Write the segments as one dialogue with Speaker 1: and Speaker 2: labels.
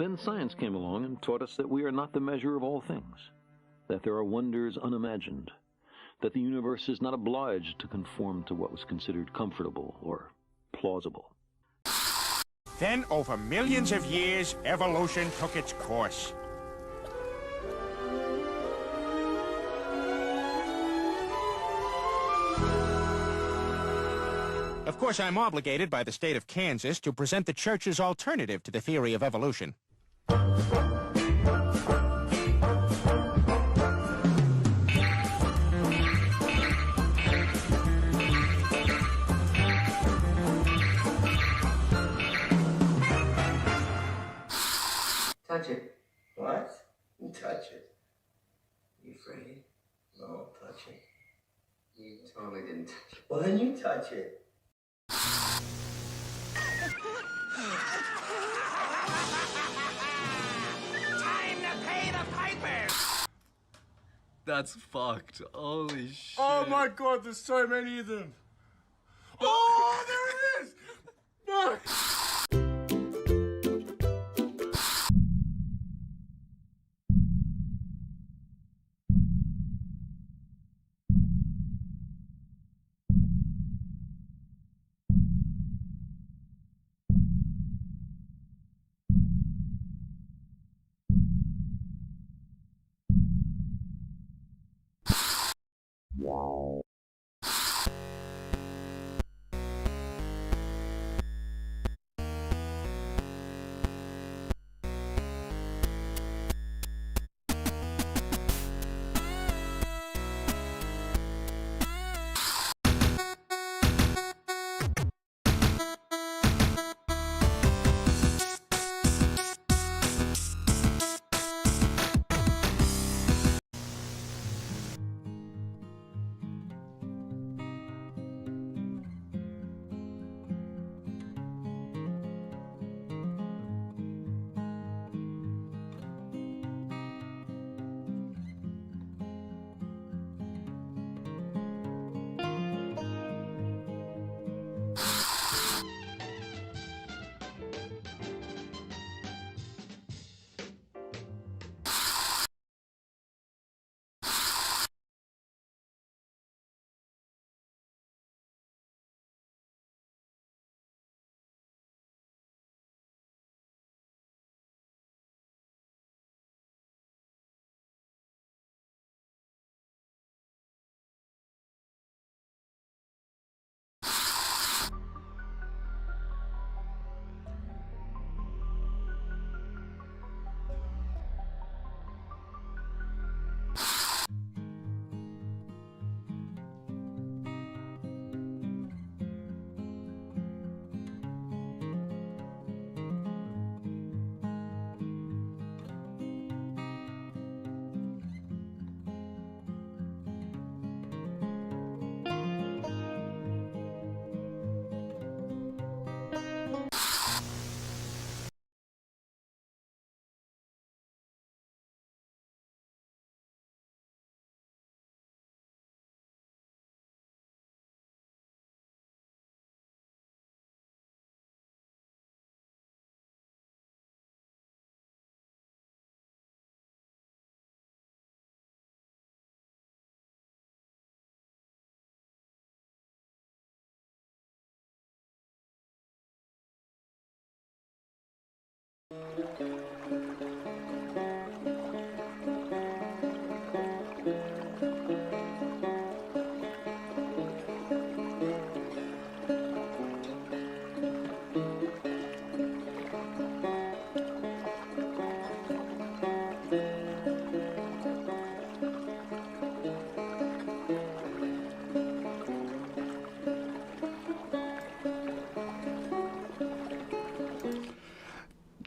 Speaker 1: Then science came along and taught us that we are not the measure of all things, that there are wonders unimagined, that the universe is not obliged to conform to what was considered comfortable or plausible.
Speaker 2: Then, over millions of years, evolution took its course. Of course, I'm obligated by the state of Kansas to present the church's alternative to the theory of evolution.
Speaker 3: Touch it. What? You touch it. You afraid? No, touch it. You totally didn't touch it. Well, then you touch it.
Speaker 2: Time to pay the piper!
Speaker 4: That's fucked. Holy shit.
Speaker 5: Oh my god, there's so many of them. Oh, there it is! Fuck!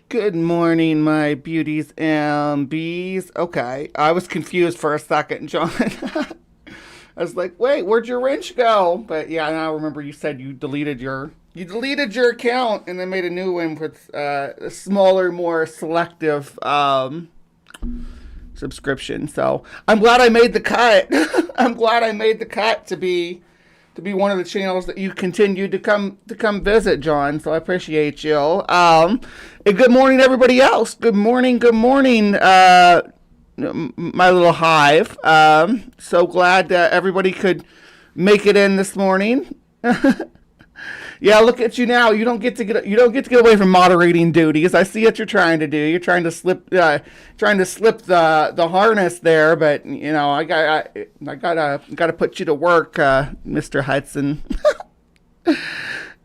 Speaker 6: Good morning, my beauties and bees. Okay, I was confused for a second, John. I was like, wait, where'd your wrench go? But yeah, now I remember you said you deleted your account and then made a new one with a smaller, more selective subscription. So I'm glad I made the cut. I'm glad I made the cut to be one of the channels that you continue to come visit, John. So I appreciate you. And good morning, everybody else. Good morning, my little hive. So glad that everybody could make it in this morning. Yeah, look at you now. You don't get to get away from moderating duties. I see what you're trying to do. You're trying to slip the harness there, but you know, I gotta put you to work, Mr. Hudson.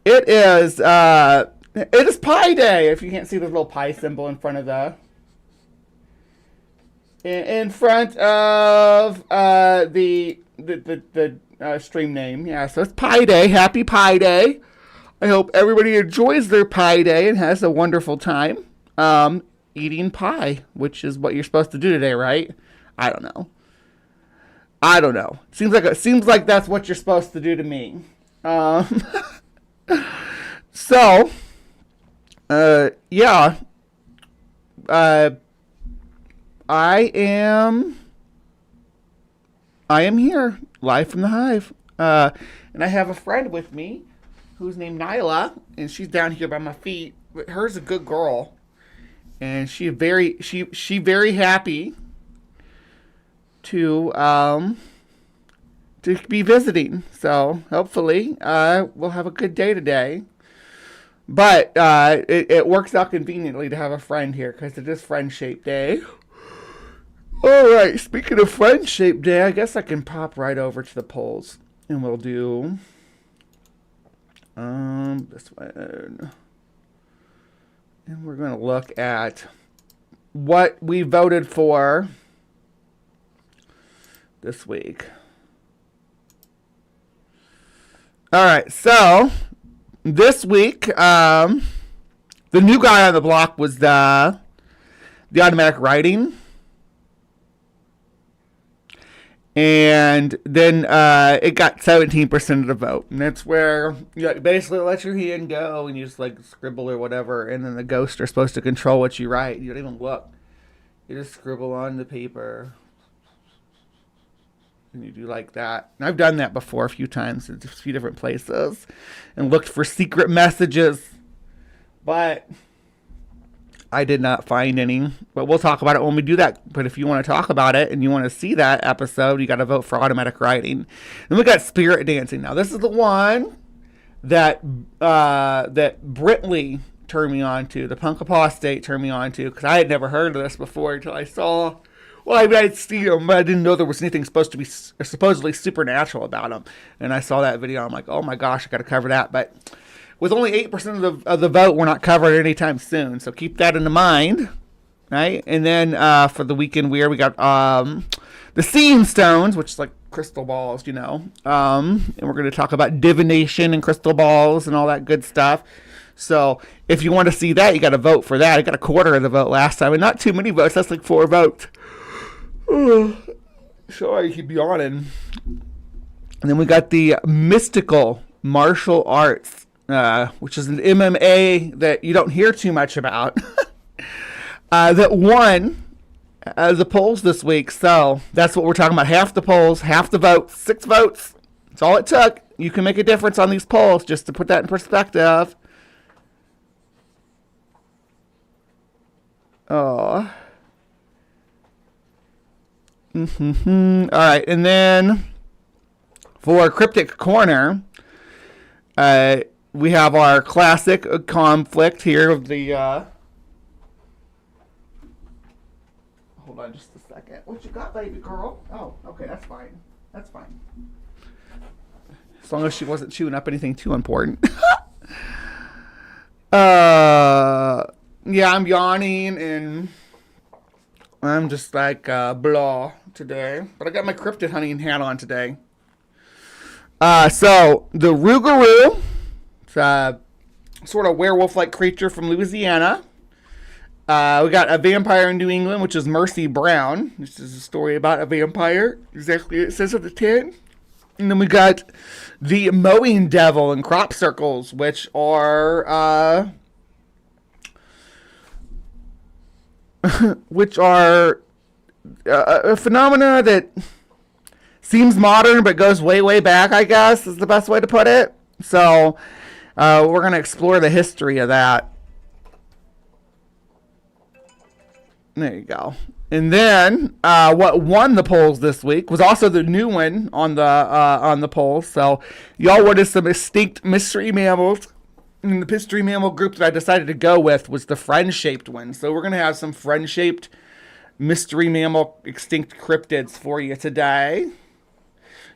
Speaker 6: It is Pi Day. If you can't see the little pie symbol in front of the stream name. Yeah, so it's Pi Day. Happy Pi Day. I hope everybody enjoys their Pi Day and has a wonderful time eating pie, which is what you're supposed to do today, right? I don't know. Seems like that's what you're supposed to do to me. So, yeah. I am I am here, live from the Hive. And I have a friend with me who's named Nyla, and she's down here by my feet. But her's a good girl, and she very happy to be visiting. So hopefully we'll have a good day today. But it works out conveniently to have a friend here because it is Friendship Day. All right, speaking of Friendship Day, I guess I can pop right over to the polls, and we'll do this one. And we're going to look at what we voted for this week. All right, so this week, the new guy on the block was the automatic writing. And then it got 17% of the vote. And that's where you basically let your hand go and you just like scribble or whatever. And then the ghosts are supposed to control what you write. You don't even look. You just scribble on the paper. And you do like that. And I've done that before a few times in a few different places. And looked for secret messages. But I did not find any, but we'll talk about it when we do that. But if you want to talk about it and you want to see that episode, you got to vote for automatic writing. Then we got spirit dancing. Now this is the one that Brittley turned me on to. The Punk Apostate turned me on to because I had never heard of this before until I saw. Well, I'd seen them, but I didn't know there was anything supposed to be supposedly supernatural about them. And I saw that video. I'm like, oh my gosh, I got to cover that. But with only 8% of the vote, we're not covered anytime soon. So keep that in mind, right? And then for the weekend we got the seeing stones, which is like crystal balls, you know. And we're going to talk about divination and crystal balls and all that good stuff. So if you want to see that, you got to vote for that. I got a quarter of the vote last time, and not too many votes. That's like 4 votes. Sorry, I keep yawning. And then we got the mystical martial arts. Which is an MMA that you don't hear too much about, that won the polls this week. So that's what we're talking about. Half the polls, half the votes, 6 votes. That's all it took. You can make a difference on these polls, just to put that in perspective. Oh. All right, and then for Cryptic Corner, we have our classic conflict here of the, hold on just a second. What you got, baby girl? Oh, okay, that's fine. That's fine. As long as she wasn't chewing up anything too important. Yeah, I'm yawning and I'm just like, blah today. But I got my cryptid hunting hat on today. So, the Rougarou. It's a sort of werewolf-like creature from Louisiana. We got a vampire in New England, which is Mercy Brown. This is a story about a vampire. Exactly what it says at the tin. And then we got the mowing devil in crop circles, which are a phenomena that seems modern but goes way, way back, I guess, is the best way to put it. So we're going to explore the history of that. There you go. And then what won the polls this week was also the new one on the polls. So y'all wanted some extinct mystery mammals. And the mystery mammal group that I decided to go with was the friend-shaped one. So we're going to have some friend-shaped mystery mammal extinct cryptids for you today.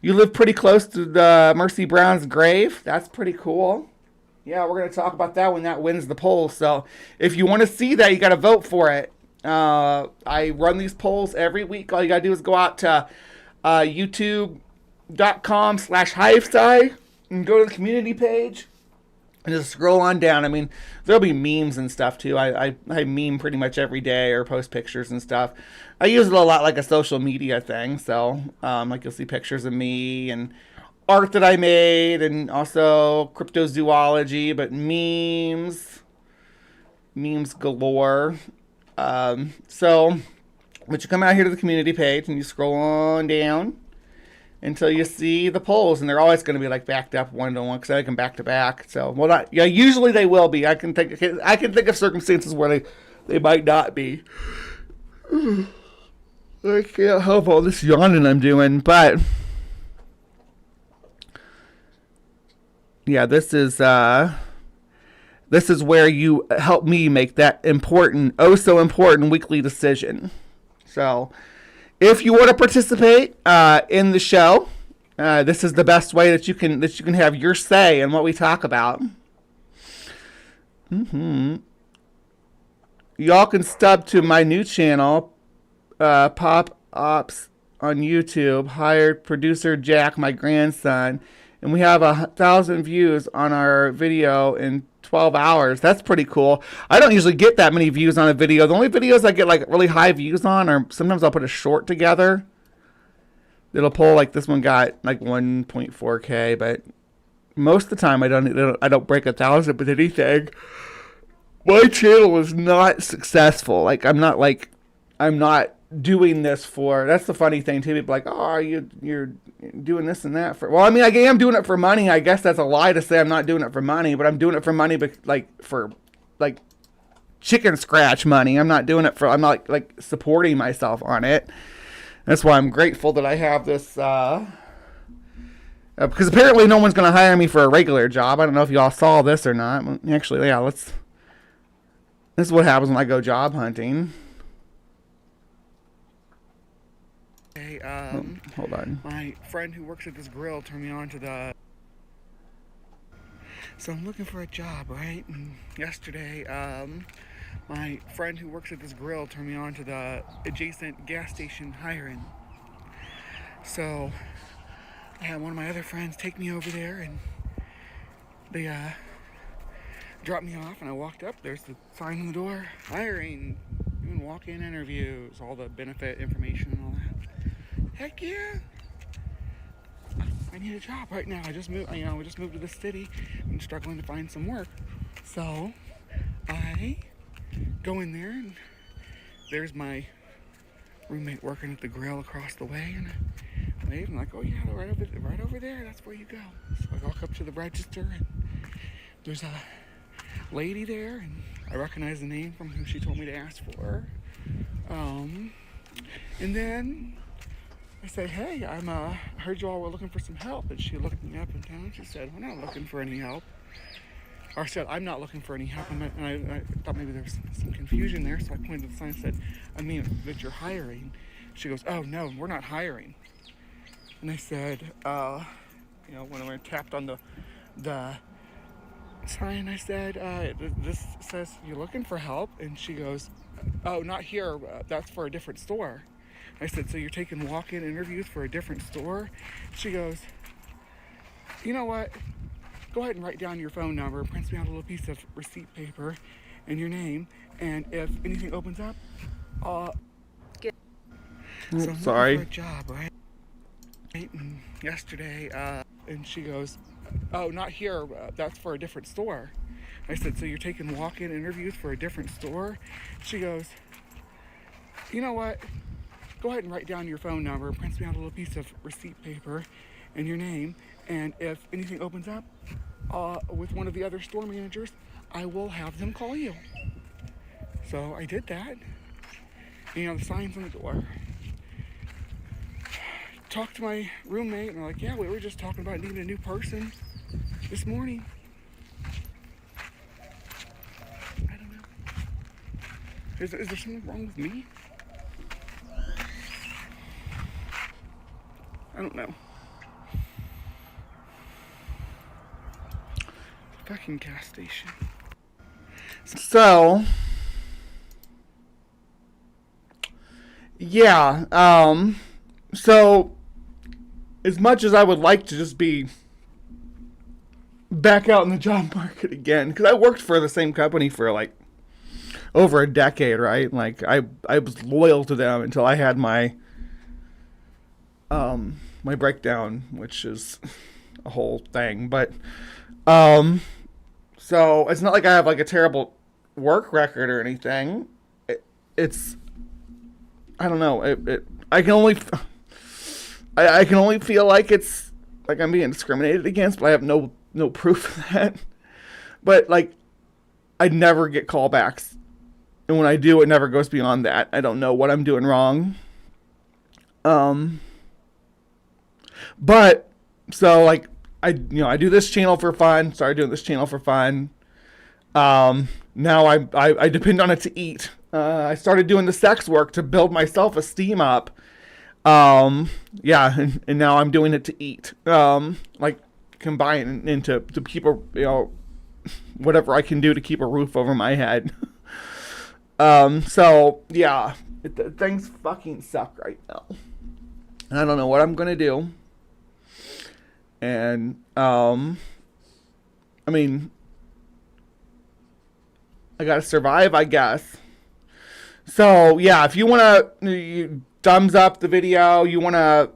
Speaker 6: You live pretty close to the Mercy Brown's grave. That's pretty cool. Yeah, we're going to talk about that when that wins the poll. So if you want to see that, you got to vote for it. I run these polls every week. All you got to do is go out to youtube.com/hivesci and go to the community page and just scroll on down. I mean, there'll be memes and stuff too. I meme pretty much every day or post pictures and stuff. I use it a lot like a social media thing. So, like you'll see pictures of me and art that I made and also cryptozoology, but memes galore. But you come out here to the community page and you scroll on down until you see the polls, and they're always going to be like backed up 1-to-1 because I can back to back. So, well, not yeah. Usually they will be. I can think of circumstances where they might not be. I can't help all this yawning I'm doing, but yeah, this is where you help me make that important, oh so important weekly decision. So, if you want to participate in the show, this is the best way that you can have your say in what we talk about. Y'all can stub to my new channel, Pop Ops on YouTube. Hired producer Jack, my grandson, and we have 1,000 views on our video in 12 hours. That's pretty cool. I don't usually get that many views on a video. The only videos I get like really high views on are sometimes I'll put a short together. It'll pull, like this one got like 1.4K, but most of the time I don't break 1,000 with anything. My channel is not successful. Like I'm not doing this for. That's the funny thing too. People are like, oh, you're doing this and that for. Well, I mean, I am doing it for money. I guess that's a lie to say I'm not doing it for money, but I'm doing it for money, but for chicken scratch money. I'm not doing it for. I'm not like supporting myself on it. That's why I'm grateful that I have this. Because apparently no one's going to hire me for a regular job. I don't know if y'all saw this or not. Actually, yeah, this is what happens when I go job hunting. Hey, hold on. My friend who works at this grill turned me on to the... So I'm looking for a job, right? And yesterday, my friend who works at this grill turned me on to the adjacent gas station hiring. So I had one of my other friends take me over there, and they dropped me off, and I walked up. There's the sign on the door, hiring, doing walk-in interviews, all the benefit information and all that. Heck yeah! I need a job right now. I just moved. We just moved to this city. I'm struggling to find some work. So I go in there, and there's my roommate working at the grill across the way, and I wave, and I'm like, oh yeah, right over there. That's where you go. So I walk up to the register, and there's a lady there, and I recognize the name from who she told me to ask for. And then I say, hey, I heard you all were looking for some help. And she looked me up and down. She said, we're not looking for any help. Or I said, I'm not looking for any help. And I thought maybe there was some confusion there. So I pointed to the sign and said, I mean that you're hiring. She goes, oh, no, we're not hiring. And I said, when I tapped on the sign, I said, this says you're looking for help. And she goes, oh, not here. That's for a different store. I said, so you're taking walk-in interviews for a different store? She goes, you know what? Go ahead and write down your phone number, print me out a little piece of receipt paper and your name, and if anything opens up, so I'm sorry. looking for a job, right? And yesterday, and she goes, oh, not here. That's for a different store. I said, so you're taking walk-in interviews for a different store? She goes, you know what? Go ahead and write down your phone number, print me out a little piece of receipt paper and your name, and if anything opens up with one of the other store managers, I will have them call you. So I did that. The sign's on the door. Talked to my roommate, and they're like, yeah, we were just talking about needing a new person this morning. I don't know. Is there something wrong with me? I don't know. Fucking gas station. So, yeah, so as much as I would like to just be back out in the job market again, because I worked for the same company for like over a decade, right? Like I was loyal to them until I had my my breakdown, which is a whole thing, but so it's not like I have like a terrible work record or anything. It's I don't know. I can only I can only feel like it's like I'm being discriminated against, but I have no proof of that. But like, I never get callbacks, and when I do, it never goes beyond that. I don't know what I'm doing wrong. But so like I do this channel for fun. Started doing this channel for fun. Now I depend on it to eat. I started doing the sex work to build my self-esteem up. Yeah, and now I'm doing it to eat. Like combine into to keep a whatever I can do to keep a roof over my head. So yeah, things fucking suck right now. And I don't know what I'm gonna do. And I mean, I gotta survive, I guess. So yeah, if you wanna thumbs up the video, you wanna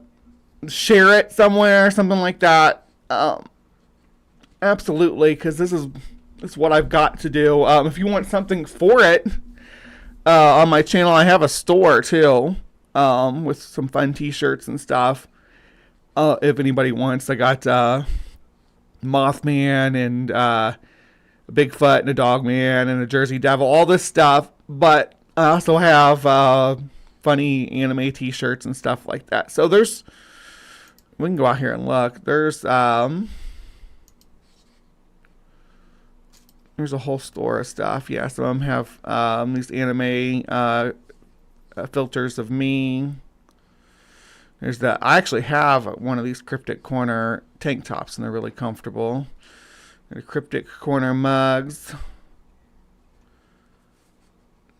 Speaker 6: share it somewhere, something like that. Absolutely, because this is what I've got to do. If you want something for it, on my channel, I have a store too, with some fun T-shirts and stuff. If anybody wants, I got Mothman and a Bigfoot and a Dogman and a Jersey Devil, all this stuff. But I also have funny anime T-shirts and stuff like that. So we can go out here and look. There's a whole store of stuff. Yeah, some of them have these anime filters of me. I actually have one of these CrypticCorner tank tops, and they're really comfortable. Got a CrypticCorner mugs.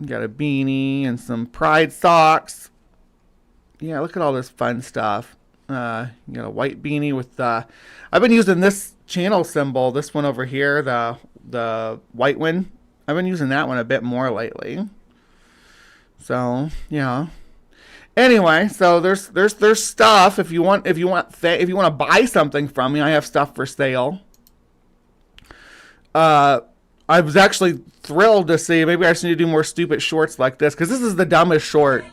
Speaker 6: Got a beanie and some Pride socks. Yeah, look at all this fun stuff. You got a white beanie with I've been using this channel symbol, this one over here, the white one. I've been using that one a bit more lately. So yeah. Anyway, so there's stuff. If you want to buy something from me, I have stuff for sale. I was actually thrilled to see. Maybe I just need to do more stupid shorts like this, because this is the dumbest short.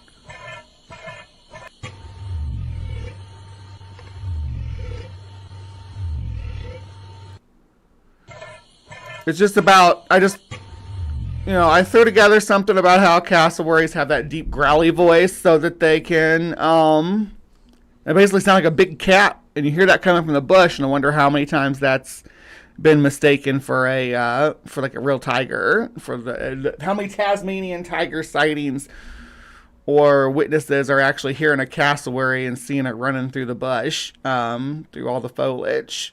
Speaker 6: It's just about, I threw together something about how cassowaries have that deep growly voice so that they can, they basically sound like a big cat, and you hear that coming from the bush, and I wonder how many times that's been mistaken for like a real tiger, how many Tasmanian tiger sightings or witnesses are actually hearing a cassowary and seeing it running through the bush, through all the foliage.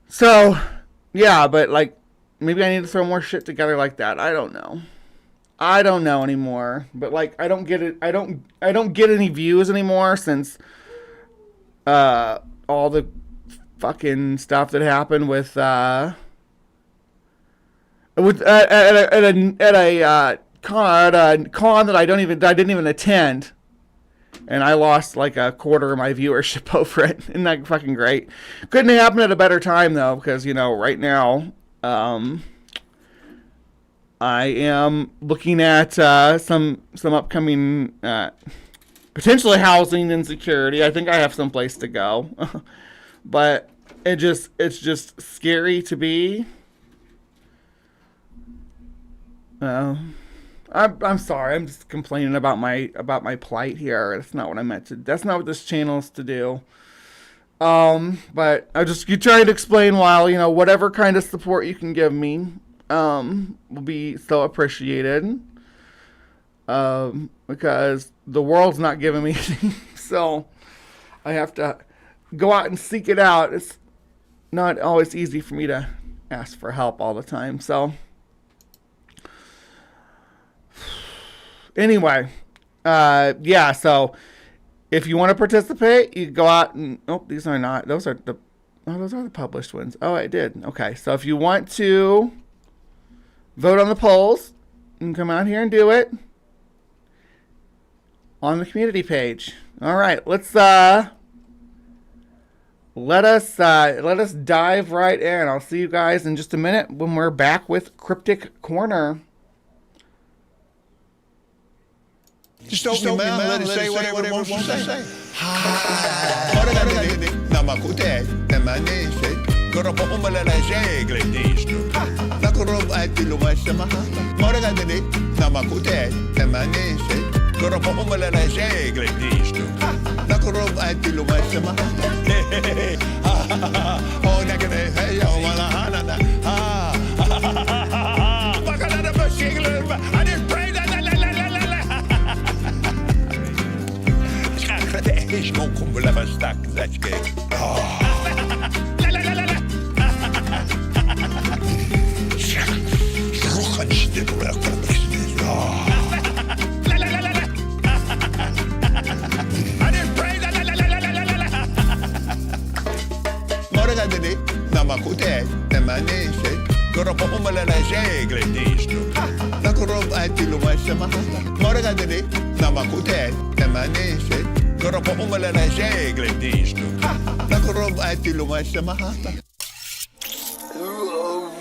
Speaker 6: So, yeah, but like, maybe I need to throw more shit together like that. I don't know anymore. But like, I don't get it. I don't get any views anymore since all the fucking stuff that happened with at a con that I didn't even attend. And I lost like a quarter of my viewership over it. Isn't that fucking great? Couldn't have happened at a better time though, because right now, I am looking at some upcoming potentially housing insecurity. I think I have some place to go, but it's just scary to be. I'm sorry. I'm just complaining about my plight here. That's not what I meant to. That's not what this channel is to do. But you trying to explain why, whatever kind of support you can give me, will be so appreciated. Because the world's not giving me anything, so I have to go out and seek it out. It's not always easy for me to ask for help all the time, so. Anyway, yeah, so if you want to participate, you go out and, those are the published ones. Oh, I did. Okay, so if you want to vote on the polls, you can come out here and do it on the community page. All right, let us dive right in. I'll see you guys in just a minute when we're back with Cryptic Corner.
Speaker 7: Just open your mouth and let it say whatever it wants to say. Morgadini, namakute, temanese, goropo umalala jegle disto. Nakorob ati lumasama. Morgadini, namakute, temanese, goropo umalala jegle disto. Nakorob ati lumasama. Oh, nakane, hey, oh, malahana. Bakalada bashigler, I just pray that. Ich kom wel even stak, dat je Morgen de namakute, temanese, goropo umalala jegle disto. Nakorob atilo masama. Morgen de namakute, temanese. Goropo umalala jegle disto. Nakorob atilo masama.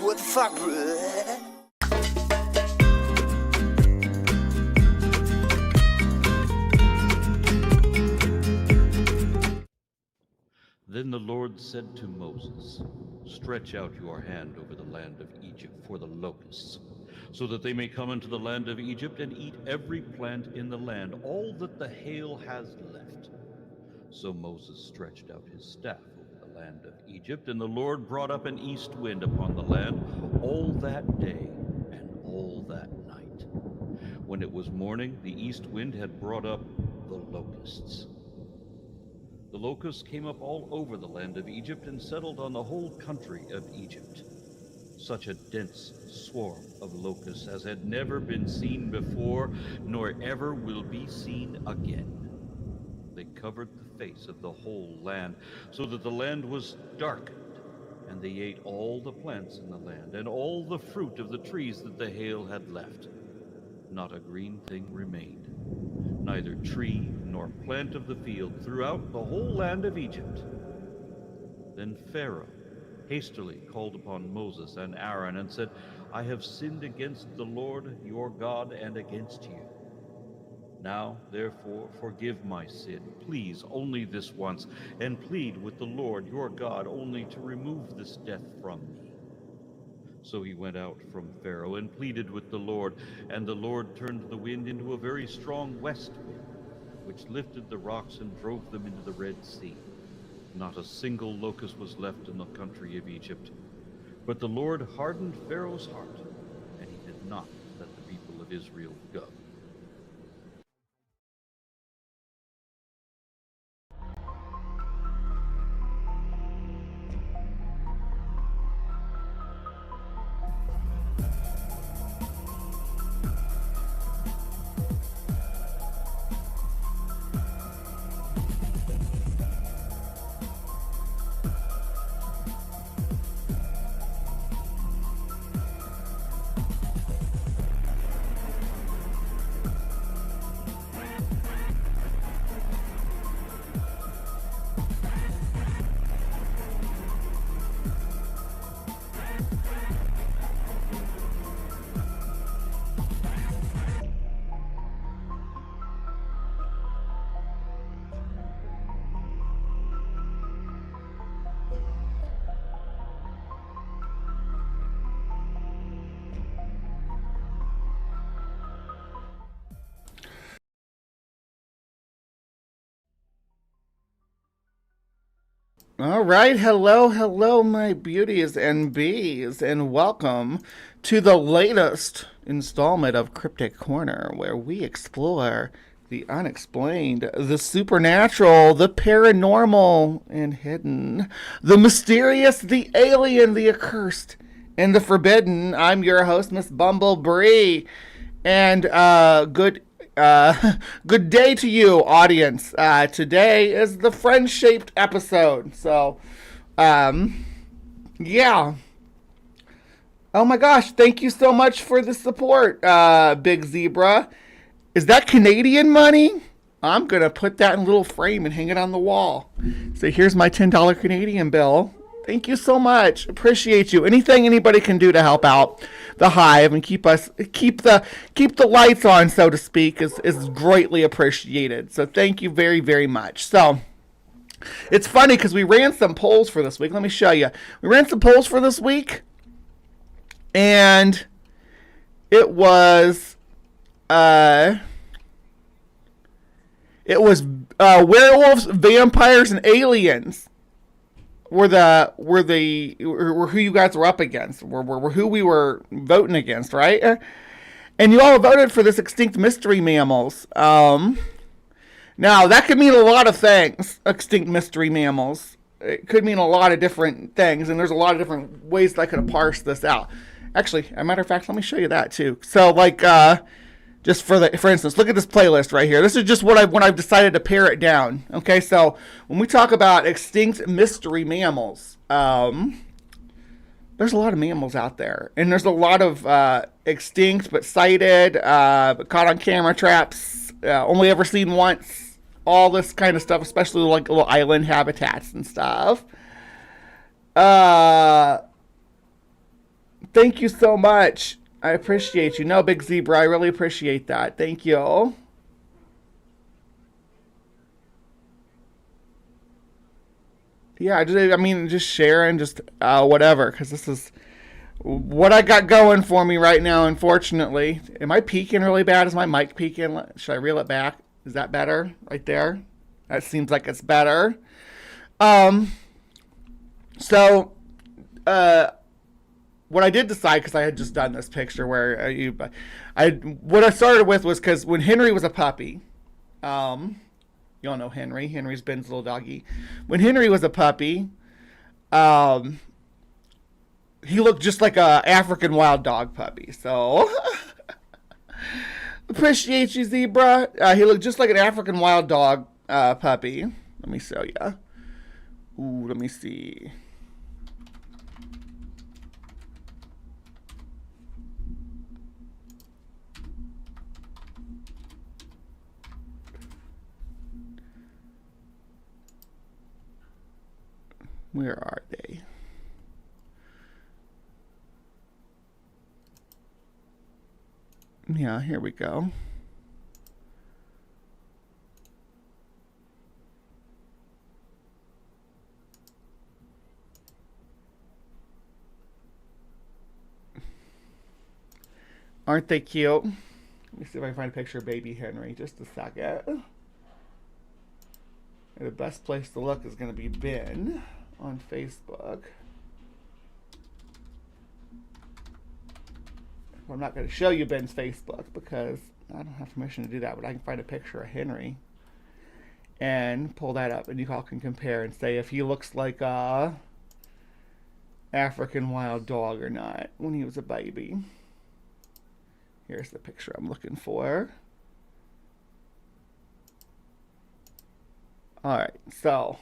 Speaker 3: What the fuck, bro?
Speaker 8: Then the Lord said to Moses, "Stretch out your hand over the land of Egypt for the locusts, so that they may come into the land of Egypt and eat every plant in the land, all that the hail has left." So Moses stretched out his staff over the land of Egypt, and the Lord brought up an east wind upon the land all that day and all that night. When it was morning, the east wind had brought up the locusts. The locusts came up all over the land of Egypt and settled on the whole country of Egypt. Such a dense swarm of locusts as had never been seen before, nor ever will be seen again. They covered the face of the whole land, so that the land was darkened, and they ate all the plants in the land, and all the fruit of the trees that the hail had left. Not a green thing remained, neither tree nor plant of the field throughout the whole land of Egypt. Then Pharaoh hastily called upon Moses and Aaron and said, "I have sinned against the Lord your God and against you. Now, therefore, forgive my sin, please, only this once, and plead with the Lord your God only to remove this death from me." So he went out from Pharaoh and pleaded with the Lord, and the Lord turned the wind into a very strong west wind, which lifted the rocks and drove them into the Red Sea. Not a single locust was left in the country of Egypt. But the Lord hardened Pharaoh's heart, and he did not let the people of Israel go.
Speaker 6: All right, hello, my beauties and bees, and welcome to the latest installment of CrypticCorner, where we explore the unexplained, the supernatural, the paranormal and hidden, the mysterious, the alien, the accursed, and the forbidden. I'm your host, Miss Bumblebee, and good day to you, audience. Today is the friend-shaped episode, so, yeah. Oh my gosh, thank you so much for the support, Big Zebra. Is that Canadian money? I'm gonna put that in a little frame and hang it on the wall. So here's my $10 Canadian bill. Thank you so much. Appreciate you. Anything anybody can do to help out the Hive and keep the lights on, so to speak, is greatly appreciated. So thank you very, very much. So it's funny because we ran some polls for this week. Let me show you. We ran some polls for this week, and it was werewolves, vampires, and aliens were who you guys were up against, were who we were voting against, right? And you all voted for this extinct mystery mammals. Now that could mean a lot of things. Extinct mystery mammals. It could mean a lot of different things, and there's a lot of different ways that I could have parsed this out. Actually, as a matter of fact, let me show you that too. So, like, just for instance, look at this playlist right here. This is just when I've decided to pare it down. Okay, so when we talk about extinct mystery mammals, there's a lot of mammals out there, and there's a lot of extinct but sighted, but caught on camera traps, only ever seen once. All this kind of stuff, especially like little island habitats and stuff. Thank you so much. I appreciate you. No, Big Zebra, I really appreciate that. Thank you. Yeah, just sharing, just whatever, because this is what I got going for me right now, unfortunately. Am I peaking really bad? Is my mic peaking? Should I reel it back? Is that better right there? That seems like it's better. So, what I did decide, because I had just done this picture where what I started with was because when Henry was a puppy, you all know Henry. Henry's Ben's little doggy. When Henry was a puppy, he looked just like a African wild dog puppy. So appreciate you, Zebra. He looked just like an African wild dog puppy. Let me show you. Ooh, let me see. Where are they? Yeah, here we go. Aren't they cute? Let me see if I can find a picture of baby Henry. Just a second. And the best place to look is going to be Ben on Facebook. I'm not going to show you Ben's Facebook because I don't have permission to do that, but I can find a picture of Henry and pull that up, and you all can compare and say if he looks like a African wild dog or not when he was a baby. Here's the picture I'm looking for. All right, so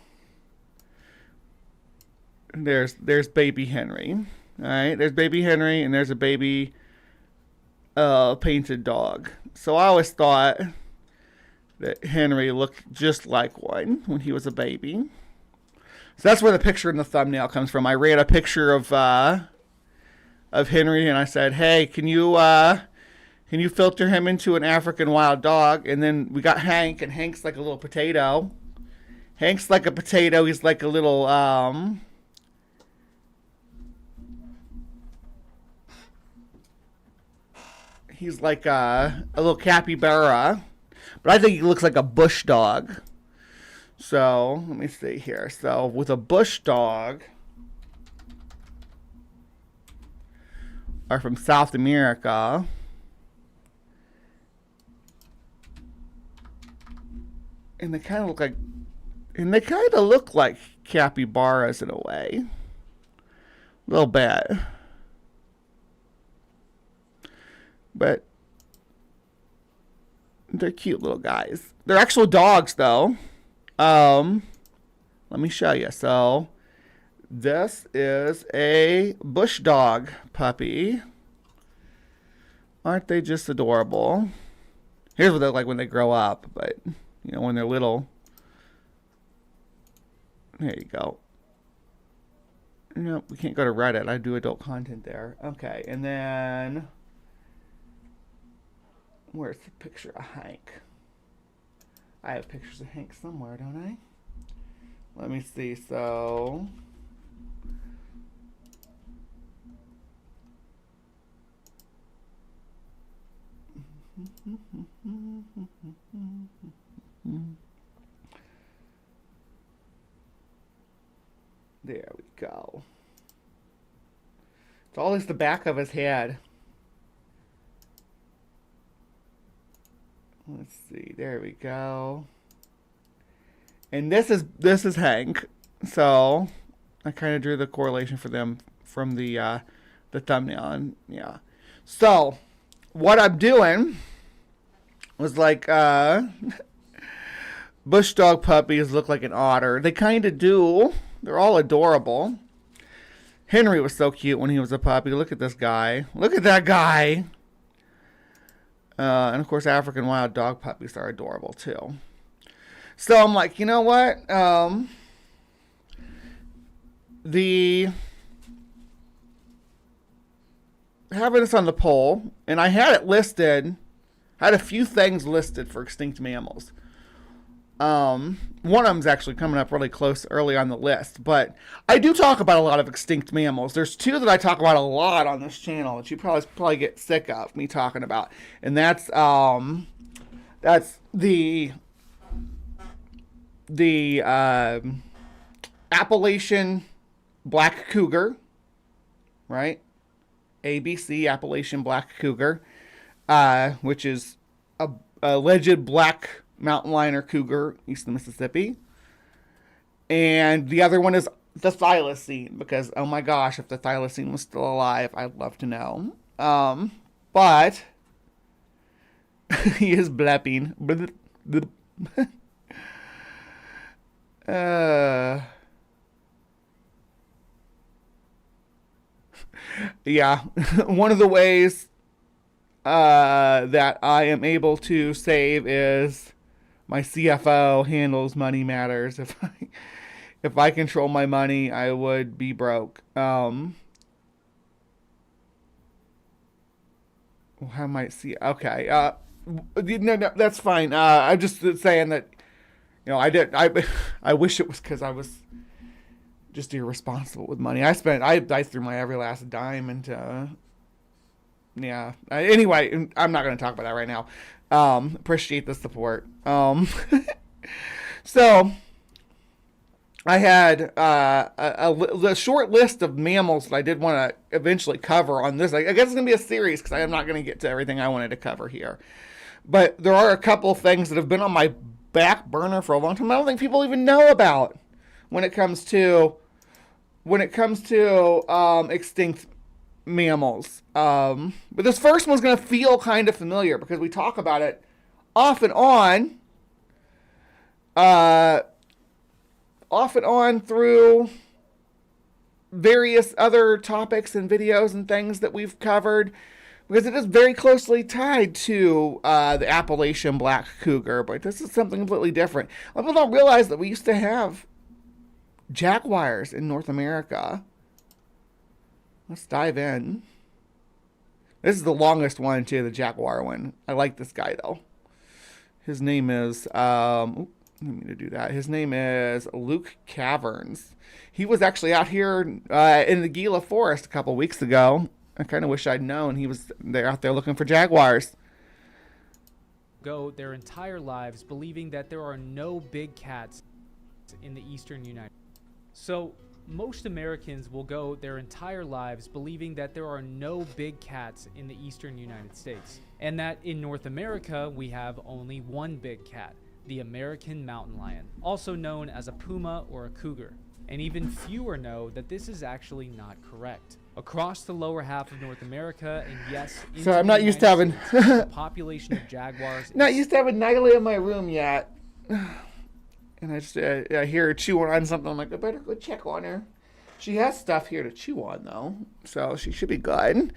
Speaker 6: there's baby Henry. All right, there's baby Henry, and there's a baby painted dog. So I always thought that Henry looked just like one when he was a baby. So that's where the picture in the thumbnail comes from. I ran a picture of Henry, and I said, "Hey, can you filter him into an African wild dog?" And then we got Hank, and Hank's like a little potato. Hank's like a potato. He's like a little he's like a little capybara, but I think he looks like a bush dog. So let me see here. So with a bush dog, are from South America, and they kind of look like capybaras in a way, a little bit. But they're cute little guys. They're actual dogs, though. Let me show you. So this is a bush dog puppy. Aren't they just adorable? Here's what they're like when they grow up, but you know, when they're little. There you go. No, we can't go to Reddit. I do adult content there. Okay, and then where's the picture of Hank? I have pictures of Hank somewhere, don't I? Let me see. So there we go. It's always the back of his head. Let's see. There we go. And this is Hank. So I kind of drew the correlation for them from the thumbnail. And yeah. So what I'm doing was like bush dog puppies look like an otter. They kind of do. They're all adorable. Henry was so cute when he was a puppy. Look at this guy. Look at that guy. And of course, African wild dog puppies are adorable too. So I'm like, you know what? Having this on the poll, and I had it listed. I had a few things listed for extinct mammals. One of them's actually coming up really close early on the list, but I do talk about a lot of extinct mammals. There's two that I talk about a lot on this channel that you probably get sick of me talking about, and that's the Appalachian black cougar, right? ABC, Appalachian black cougar, which is a alleged black mountain lion or cougar east of Mississippi. And the other one is the thylacine, because, oh my gosh, if the thylacine was still alive, I'd love to know. But he is blepping. Yeah, one of the ways that I am able to save is my CFO handles money matters. If I control my money, I would be broke. How might see? Okay. No, that's fine. I'm just saying that, I wish it was because I was just irresponsible with money. I threw my every last dime into. Yeah. Anyway, I'm not going to talk about that right now. Appreciate the support. So I had a short list of mammals that I did want to eventually cover on this. I guess it's going to be a series because I am not going to get to everything I wanted to cover here. But there are a couple things that have been on my back burner for a long time I don't think people even know about when it comes to extinct mammals. But this first one's going to feel kind of familiar because we talk about it off and on through various other topics and videos and things that we've covered, because it is very closely tied to the Appalachian black cougar. But this is something completely different. People don't realize that we used to have jaguars in North America. Let's dive in. This is the longest one too, the jaguar one. I like this guy though. His name is let me do that. His name is Luke Caverns. He was actually out here in the Gila Forest a couple weeks ago. I kind of wish I'd known he was out there looking for jaguars.
Speaker 9: Go their entire lives believing that there are no big cats in the eastern United States. So most Americans will go their entire lives believing that there are no big cats in the eastern United States, and that in North America we have only one big cat, the American mountain lion, also known as a puma or a cougar. And even fewer know that this is actually not correct. Across the lower half of North America, and yes,
Speaker 6: so I'm not used to having
Speaker 9: the population of jaguars.
Speaker 6: Not used to having Nightly in my room yet. And I just I hear her chewing on something. I'm like, I better go check on her. She has stuff here to chew on, though, so she should be good.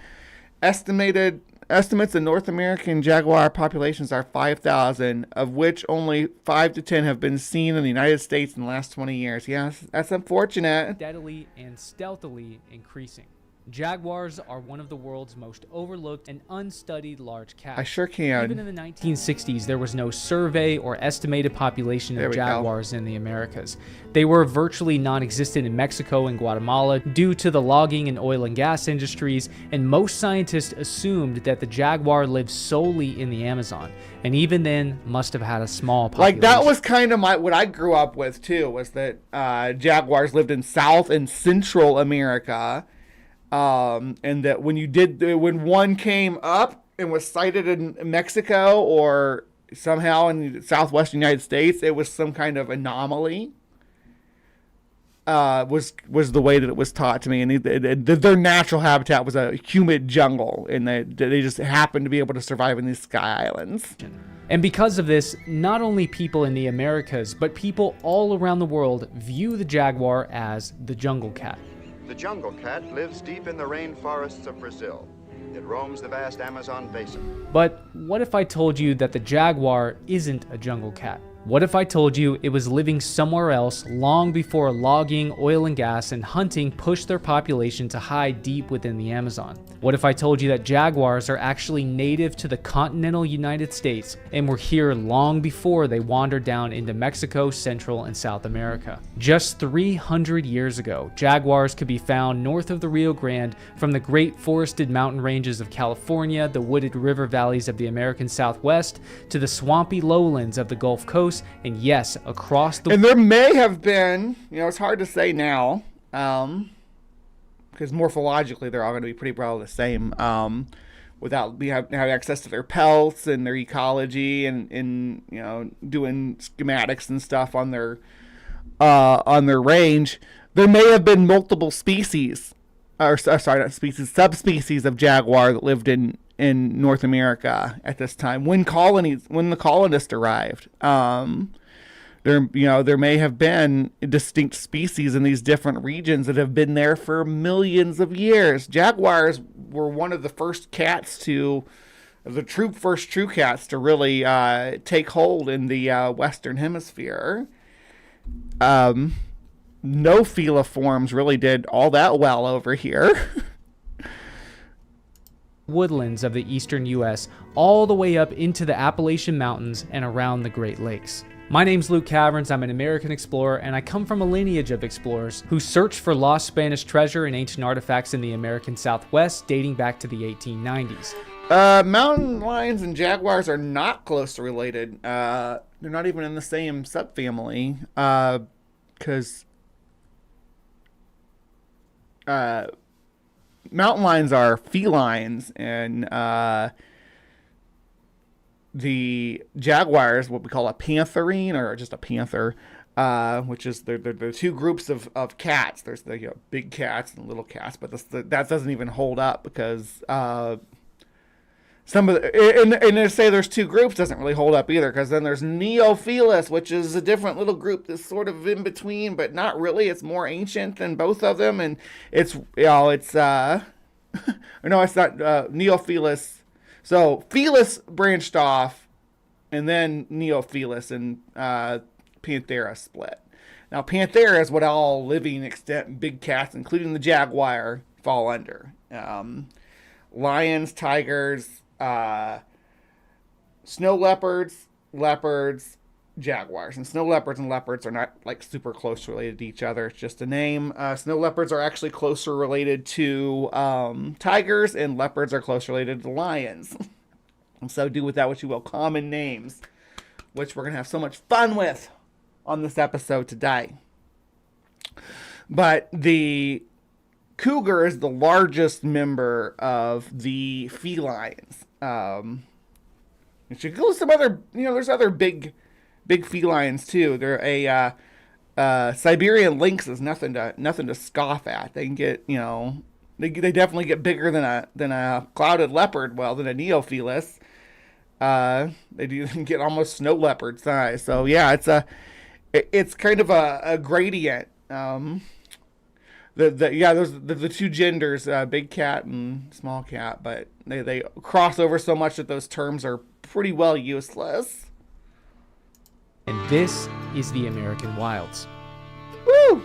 Speaker 6: Estimated estimates the North American jaguar populations are 5,000, of which only 5 to 10 have been seen in the United States in the last 20 years. Yes, that's unfortunate.
Speaker 9: Steadily and stealthily increasing. Jaguars are one of the world's most overlooked and unstudied large cats.
Speaker 6: I sure can.
Speaker 9: Even in the 1960s, there was no survey or estimated population of jaguars in the Americas. They were virtually non-existent in Mexico and Guatemala due to the logging and oil and gas industries, and most scientists assumed that the jaguar lived solely in the Amazon, and even then must have had a small population.
Speaker 6: Like, that was kind of what I grew up with, too, was that jaguars lived in South and Central America. And that when one came up and was sighted in Mexico or somehow in the southwestern United States, it was some kind of anomaly. Was the way that it was taught to me, and their natural habitat was a humid jungle, and they just happened to be able to survive in these sky islands.
Speaker 9: And because of this, not only people in the Americas, but people all around the world view the jaguar as the jungle cat.
Speaker 10: The jungle cat lives deep in the rainforests of Brazil. It roams the vast Amazon basin.
Speaker 9: But what if I told you that the jaguar isn't a jungle cat? What if I told you it was living somewhere else long before logging, oil and gas, and hunting pushed their population to hide deep within the Amazon? What if I told you that jaguars are actually native to the continental United States and were here long before they wandered down into Mexico, Central, and South America? Just 300 years ago, jaguars could be found north of the Rio Grande from the great forested mountain ranges of California, the wooded river valleys of the American Southwest, to the swampy lowlands of the Gulf Coast, and yes, across the...
Speaker 6: And there may have been, it's hard to say now, because morphologically they're all going to be pretty probably the same, without having access to their pelts and their ecology and doing schematics and stuff on their range. There may have been multiple species, subspecies of jaguar that lived in North America at this time when the colonists arrived. There may have been distinct species in these different regions that have been there for millions of years. Jaguars were one of the first cats first true cats to really take hold in the Western Hemisphere. No feliforms really did all that well over here.
Speaker 9: Woodlands of the eastern U.S. all the way up into the Appalachian Mountains and around the Great Lakes. My name's Luke Caverns. I'm an American explorer, and I come from a lineage of explorers who searched for lost Spanish treasure and ancient artifacts in the American Southwest dating back to the 1890s.
Speaker 6: Mountain lions and jaguars are not closely related. They're not even in the same subfamily, because mountain lions are felines, and the jaguar is what we call a pantherine, or just a panther, which is they're two groups of cats. There's the big cats and little cats, but that doesn't even hold up because some of and to say there's two groups doesn't really hold up either, because then there's Neofelis, which is a different little group that's sort of in between, but not really. It's more ancient than both of them, and it's no, it's not Neofelis. So Felis branched off, and then Neofelis and Panthera split. Now Panthera is what all living extant big cats, including the jaguar, fall under. Lions, tigers, snow leopards, jaguars. And snow leopards and leopards are not like super close related to each other. It's just a name. Snow leopards are actually closer related to tigers, and leopards are closer related to lions. And so do with that what you will. Common names, which we're going to have so much fun with on this episode today. But the cougar is the largest member of the felines. It should go with some other, there's other big felines too. They're a Siberian lynx is nothing to scoff at. They can get, they definitely get bigger than a clouded leopard. Well, than a Neofelis. They do get almost snow leopard size. So yeah, it's kind of a gradient. those the two genders, big cat and small cat, but they cross over so much that those terms are pretty well useless.
Speaker 9: And this is the American wilds.
Speaker 6: Woo!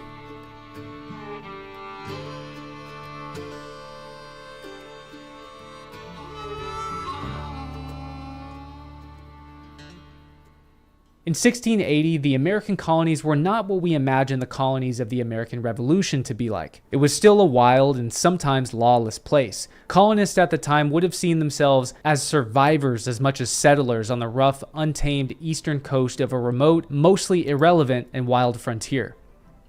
Speaker 9: In 1680, the American colonies were not what we imagine the colonies of the American Revolution to be like. It was still a wild and sometimes lawless place. Colonists at the time would have seen themselves as survivors as much as settlers on the rough, untamed eastern coast of a remote, mostly irrelevant and wild frontier.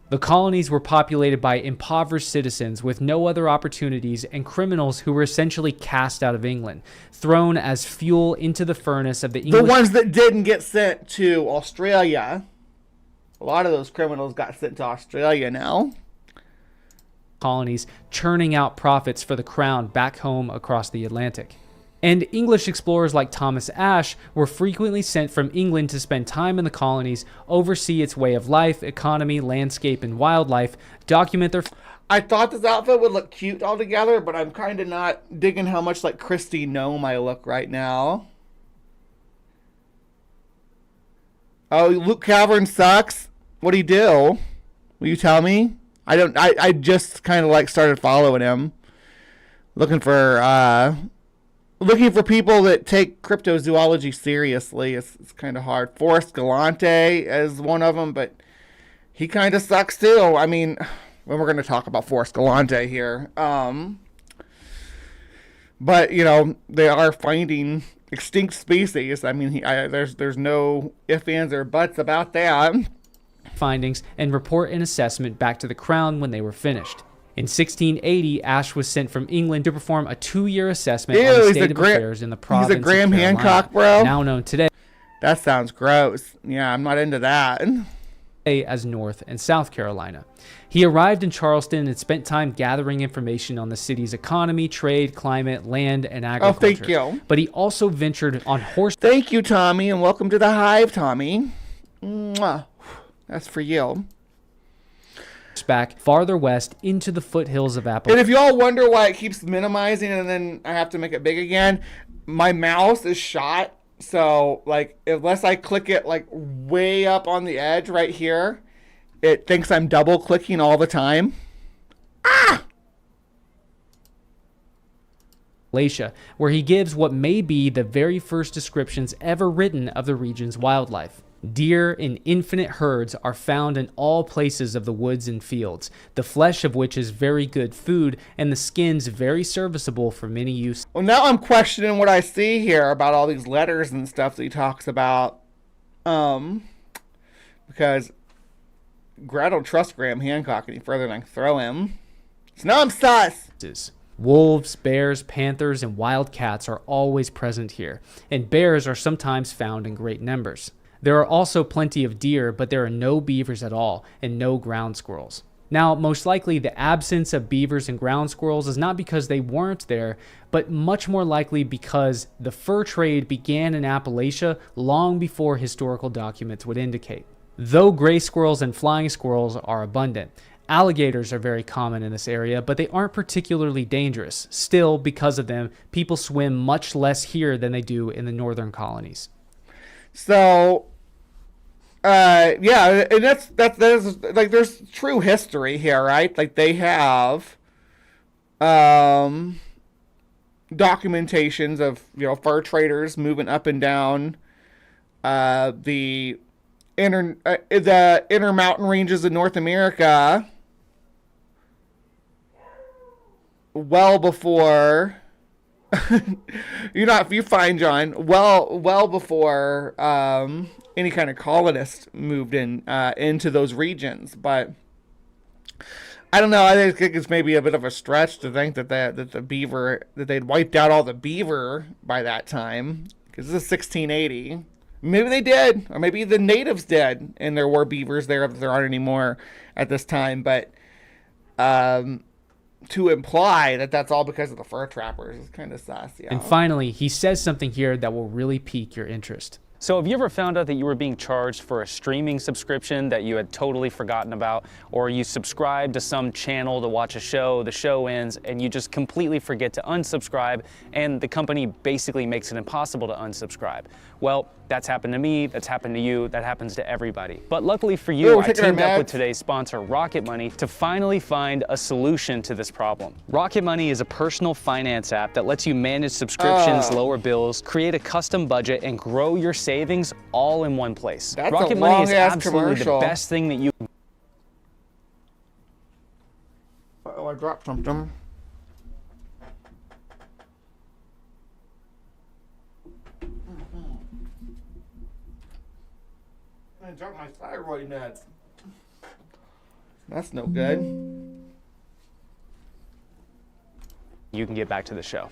Speaker 9: The colonies were populated by impoverished citizens with no other opportunities and criminals who were essentially cast out of England, thrown as fuel into the furnace of the English.
Speaker 6: The ones that didn't get sent to Australia. A lot of those criminals got sent to Australia now.
Speaker 9: Colonies churning out profits for the crown back home across the Atlantic. And English explorers like Thomas Ashe were frequently sent from England to spend time in the colonies, oversee its way of life, economy, landscape, and wildlife, document their...
Speaker 6: I thought this outfit would look cute altogether, but I'm kind of not digging how much like Christy Gnome I look right now. Oh, Luke Cavern sucks. What'd he do? Will you tell me? I just kind of like started following him. Looking for people that take cryptozoology seriously. It's kind of hard. Forrest Galante is one of them, but he kind of sucks too. I mean, when we're going to talk about Forrest Galante here. But, you know, they are finding extinct species. I mean, there's no ifs, ands, or buts about that.
Speaker 9: Findings and report an assessment back to the crown when they were finished. In 1680, Ashe was sent from England to perform a 2-year assessment on the state of affairs in the province
Speaker 6: he's a Graham
Speaker 9: of Carolina,
Speaker 6: Hancock, bro.
Speaker 9: now known today.
Speaker 6: That sounds gross. Yeah, I'm not into that.
Speaker 9: As North and South Carolina. He arrived in Charleston and spent time gathering information on the city's economy, trade, climate, land, and agriculture.
Speaker 6: Oh, thank you.
Speaker 9: But he also ventured on horse...
Speaker 6: Thank you, Tommy, and welcome to the Hive, Tommy. Mwah. That's for you.
Speaker 9: Back farther west into the foothills of Appalachia.
Speaker 6: And if y'all wonder why it keeps minimizing and then I have to make it big again, my mouse is shot. So, like, unless I click it, like, way up on the edge right here, it thinks I'm double clicking all the time. Ah!
Speaker 9: Where he gives what may be the very first descriptions ever written of the region's wildlife. Deer in infinite herds are found in all places of the woods and fields, the flesh of which is very good food, and the skins very serviceable for many uses.
Speaker 6: Well, now I'm questioning what I see here about all these letters and stuff that he talks about. Because I don't trust Graham Hancock any further than I can throw him. So now I'm sus.
Speaker 9: Wolves, bears, panthers, and wild cats are always present here, and bears are sometimes found in great numbers. There are also plenty of deer, but there are no beavers at all, and no ground squirrels. Now, most likely the absence of beavers and ground squirrels is not because they weren't there, but much more likely because the fur trade began in Appalachia long before historical documents would indicate. Though gray squirrels and flying squirrels are abundant, alligators are very common in this area, but they aren't particularly dangerous. Still, because of them, people swim much less here than they do in the northern colonies.
Speaker 6: So, yeah, and that's like, there's true history here, right? Like, they have documentations of, you know, fur traders moving up and down the inner mountain ranges of North America well before you're fine, John. Well before any kind of colonist moved in into those regions. But I don't know. I think it's maybe a bit of a stretch to think that they'd wiped out all the beaver by that time, because this is 1680. Maybe they did, or maybe the natives did, and there were beavers there if there aren't anymore at this time. But to imply that that's all because of the fur trappers is kind of sus. Yeah.
Speaker 9: And finally, he says something here that will really pique your interest.
Speaker 11: So have you ever found out that you were being charged for a streaming subscription that you had totally forgotten about, or you subscribe to some channel to watch a show, the show ends, and you just completely forget to unsubscribe, and the company basically makes it impossible to unsubscribe? Well, that's happened to me, that's happened to you, that happens to everybody. But luckily for you, I teamed up with today's sponsor, Rocket Money, to finally find a solution to this problem. Rocket Money is a personal finance app that lets you manage subscriptions, lower bills, create a custom budget, and grow your savings all in one place.
Speaker 6: That's
Speaker 11: Rocket
Speaker 6: a
Speaker 11: Money is
Speaker 6: long-ass
Speaker 11: absolutely
Speaker 6: commercial.
Speaker 11: the best thing that you...
Speaker 6: Uh-oh, I dropped something. I dropped my thyroid meds. That's no good.
Speaker 11: You can get back to the show.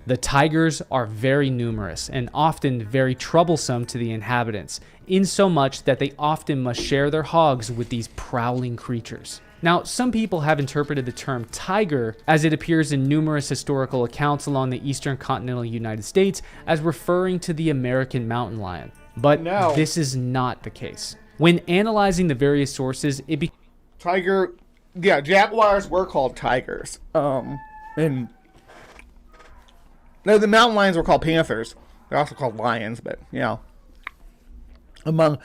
Speaker 9: The tigers are very numerous and often very troublesome to the inhabitants, insomuch that they often must share their hogs with these prowling creatures. Now, some people have interpreted the term tiger, as it appears in numerous historical accounts along the eastern continental United States, as referring to the American mountain lion. But this is not the case. When analyzing the various sources,
Speaker 6: Tiger, yeah, jaguars were called tigers. And no, the mountain lions were called panthers. They're also called lions, but you know, among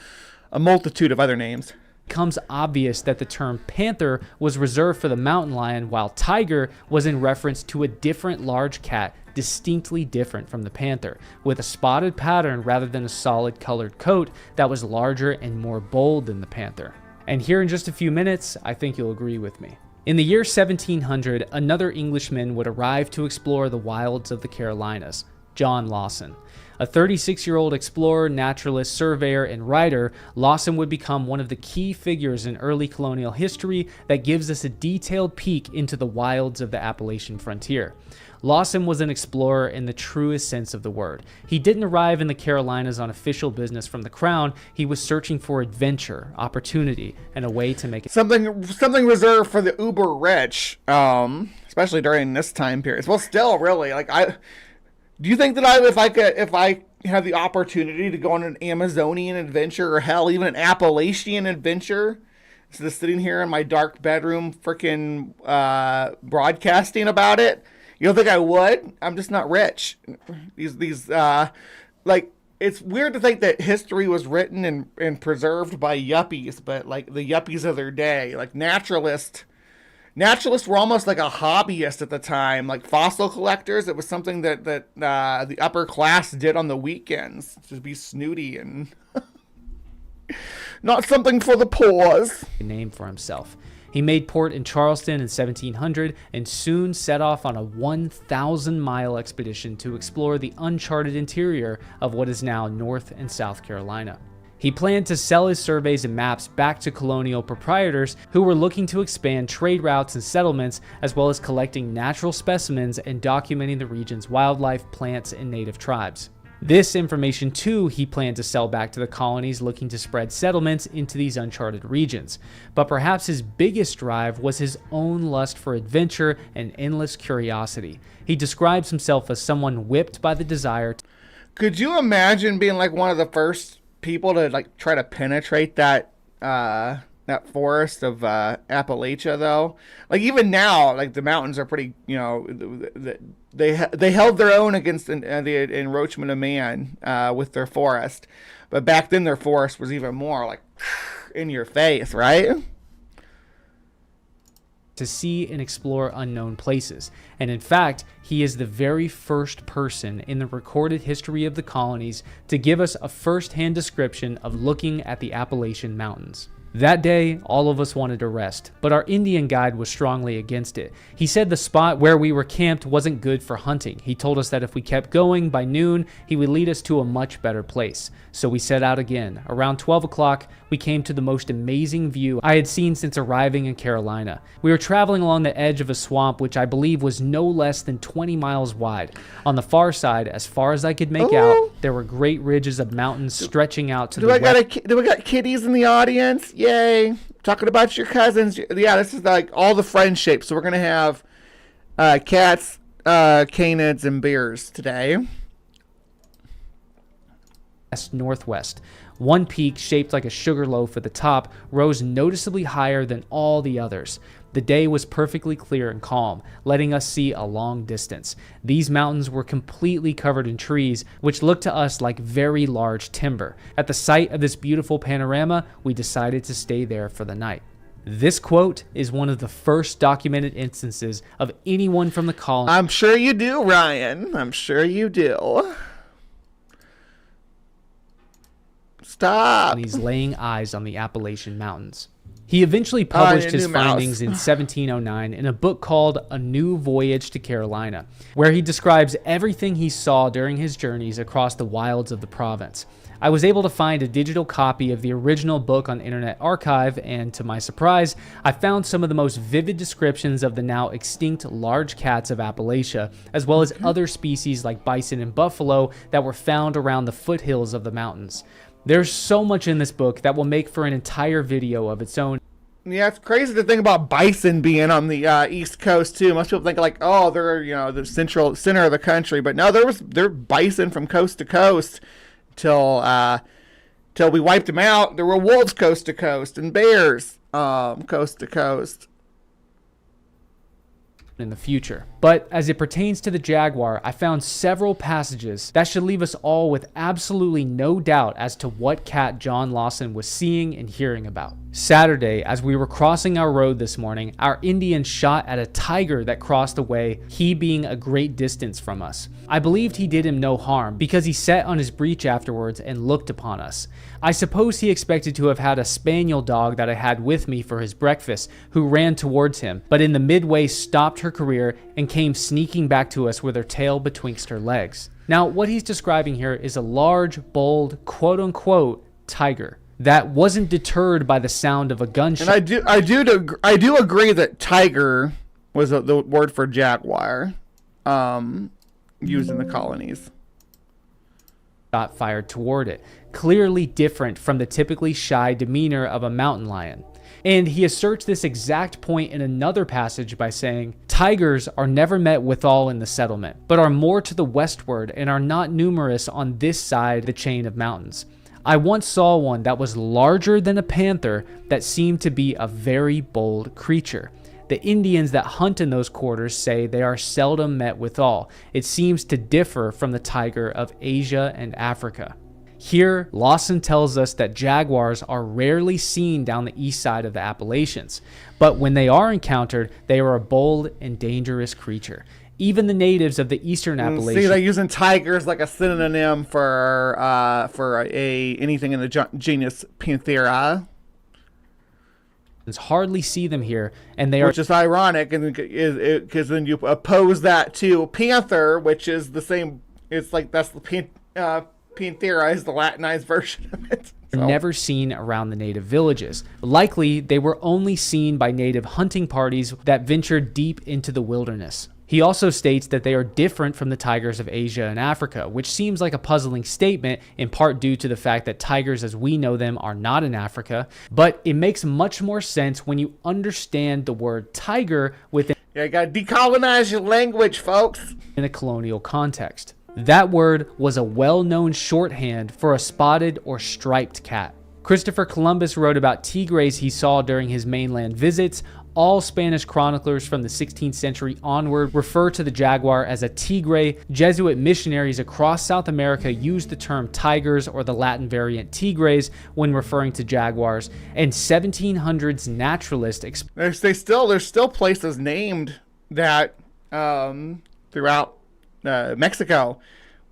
Speaker 6: a multitude of other names.
Speaker 9: Becomes obvious that the term panther was reserved for the mountain lion, while tiger was in reference to a different large cat distinctly different from the panther, with a spotted pattern rather than a solid colored coat that was larger and more bold than the panther. And here in just a few minutes, I think you'll agree with me. In the year 1700, another Englishman would arrive to explore the wilds of the Carolinas, John Lawson. A 36-year-old explorer, naturalist, surveyor, and writer, Lawson would become one of the key figures in early colonial history that gives us a detailed peek into the wilds of the Appalachian frontier. Lawson was an explorer in the truest sense of the word. He didn't arrive in the Carolinas on official business from the crown. He was searching for adventure, opportunity, and a way to make it
Speaker 6: something reserved for the uber rich, especially during this time period. Well, still, really, do you think that if I had the opportunity to go on an Amazonian adventure, or hell, even an Appalachian adventure, instead of sitting here in my dark bedroom freaking broadcasting about it, you don't think I would? I'm just not rich. It's weird to think that history was written and preserved by yuppies, but like the yuppies of their day, like naturalists were almost like a hobbyist at the time, like fossil collectors. It was something that the upper class did on the weekends, just be snooty and not something for the poors.
Speaker 9: Name for himself. He made port in Charleston in 1700 and soon set off on a 1,000-mile expedition to explore the uncharted interior of what is now North and South Carolina. He planned to sell his surveys and maps back to colonial proprietors who were looking to expand trade routes and settlements, as well as collecting natural specimens and documenting the region's wildlife, plants, and native tribes. This information, too, he planned to sell back to the colonies looking to spread settlements into these uncharted regions. But perhaps his biggest drive was his own lust for adventure and endless curiosity. He describes himself as someone whipped by the desire to...
Speaker 6: Could you imagine being like one of the first people to like try to penetrate that forest of Appalachia, though? Like even now, like the mountains are pretty, they held their own against the encroachment of man with their forest, but back then their forest was even more like in your face, right?
Speaker 9: To see and explore unknown places. And in fact, he is the very first person in the recorded history of the colonies to give us a first-hand description of looking at the Appalachian Mountains. That day, all of us wanted to rest, but our Indian guide was strongly against it. He said the spot where we were camped wasn't good for hunting. He told us that if we kept going, by noon, he would lead us to a much better place. So we set out again. Around 12 o'clock, we came to the most amazing view I had seen since arriving in Carolina. We were traveling along the edge of a swamp, which I believe was no less than 20 miles wide. On the far side, as far as I could make out, there were great ridges of mountains stretching out to the west.
Speaker 6: Do we got kitties in the audience? Yay. Talking about your cousins. Yeah, this is like all the friend shapes. So we're going to have cats, canids, and bears today.
Speaker 9: northwest. One peak, shaped like a sugar loaf at the top, rose noticeably higher than all the others. The day was perfectly clear and calm, letting us see a long distance. These mountains were completely covered in trees, which looked to us like very large timber. At the sight of this beautiful panorama, we decided to stay there for the night. This quote is one of the first documented instances of anyone from the colony.
Speaker 6: I'm sure you do, Ryan. I'm sure you do. Stop.
Speaker 9: He's laying eyes on the Appalachian Mountains. He eventually published his findings in 1709 in a book called A New Voyage to Carolina, where he describes everything he saw during his journeys across the wilds of the province. I was able to find a digital copy of the original book on Internet Archive, and to my surprise, I found some of the most vivid descriptions of the now extinct large cats of Appalachia, as well as other species like bison and buffalo that were found around the foothills of the mountains. There's so much in this book that will make for an entire video of its own.
Speaker 6: Yeah, it's crazy to think about bison being on the East Coast too. Most people think like, oh, they're the center of the country, but no, they're bison from coast to coast till we wiped them out. There were wolves coast to coast and bears coast to coast
Speaker 9: in the future. But as it pertains to the jaguar, I found several passages that should leave us all with absolutely no doubt as to what cat John Lawson was seeing and hearing about. Saturday, as we were crossing our road this morning, our Indian shot at a tiger that crossed away, he being a great distance from us. I believed he did him no harm because he sat on his breech afterwards and looked upon us. I suppose he expected to have had a spaniel dog that I had with me for his breakfast, who ran towards him, but in the midway stopped her career and came sneaking back to us with her tail betwixt her legs. Now, what he's describing here is a large, bold, quote-unquote tiger that wasn't deterred by the sound of a gunshot.
Speaker 6: And I do agree that tiger was the word for jaguar, used in the colonies.
Speaker 9: Shot fired toward it, clearly different from the typically shy demeanor of a mountain lion. And he asserts this exact point in another passage by saying, tigers are never met withal in the settlement, but are more to the westward and are not numerous on this side the chain of mountains. I once saw one that was larger than a panther that seemed to be a very bold creature. The Indians that hunt in those quarters say they are seldom met withal. It seems to differ from the tiger of Asia and Africa. Here, Lawson tells us that jaguars are rarely seen down the east side of the Appalachians, but when they are encountered, they are a bold and dangerous creature. Even the natives of the eastern Appalachians.
Speaker 6: See, they're using tigers like a synonym for anything in the genus Panthera.
Speaker 9: Hardly see them here, and they are,
Speaker 6: which is ironic, and because then you oppose that to panther, which is the same. It's like that's the Panthera is the Latinized version of it. So.
Speaker 9: Never seen around the native villages. Likely, they were only seen by native hunting parties that ventured deep into the wilderness. He also states that they are different from the tigers of Asia and Africa, which seems like a puzzling statement, in part due to the fact that tigers as we know them are not in Africa, but it makes much more sense when you understand the word tiger within
Speaker 6: you gotta decolonize your language, folks.
Speaker 9: In a colonial context. That word was a well-known shorthand for a spotted or striped cat. Christopher Columbus wrote about tigres he saw during his mainland visits. All Spanish chroniclers from the 16th century onward refer to the jaguar as a tigre. Jesuit missionaries across South America used the term tigers or the Latin variant tigres when referring to jaguars. And 1700s naturalists
Speaker 6: there's still places named that throughout Mexico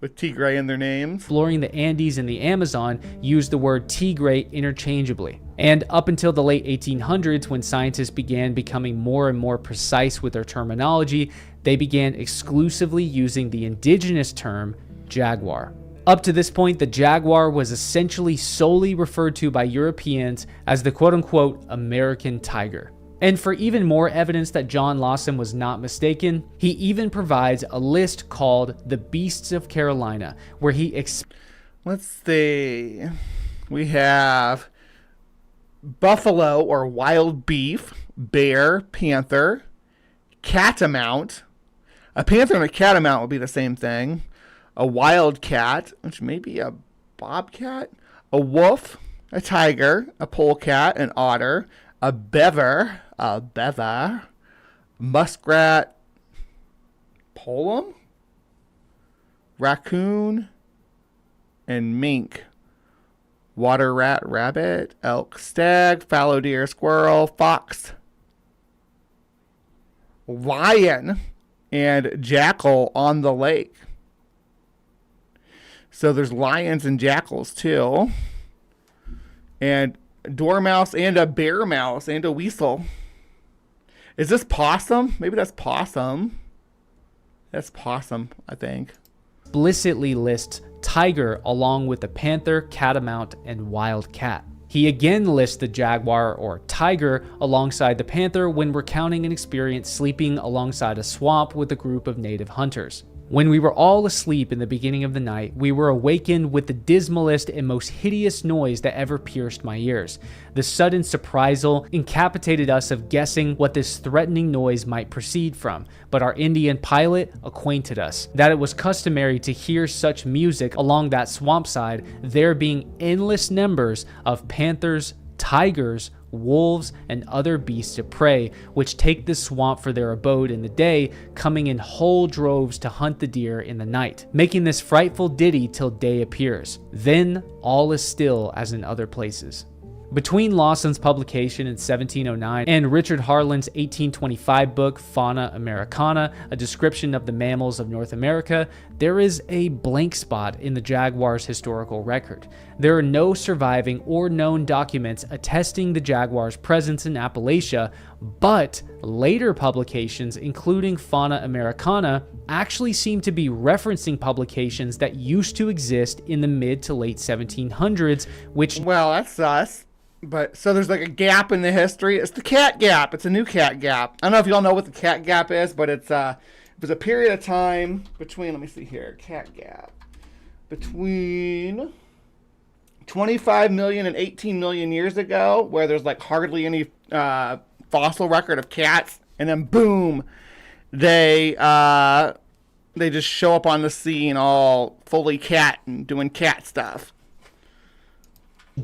Speaker 6: with tigre in their names.
Speaker 9: Exploring the Andes and the Amazon used the word tigre interchangeably. And up until the late 1800s, when scientists began becoming more and more precise with their terminology, they began exclusively using the indigenous term jaguar. Up to this point, the jaguar was essentially solely referred to by Europeans as the quote-unquote American tiger. And for even more evidence that John Lawson was not mistaken, he even provides a list called The Beasts of Carolina, where he
Speaker 6: let's see. We have buffalo or wild beef, bear, panther, catamount. A panther and a catamount would be the same thing. A wild cat, which may be a bobcat, a wolf, a tiger, a polecat, an otter, a beaver, muskrat, pollum, raccoon, and mink. Water rat, rabbit, elk, stag, fallow deer, squirrel, fox, lion, and jackal on the lake. So there's lions and jackals too. And dormouse and a bear mouse and a weasel. Is this possum? Maybe that's possum. That's possum, I think.
Speaker 9: Explicitly lists tiger along with the panther, catamount, and wild cat. He again lists the jaguar or tiger alongside the panther when recounting an experience sleeping alongside a swamp with a group of native hunters. When we were all asleep in the beginning of the night, we were awakened with the dismalest and most hideous noise that ever pierced my ears. The sudden surprisal incapacitated us of guessing what this threatening noise might proceed from, but our Indian pilot acquainted us that it was customary to hear such music along that swamp side, there being endless numbers of panthers, tigers, wolves, and other beasts of prey, which take this swamp for their abode in the day, coming in whole droves to hunt the deer in the night, making this frightful ditty till day appears. Then all is still as in other places. Between Lawson's publication in 1709 and Richard Harlan's 1825 book Fauna Americana, a description of the mammals of North America, there is a blank spot in the jaguar's historical record. There are no surviving or known documents attesting the jaguar's presence in Appalachia, but later publications, including Fauna Americana, actually seem to be referencing publications that used to exist in the mid to late 1700s, which...
Speaker 6: Well, that's sus. But so there's like a gap in the history. It's the cat gap. It's a new cat gap. I don't know if y'all know what the cat gap is, but it was a period of time between, let me see here, cat gap, between 25 million and 18 million years ago, where there's like hardly any fossil record of cats, and then boom, they just show up on the scene all fully cat and doing cat stuff.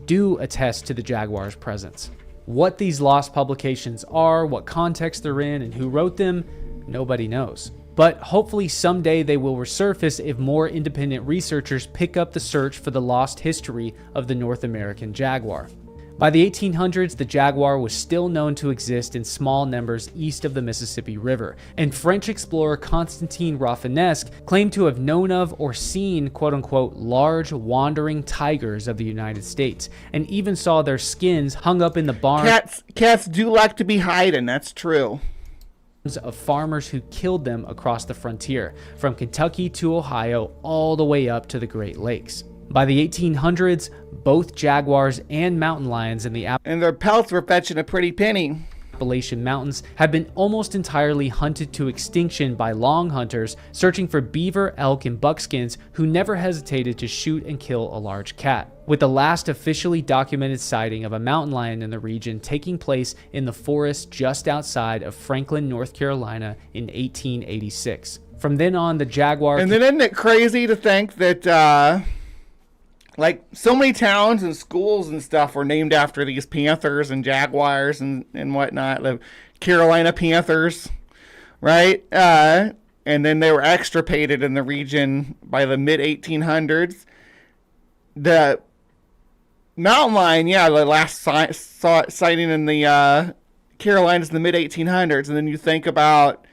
Speaker 9: Do attest to the jaguar's presence. What these lost publications are, what context they're in, and who wrote them, nobody knows. But hopefully someday they will resurface if more independent researchers pick up the search for the lost history of the North American jaguar. By the 1800s, the jaguar was still known to exist in small numbers east of the Mississippi River, and French explorer Constantin Rafinesque claimed to have known of or seen quote-unquote large wandering tigers of the United States, and even saw their skins hung up in the barns.
Speaker 6: Cats do like to be hiding, that's true.
Speaker 9: Of farmers who killed them across the frontier, from Kentucky to Ohio, all the way up to the Great Lakes. By the 1800s, both jaguars and mountain lions in the
Speaker 6: and their pelts were fetching a pretty penny.
Speaker 9: Appalachian Mountains have been almost entirely hunted to extinction by long hunters searching for beaver, elk, and buckskins who never hesitated to shoot and kill a large cat, with the last officially documented sighting of a mountain lion in the region taking place in the forest just outside of Franklin, North Carolina in 1886. From then on, the jaguar...
Speaker 6: And then isn't it crazy to think that... like, so many towns and schools and stuff were named after these panthers and jaguars and whatnot. The Carolina Panthers, right? And then they were extirpated in the region by the mid-1800s. The mountain lion, yeah, the last sighting in the Carolinas in the mid-1800s. And then you think about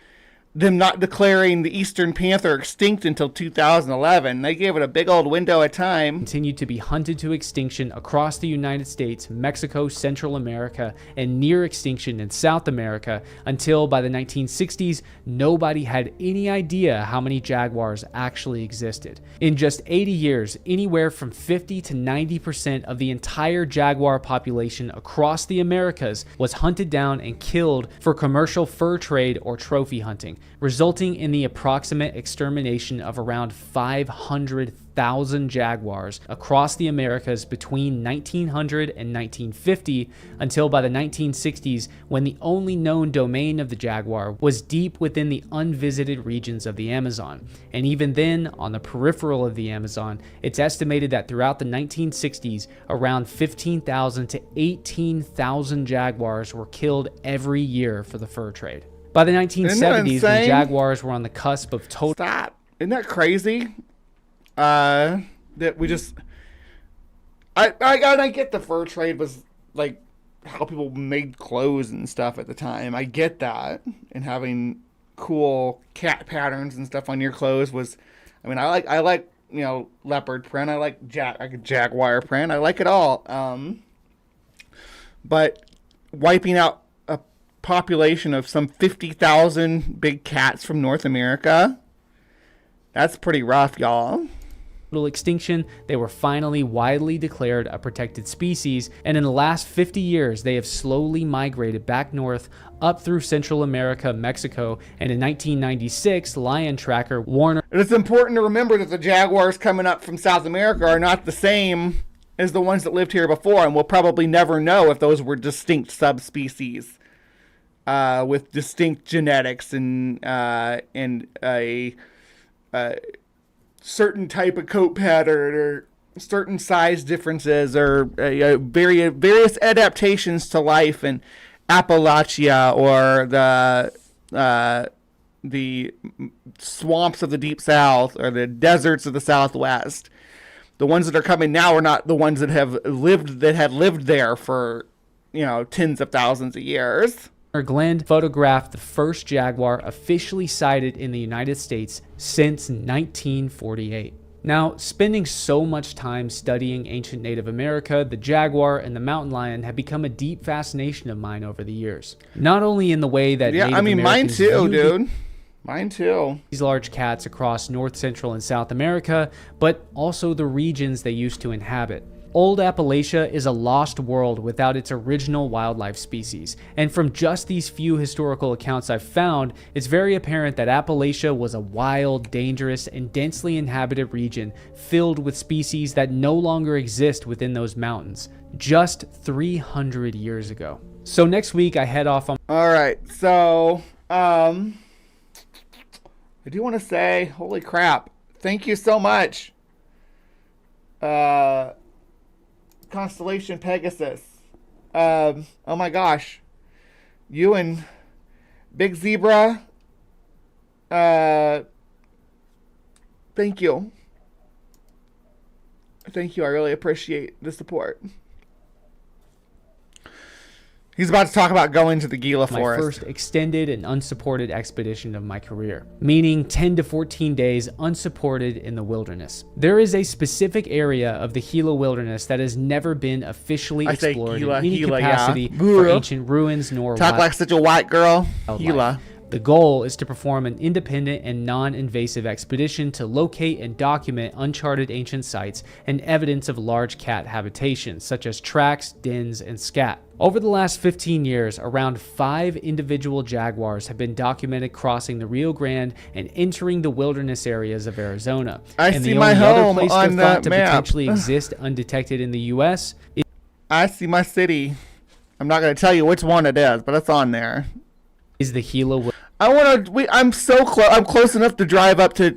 Speaker 6: them not declaring the eastern panther extinct until 2011. They gave it a big old window of time.
Speaker 9: Continued to be hunted to extinction across the United States, Mexico, Central America, and near extinction in South America until by the 1960s, nobody had any idea how many jaguars actually existed. In just 80 years, anywhere from 50 to 90% of the entire jaguar population across the Americas was hunted down and killed for commercial fur trade or trophy hunting. resulting in the approximate extermination of around 500,000 jaguars across the Americas between 1900 and 1950, until by the 1960s, when the only known domain of the jaguar was deep within the unvisited regions of the Amazon. And even then, on the peripheral of the Amazon, it's estimated that throughout the 1960s, around 15,000 to 18,000 jaguars were killed every year for the fur trade. By the 1970s, when jaguars were on the cusp of total...
Speaker 6: Stop. Isn't that crazy? That we just... I get the fur trade was like how people made clothes and stuff at the time. I get that. And having cool cat patterns and stuff on your clothes was... I mean, I like you know, leopard print. I like jaguar print. I like it all. But wiping out a population of some 50,000 big cats from North America, that's pretty rough, y'all.
Speaker 9: Extinction, they were finally widely declared a protected species, and in the last 50 years, they have slowly migrated back north up through Central America, Mexico, and in 1996, lion tracker Warner...
Speaker 6: And it's important to remember that the jaguars coming up from South America are not the same as the ones that lived here before, and we'll probably never know if those were distinct subspecies with distinct genetics and a certain type of coat pattern or certain size differences or various adaptations to life in Appalachia or the swamps of the Deep South or the deserts of the Southwest. The ones that are coming now are not the ones that have lived there for, you know, tens of thousands of years.
Speaker 9: Glenn photographed the first jaguar officially sighted in the United States since 1948. Now, spending so much time studying ancient Native America, the jaguar and the mountain lion have become a deep fascination of mine over the years. Not only in the way that Native Americans
Speaker 6: mine too, dude. Mine too.
Speaker 9: These large cats across North, Central, and South America, but also the regions they used to inhabit. Old Appalachia is a lost world without its original wildlife species, and from just these few historical accounts I've found, it's very apparent that Appalachia was a wild, dangerous, and densely inhabited region filled with species that no longer exist within those mountains, just 300 years ago. So next week I head off on...
Speaker 6: Alright, so, I do want to say, holy crap, thank you so much. Constellation Pegasus. Oh my gosh. You and Big Zebra. Thank you. Thank you. I really appreciate the support. He's about to talk about going to the Gila Forest.
Speaker 9: My first extended and unsupported expedition of my career, meaning 10 to 14 days unsupported in the wilderness. There is a specific area of the Gila wilderness that has never been officially explored in any capacity for ancient ruins nor
Speaker 6: talk like such a white girl. Gila.
Speaker 9: The goal is to perform an independent and non-invasive expedition to locate and document uncharted ancient sites and evidence of large cat habitations, such as tracks, dens, and scat. Over the last 15 years, around 5 individual jaguars have been documented crossing the Rio Grande and entering the wilderness areas of Arizona.
Speaker 6: I
Speaker 9: and
Speaker 6: see
Speaker 9: the
Speaker 6: my
Speaker 9: only
Speaker 6: home
Speaker 9: other place
Speaker 6: on
Speaker 9: they're thought
Speaker 6: the
Speaker 9: to
Speaker 6: map.
Speaker 9: potentially exist undetected in the U.S.
Speaker 6: I see my city. I'm not going to tell you which one it is, but it's on there.
Speaker 9: Is the Gila.
Speaker 6: I'm so close. I'm close enough to drive up to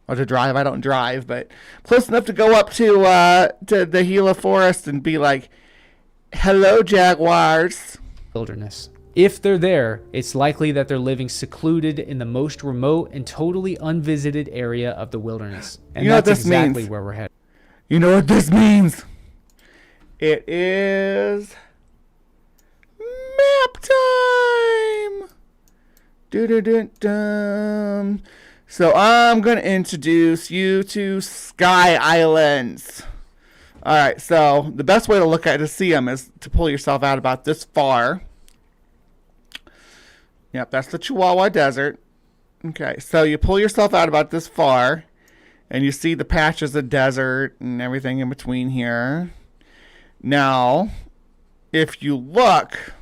Speaker 6: I don't drive, but close enough to go up to the Gila Forest and be like, "Hello, jaguars."
Speaker 9: Wilderness. If they're there, it's likely that they're living secluded in the most remote and totally unvisited area of the wilderness. And
Speaker 6: you know
Speaker 9: that's
Speaker 6: what this
Speaker 9: exactly
Speaker 6: means?
Speaker 9: where we're headed.
Speaker 6: You know what this means? It is map time. Dun-dun-dun-dun. So I'm going to introduce you to Sky Islands. All right, so the best way to look at it to see them is to pull yourself out about this far. Yep, that's the Chihuahua Desert. Okay, so you pull yourself out about this far, and you see the patches of desert and everything in between here. Now, if you look,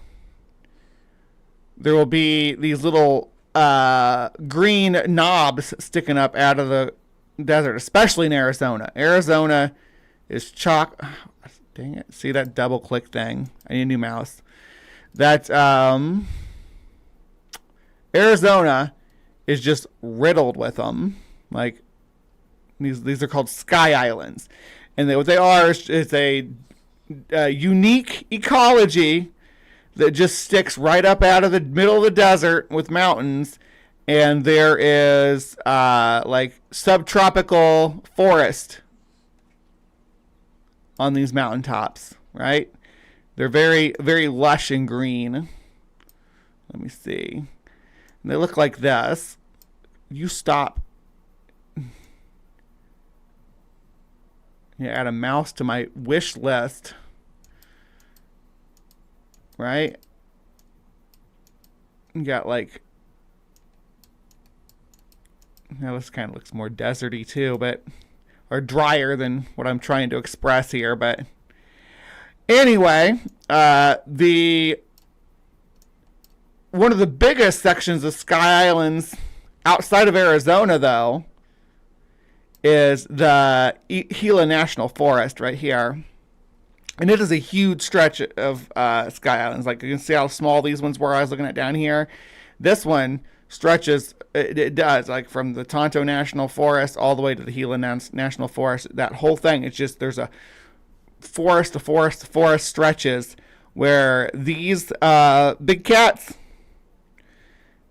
Speaker 6: there will be these little green knobs sticking up out of the desert, especially in Arizona. Arizona is chock. Dang it! See that double click thing? I need a new mouse. That Arizona is just riddled with them. Like these are called sky islands, and what they are is a unique ecology that just sticks right up out of the middle of the desert with mountains, and there is like subtropical forest on these mountaintops, right? They're very, very lush and green. Let me see. And they look like this. You stop. Yeah, add a mouse to my wish list. Right? You got like, now this kind of looks more deserty too, but, or drier than what I'm trying to express here, but anyway, one of the biggest sections of Sky Islands outside of Arizona, though, is the Gila National Forest right here. And it is a huge stretch of Sky Islands. Like, you can see how small these ones were I was looking at down here. This one stretches, it does, like from the Tonto National Forest all the way to the Gila National Forest. That whole thing, it's just, there's a forest stretches where these big cats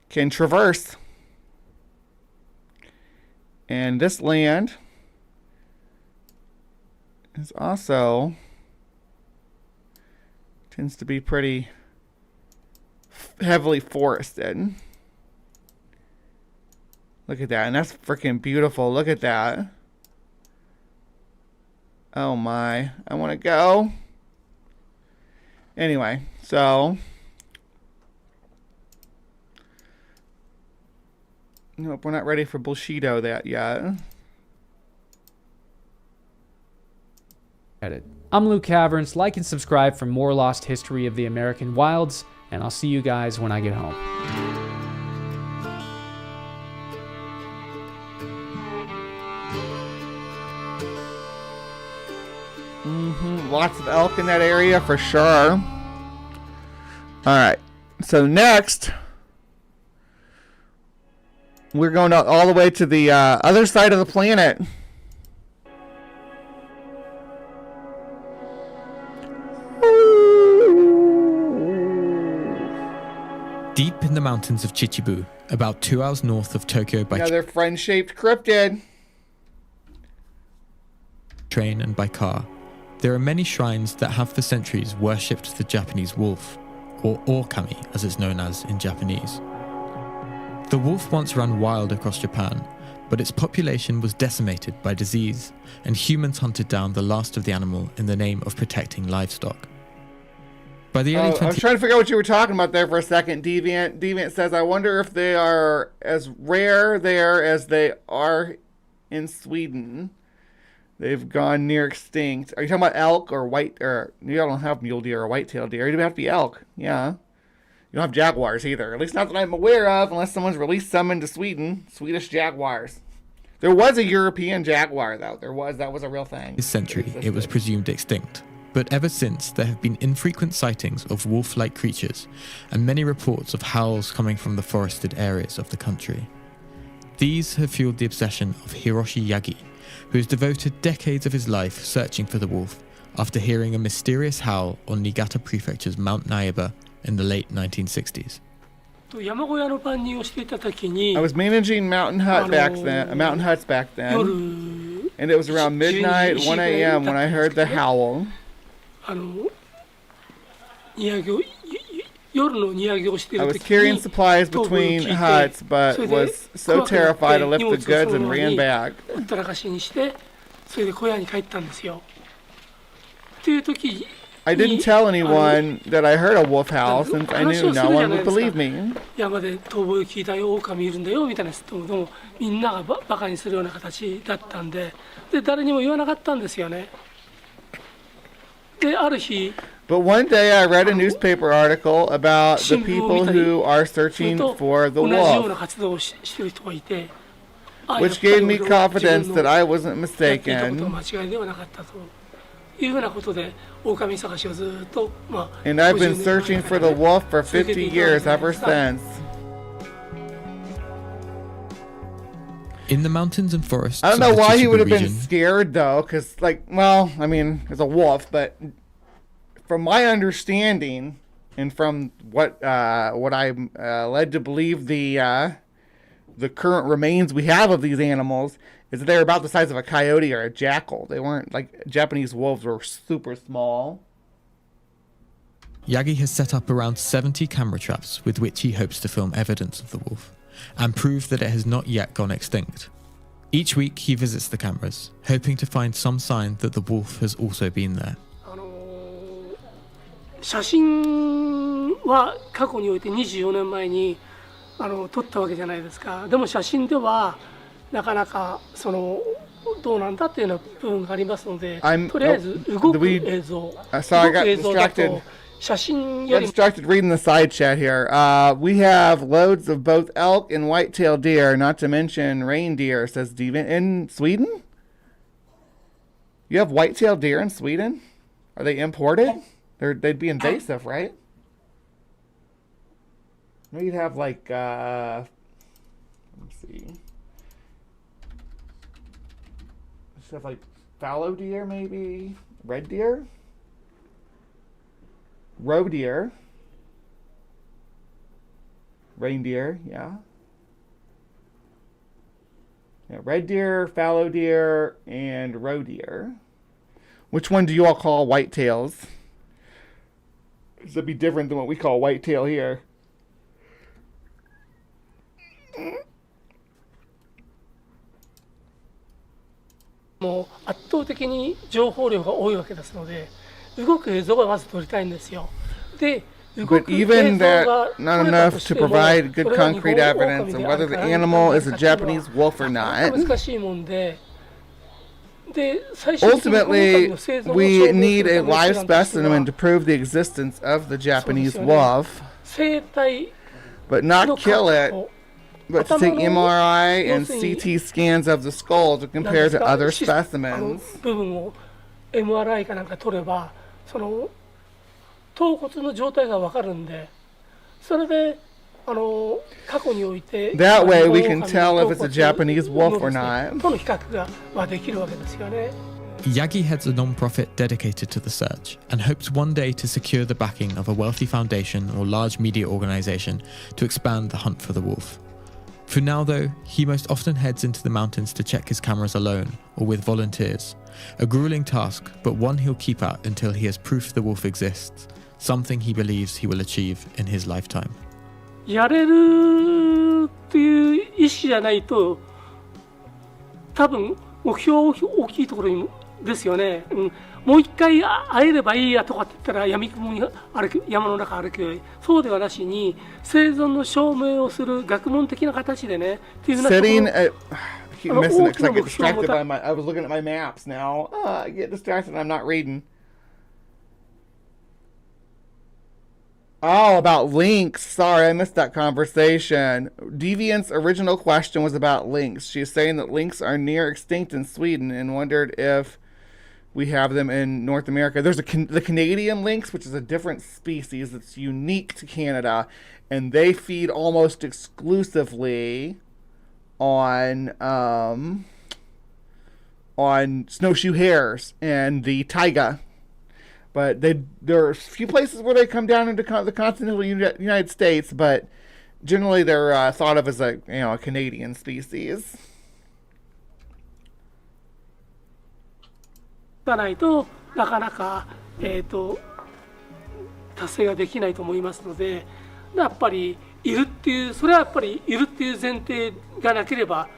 Speaker 6: can traverse. And this land is also tends to be pretty heavily forested. Look at that. And that's freaking beautiful. Look at that. Oh my. I want to go. Anyway, so nope, we're not ready for Bullshido that yet.
Speaker 9: I'm Luke Caverns. Like and subscribe for more lost history of the American wilds, and I'll see you guys when I get home.
Speaker 6: Lots of elk in that area for sure. Alright, so next we're going all the way to the other side of the planet.
Speaker 12: Deep in the mountains of Chichibu, about 2 hours north of Tokyo by
Speaker 6: another friend-shaped cryptid.
Speaker 12: Train and by car, there are many shrines that have for centuries worshipped the Japanese wolf, or orkami as it's known as in Japanese. The wolf once ran wild across Japan, but its population was decimated by disease, and humans hunted down the last of the animal in the name of protecting livestock. By the early
Speaker 6: I was trying to figure out what you were talking about there for a second. Deviant says, I wonder if they are as rare there as they are in Sweden. They've gone near extinct. Are you talking about elk or white, or you don't have mule deer or white-tailed deer? You have to be elk, yeah. You don't have jaguars either, at least not that I'm aware of, unless someone's released some into Sweden. Swedish jaguars. There was a European jaguar, though. That was a real thing.
Speaker 12: This century, it was presumed extinct. But ever since, there have been infrequent sightings of wolf-like creatures, and many reports of howls coming from the forested areas of the country. These have fueled the obsession of Hiroshi Yagi, who has devoted decades of his life searching for the wolf after hearing a mysterious howl on Niigata Prefecture's Mount Naiba in the late 1960s.
Speaker 6: I was managing mountain huts back then, and it was around midnight, 1 a.m. when I heard the howl. I was carrying supplies between huts, but was so terrified I left the goods and ran back. I didn't tell anyone that I heard a wolf howl since I knew no one would believe me. But one day I read a newspaper article about the people who are searching for the wolf, which gave me confidence that I wasn't mistaken. And I've been searching for the wolf for 50 years ever since.
Speaker 12: In the mountains and forests,
Speaker 6: I don't know
Speaker 12: of the
Speaker 6: why he would have
Speaker 12: Chichibu
Speaker 6: been
Speaker 12: region,
Speaker 6: scared though, because like, well, I mean, it's a wolf, but from my understanding and from what I'm led to believe the current remains we have of these animals is that they're about the size of a coyote or a jackal. They weren't like Japanese wolves were super small.
Speaker 12: Yagi has set up around 70 camera traps with which he hopes to film evidence of the wolf and prove that it has not yet gone extinct. Each week he visits the cameras, hoping to find some sign that the wolf has also been there.
Speaker 13: 写真は過去において24年前に撮ったわけじゃないですか。でも写真ではなかなかそのどうなんだっていうような部分がありますので、とりあえず動く映像、
Speaker 6: Sorry, I got distracted. Got distracted reading the side chat here. We have loads of both elk and white-tailed deer, not to mention reindeer, says Steven. In Sweden? You have white-tailed deer in Sweden? Are they imported? They'd be invasive, right? Maybe you'd have like, let's see. Let's have like fallow deer, maybe? Red deer? Roe deer. Reindeer, yeah. Yeah, red deer, fallow deer, and roe deer. Which one do you all call whitetails? Because it'd be different than what we call whitetail here.
Speaker 13: もう圧倒的に情報量が多いわけですので、動く映像がまず撮りたいんですよ。で、
Speaker 6: But even that, not enough to provide good concrete evidence of whether the animal is a Japanese wolf or not. Ultimately, we need a live specimen to prove the existence of the Japanese wolf, but not kill it, but to take MRI and CT scans of the skull to compare to other specimens.
Speaker 13: MRI かなんか取れば、その頭骨の状態がわかるんで、それで過去において
Speaker 6: That way we can tell if it's a Japanese wolf or not.
Speaker 13: との比較ができるわけですよね。
Speaker 12: Yagi heads a non-profit dedicated to the search and hopes one day to secure the backing of a wealthy foundation or large media organization to expand the hunt for the wolf. For now though, he most often heads into the mountains to check his cameras alone or with volunteers. A grueling task, but one he'll keep at until he has proof the wolf exists, something he believes he will achieve in his lifetime.
Speaker 13: やれるっていう意識じゃないと、多分目標は大きいところにですよね。もう一回会えればいいやとかって言ったら闇雲に歩く、山の中歩くより、そうではなしに生存の証明をする学問的な形でねっていうふうなところ。
Speaker 6: I keep missing it because I get distracted by I was looking at my maps now. I get distracted and I'm not reading. Oh, about lynx. Sorry, I missed that conversation. Deviant's original question was about lynx. She's saying that lynx are near extinct in Sweden and wondered if we have them in North America. There's the Canadian lynx, which is a different species that's unique to Canada, and they feed almost exclusively on snowshoe hares and the taiga. But there are a few places where they come down into the continental United States, but generally they're thought of as a Canadian species.
Speaker 13: がないとなかなか達成ができないと思いますので、やっぱりいるっていうそれはやっぱりいるっていう前提がなければ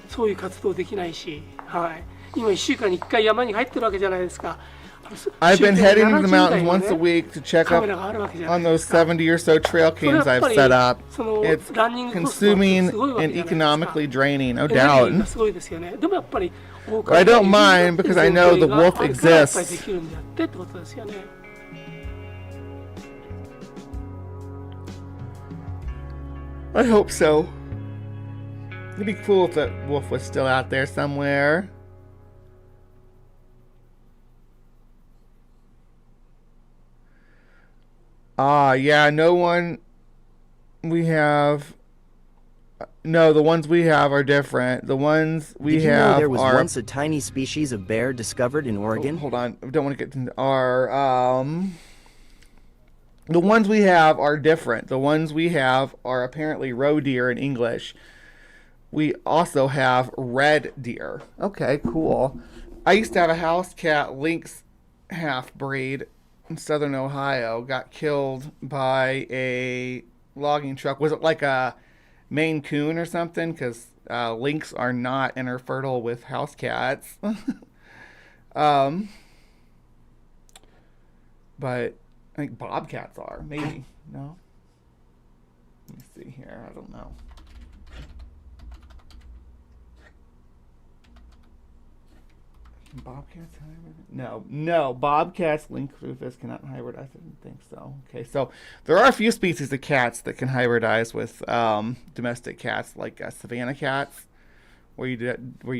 Speaker 13: そういう活動できないし、はい。今1週間に1回山に入ってるわけじゃないですか。
Speaker 6: I've been heading to the mountains once a week to check up on those 70 or so trail cams I've set up. It's consuming and economically draining, no doubt. But I don't mind because I know the wolf exists. I hope so. It'd be cool if that wolf was still out there somewhere. Yeah, no one we have. No, the ones we have are different. The ones we
Speaker 14: Did you
Speaker 6: have
Speaker 14: know there was
Speaker 6: are
Speaker 14: once a tiny species of bear discovered in Oregon?
Speaker 6: Hold on, I don't want to get to the ones we have are different. The ones we have are apparently roe deer in English. We also have red deer. Okay, cool. I used to have a house cat, lynx half-breed in southern Ohio. Got killed by a logging truck. Was it like a Maine Coon or something? Because lynx are not interfertile with house cats. But I think bobcats are. Maybe. No? Let me see here. I don't know. Bobcats hybrid? No. Bobcats, lynx rufus cannot hybridize. I didn't think so. Okay, so there are a few species of cats that can hybridize with domestic cats, like savanna cats, where you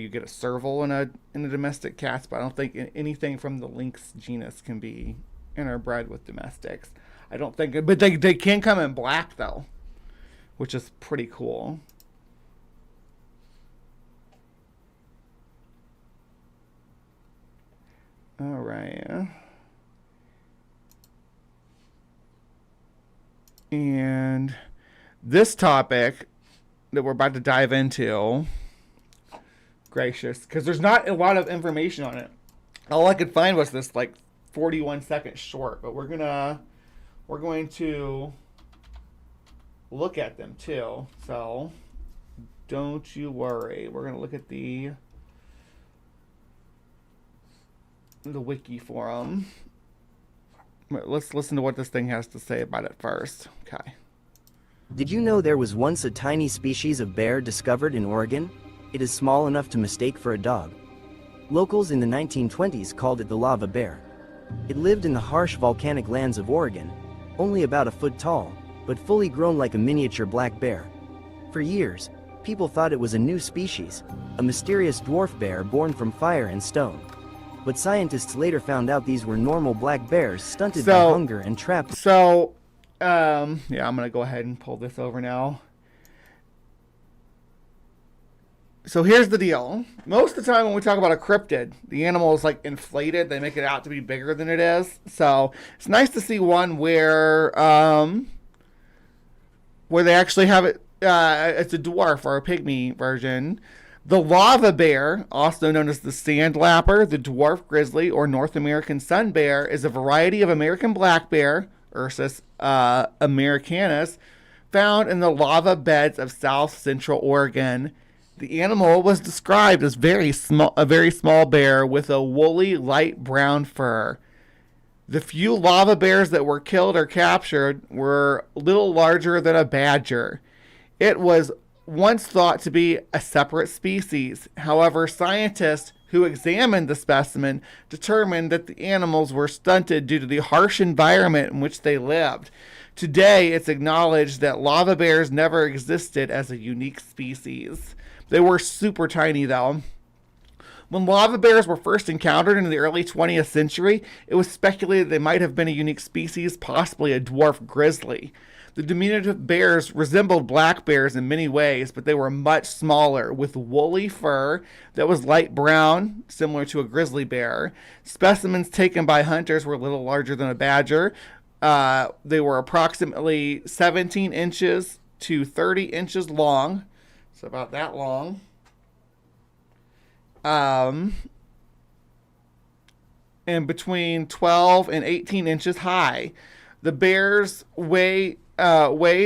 Speaker 6: get a serval in a domestic cat. But I don't think anything from the lynx genus can be interbred with domestics. I don't think, but they can come in black though, which is pretty cool. All right. And this topic that we're about to dive into, gracious, because there's not a lot of information on it. All I could find was this like 41 second short, but we're going to look at them too. So don't you worry. We're going to look at the wiki for them. Let's listen to what this thing has to say about it first. Okay.
Speaker 14: Did you know there was once a tiny species of bear discovered in Oregon? It is small enough to mistake for a dog. Locals in the 1920s called it the lava bear. It lived in the harsh volcanic lands of Oregon, only about a foot tall, but fully grown like a miniature black bear. For years, people thought it was a new species, a mysterious dwarf bear born from fire and stone. But scientists later found out these were normal black bears stunted by hunger and trapped.
Speaker 6: So, yeah, I'm going to go ahead and pull this over now. So here's the deal. Most of the time when we talk about a cryptid, the animal is like inflated. They make it out to be bigger than it is. So it's nice to see one where they actually have it. It's a dwarf or a pygmy version. The lava bear, also known as the sandlapper, the dwarf grizzly, or North American sun bear, is a variety of American black bear, Ursus americanus, found in the lava beds of south central Oregon. The animal was described as a very small bear with a woolly light brown fur. The few lava bears that were killed or captured were little larger than a badger. It was once thought to be a separate species. However, scientists who examined the specimen determined that the animals were stunted due to the harsh environment in which they lived. Today, it's acknowledged that lava bears never existed as a unique species. They were super tiny, though. When lava bears were first encountered in the early 20th century, it was speculated they might have been a unique species, possibly a dwarf grizzly. The diminutive bears resembled black bears in many ways, but they were much smaller, with woolly fur that was light brown, similar to a grizzly bear. Specimens taken by hunters were a little larger than a badger. They were approximately 17 inches to 30 inches long, so about that long. And between 12 and 18 inches high. The bears weighed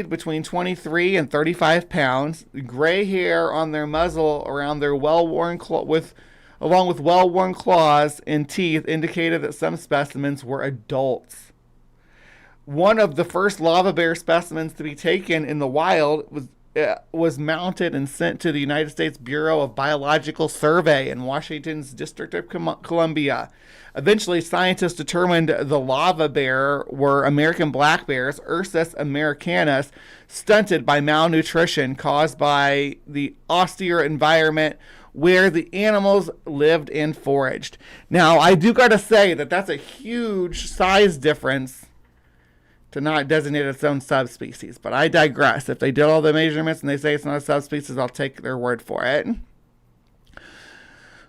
Speaker 6: between 23 and 35 pounds. Gray hair on their muzzle around their well-worn with along with well-worn claws and teeth, indicated that some specimens were adults. One of the first lava bear specimens to be taken in the wild was mounted and sent to the United States Bureau of Biological Survey in Washington's District of Columbia. Eventually, scientists determined the lava bear were American black bears, Ursus americanus, stunted by malnutrition caused by the austere environment where the animals lived and foraged. Now, I do got to say that that's a huge size difference to not designate its own subspecies. But I digress. If they did all the measurements and they say it's not a subspecies, I'll take their word for it.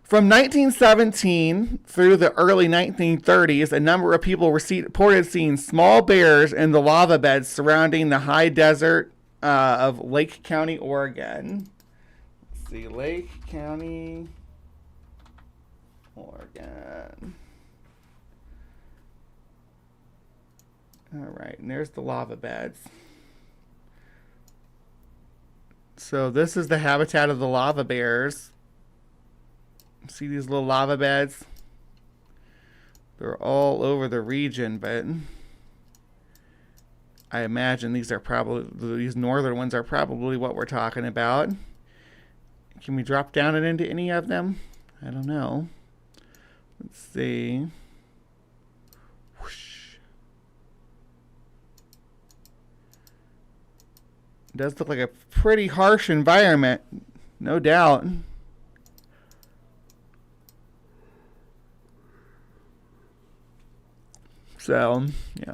Speaker 6: From 1917 through the early 1930s, a number of people reported seeing small bears in the lava beds surrounding the high desert of Lake County, Oregon. Let's see, Lake County, Oregon. All right, and there's the lava beds. So this is the habitat of the lava bears. See these little lava beds? They're all over the region, but I imagine these northern ones are probably what we're talking about. Can we drop down it into any of them? I don't know. Let's see. It does look like a pretty harsh environment, no doubt. So, yeah.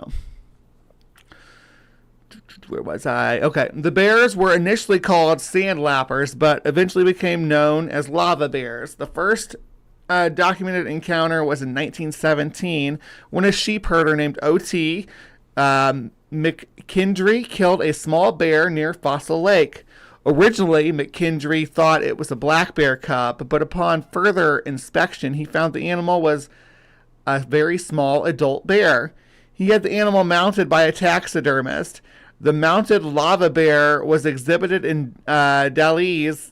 Speaker 6: Where was I? Okay. The bears were initially called sandlappers, but eventually became known as lava bears. The first documented encounter was in 1917 when a sheep herder named O.T. McKendry killed a small bear near Fossil Lake. Originally, McKendry thought it was a black bear cub, but upon further inspection, he found the animal was a very small adult bear. He had the animal mounted by a taxidermist. The mounted lava bear was exhibited in Dalles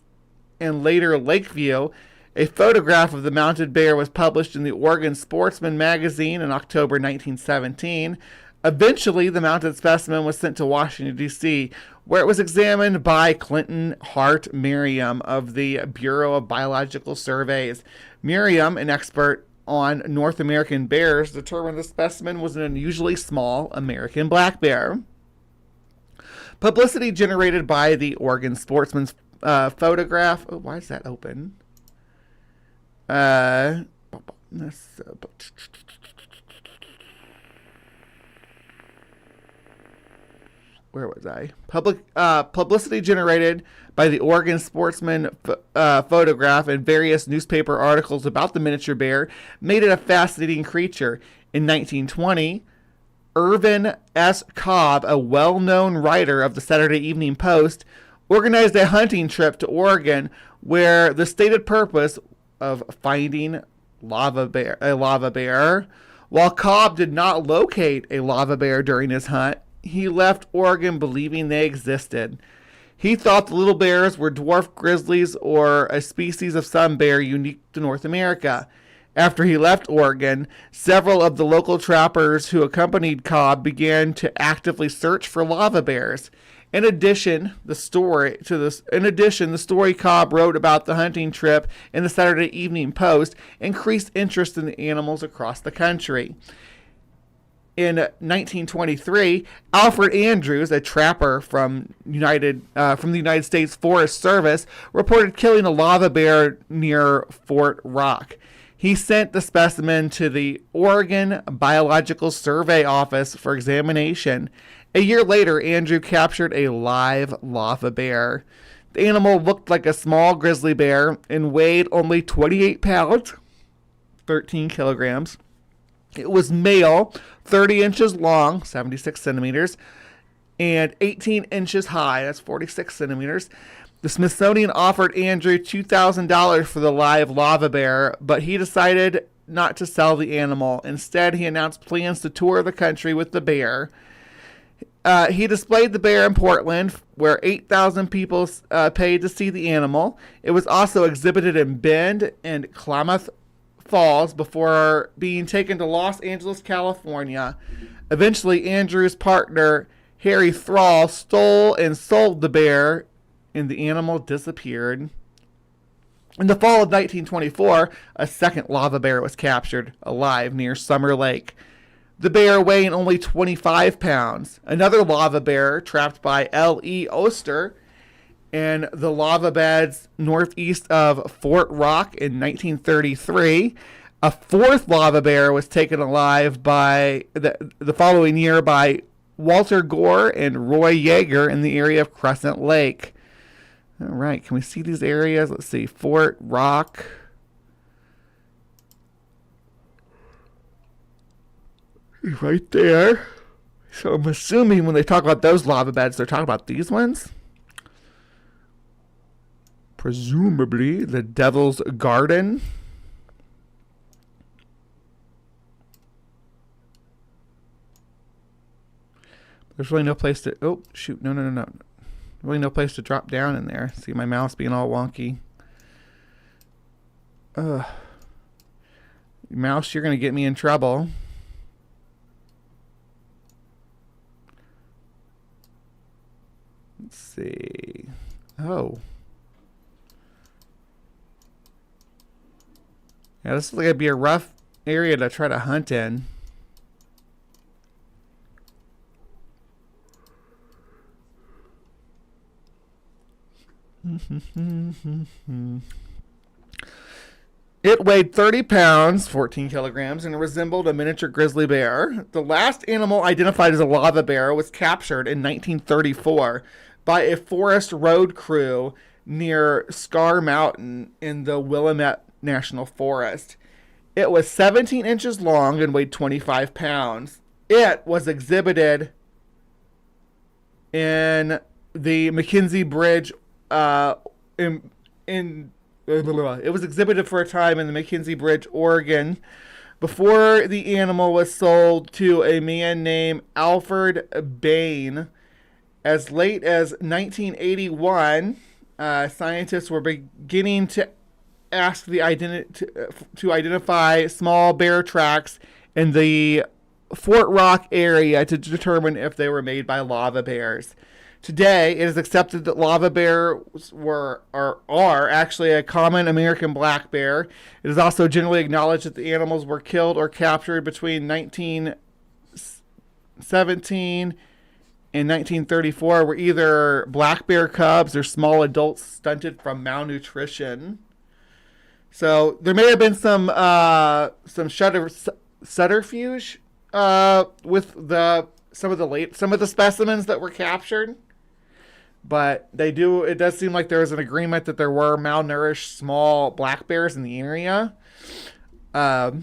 Speaker 6: and later Lakeview. A photograph of the mounted bear was published in the Oregon Sportsman magazine in October 1917. Eventually, the mounted specimen was sent to Washington, D.C., where it was examined by Clinton Hart Merriam of the Bureau of Biological Surveys. Merriam, an expert on North American bears, determined the specimen was an unusually small American black bear. Publicity generated by the Oregon Sportsman's photograph. Oh, why is that open? Where was I? Publicity generated by the Oregon Sportsman photograph and various newspaper articles about the miniature bear made it a fascinating creature. In 1920, Irvin S. Cobb, a well-known writer of the Saturday Evening Post, organized a hunting trip to Oregon where the stated purpose of finding a lava bear. While Cobb did not locate a lava bear during his hunt, he left Oregon believing they existed. He thought the little bears were dwarf grizzlies or a species of sun bear unique to North America. After he left Oregon, several of the local trappers who accompanied Cobb began to actively search for lava bears. In addition, the story Cobb wrote about the hunting trip in the Saturday Evening Post increased interest in the animals across the country. In 1923, Alfred Andrews, a trapper from the United States Forest Service, reported killing a lava bear near Fort Rock. He sent the specimen to the Oregon Biological Survey Office for examination. A year later, Andrew captured a live lava bear. The animal looked like a small grizzly bear and weighed only 28 pounds, 13 kilograms. It was male, 30 inches long, 76 centimeters, and 18 inches high, that's 46 centimeters. The Smithsonian offered Andrew $2,000 for the live lava bear, but he decided not to sell the animal. Instead, he announced plans to tour the country with the bear. he displayed the bear in Portland, where 8,000 people paid to see the animal. It was also exhibited in Bend and Klamath Falls before being taken to Los Angeles, California. Eventually, Andrew's partner, Harry Thrall, stole and sold the bear, and the animal disappeared. In the fall of 1924, a second lava bear was captured alive near Summer Lake. The bear weighing only 25 pounds. Another lava bear trapped by L.E. Oster in the lava beds northeast of Fort Rock in 1933. A fourth lava bear was taken alive by the following year by Walter Gore and Roy Yeager in the area of Crescent Lake. All right, can we see these areas? Let's see, Fort Rock. Right there. So I'm assuming when they talk about those lava beds, they're talking about these ones. Presumably the Devil's Garden. There's really no place to... Oh, shoot. No. Really no place to drop down in there. See my mouse being all wonky. Mouse, you're going to get me in trouble. Let's see. Oh. Yeah, this is going to be a rough area to try to hunt in. It weighed 30 pounds, 14 kilograms, and resembled a miniature grizzly bear. The last animal identified as a lava bear was captured in 1934 by a forest road crew near Scar Mountain in the Willamette National Forest. It was 17 inches long and weighed 25 pounds. It was exhibited in the McKenzie Bridge it was exhibited for a time in the McKenzie Bridge, Oregon, before the animal was sold to a man named Alfred Bain. As late as 1981, scientists were beginning to ask to identify small bear tracks in the Fort Rock area to determine if they were made by lava bears. Today, it is accepted that lava bears are actually a common American black bear. It is also generally acknowledged that the animals were killed or captured between 1917 and 1934 were either black bear cubs or small adults stunted from malnutrition. So there may have been some subterfuge with some of the specimens that were captured. But it does seem like there was an agreement that there were malnourished small black bears in the area. But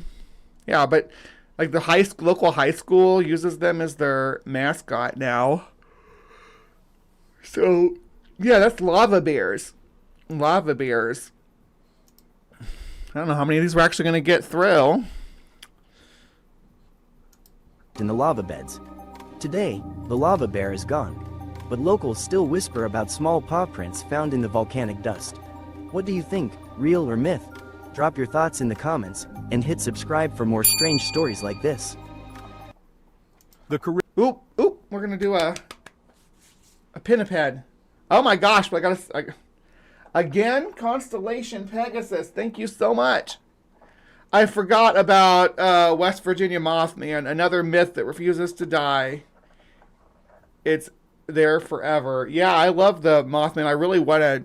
Speaker 6: like the local high school uses them as their mascot now. So, yeah, that's lava bears. Lava bears. I don't know how many of these we're actually going to get through.
Speaker 14: In the lava beds. Today, the lava bear is gone. But locals still whisper about small paw prints found in the volcanic dust. What do you think, real or myth? Drop your thoughts in the comments, and hit subscribe for more strange stories like this.
Speaker 6: We're gonna do a pinniped. Oh my gosh, but again, Constellation Pegasus, thank you so much. I forgot about West Virginia Mothman, another myth that refuses to die. It's there forever. Yeah, I love the Mothman. I really want to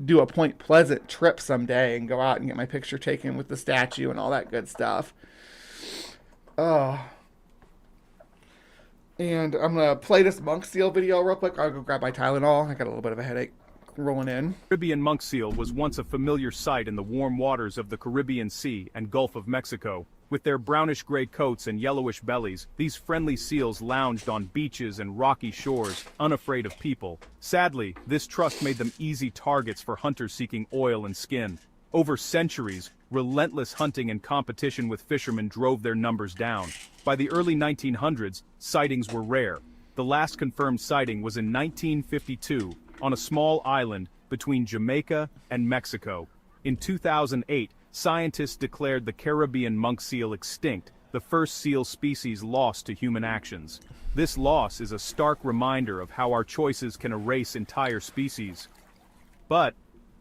Speaker 6: do a Point Pleasant trip someday and go out and get my picture taken with the statue and all that good stuff. And I'm going to play this monk seal video real quick. I'll go grab my Tylenol. I got a little bit of a headache rolling in.
Speaker 15: Caribbean monk seal was once a familiar sight in the warm waters of the Caribbean Sea and Gulf of Mexico. With their brownish-gray coats and yellowish bellies, these friendly seals lounged on beaches and rocky shores, unafraid of people. Sadly, this trust made them easy targets for hunters seeking oil and skin. Over centuries, relentless hunting and competition with fishermen drove their numbers down. By the early 1900s, sightings were rare. The The last confirmed sighting was in 1952 on a small island between Jamaica and Mexico. In 2008, scientists declared the Caribbean monk seal extinct, the first seal species lost to human actions. This loss is a stark reminder of how our choices can erase entire species. But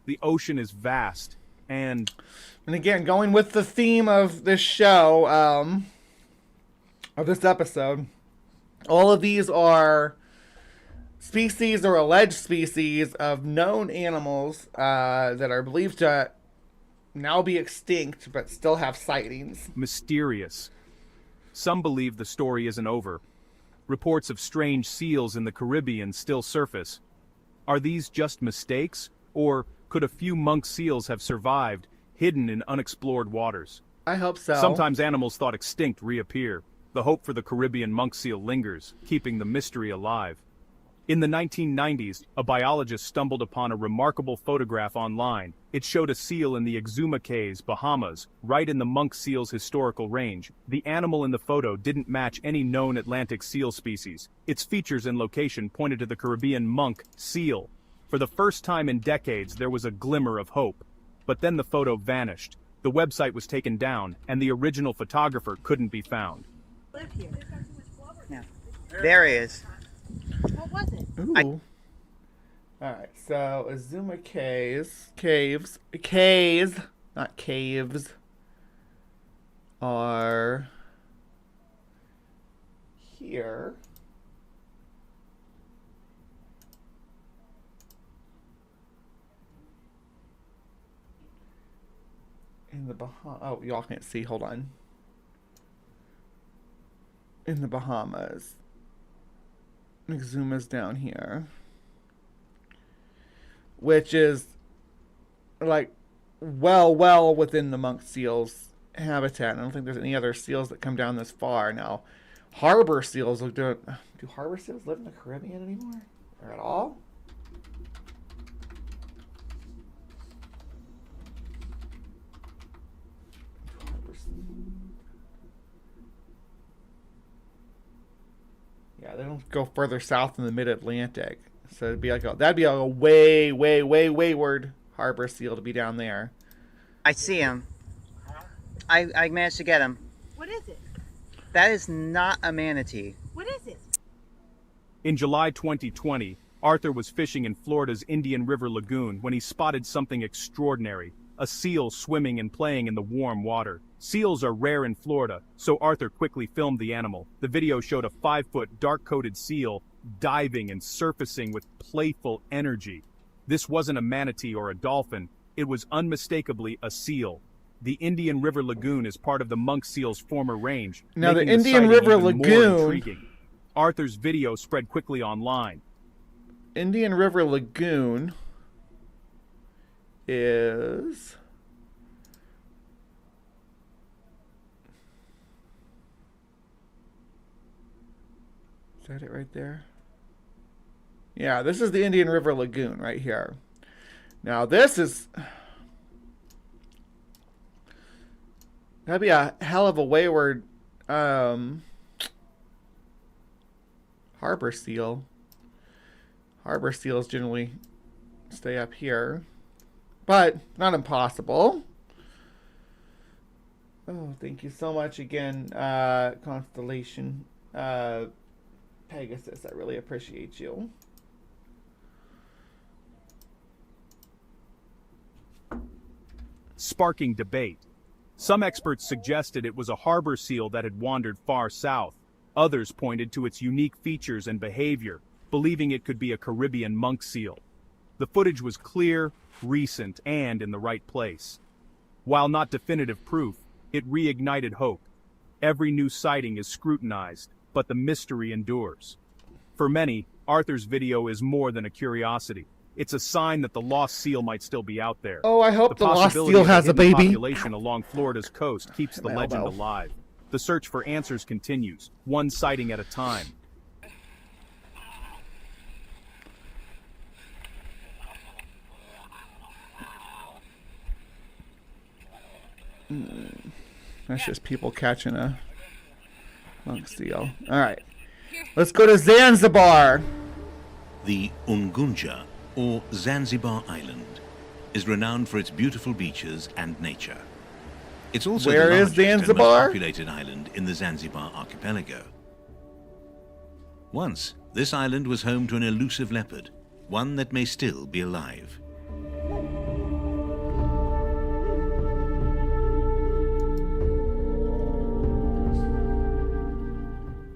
Speaker 15: the ocean is vast, and
Speaker 6: again, going with the theme of this show, of this episode, all of these are species or alleged species of known animals that are believed to now be extinct but still have sightings.
Speaker 15: Mysterious. Some believe the story isn't over. Reports of strange seals in the Caribbean still surface. Are these just mistakes, or could a few monk seals have survived, hidden in unexplored waters?
Speaker 6: I hope so.
Speaker 15: Sometimes animals thought extinct reappear. The hope for the Caribbean monk seal lingers, keeping the mystery alive. In the 1990s, a biologist stumbled upon a remarkable photograph online. It showed a seal in the Exuma Cays, Bahamas, right in the monk seal's historical range. The animal in the photo didn't match any known Atlantic seal species. Its features and location pointed to the Caribbean monk seal. For the first time in decades, there was a glimmer of hope. But then the photo vanished. The website was taken down, and the original photographer couldn't be found.
Speaker 16: Yeah. There he is.
Speaker 17: What was it?
Speaker 6: Ooh. Alright, so Exuma Cays, not caves, are here. In the Bahamas. Oh, y'all can't see. Hold on. In the Bahamas. Exuma's down here. Which is like well within the monk seal's habitat. I don't think there's any other seals that come down this far. Now, harbor seals look do harbor seals live in the Caribbean anymore? Or at all? Yeah, they don't go further south in the mid-Atlantic. So it'd be like that'd be a way wayward harbor seal to be down there.
Speaker 16: I see him. I managed to get him.
Speaker 17: What is it?
Speaker 16: That is not a manatee.
Speaker 17: What is it?
Speaker 15: In July 2020, Arthur was fishing in Florida's Indian River Lagoon when he spotted something extraordinary, a seal swimming and playing in the warm water. Seals are rare in Florida, so Arthur quickly filmed the animal. The video showed a 5-foot dark-coated seal diving and surfacing with playful energy. This wasn't a manatee or a dolphin, it was unmistakably a seal. The Indian River Lagoon is part of the monk seal's former range.
Speaker 6: Now the
Speaker 15: making
Speaker 6: Indian
Speaker 15: sighting
Speaker 6: River
Speaker 15: even more
Speaker 6: Lagoon.
Speaker 15: intriguing. Arthur's video spread quickly online.
Speaker 6: Indian River Lagoon is that it right there? Yeah, this is the Indian River Lagoon right here. Now this is that'd be a hell of a wayward harbor seal. Harbor seals generally stay up here, but not impossible. Oh, thank you so much again, Constellation Pegasus. I really appreciate you.
Speaker 15: Sparking debate. Some experts suggested it was a harbor seal that had wandered far south. Others pointed to its unique features and behavior, believing it could be a Caribbean monk seal. The footage was clear, recent, and in the right place. While not definitive proof, it reignited hope. Every new sighting is scrutinized, but the mystery endures. For many, Arthur's video is more than a curiosity. It's a sign that the lost seal might still be out there.
Speaker 6: Oh, I hope the lost
Speaker 15: possibility
Speaker 6: seal
Speaker 15: of
Speaker 6: has a
Speaker 15: hidden
Speaker 6: baby.
Speaker 15: population along Florida's coast keeps the
Speaker 6: My
Speaker 15: legend
Speaker 6: elbow.
Speaker 15: alive. The search for answers continues, one sighting at a time.
Speaker 6: That's just people catching a monk seal. All right. Let's go to Zanzibar.
Speaker 18: The Ungunja, or Zanzibar Island, is renowned for its beautiful beaches and nature. It's also
Speaker 6: Where
Speaker 18: the
Speaker 6: is
Speaker 18: largest and
Speaker 6: Zanzibar?
Speaker 18: most populated island in the Zanzibar archipelago. Once, this island was home to an elusive leopard, one that may still be alive.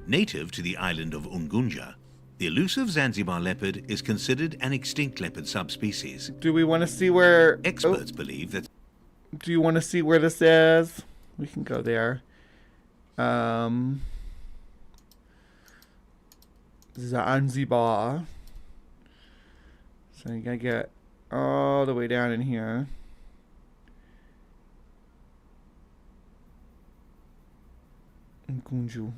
Speaker 18: Native to the island of Ungunja, the elusive Zanzibar leopard is considered an extinct leopard subspecies.
Speaker 6: Do we want to see where...
Speaker 18: Experts believe that...
Speaker 6: Do you want to see where this is? We can go there. Zanzibar. So you gotta get all the way down in here. Ngunju.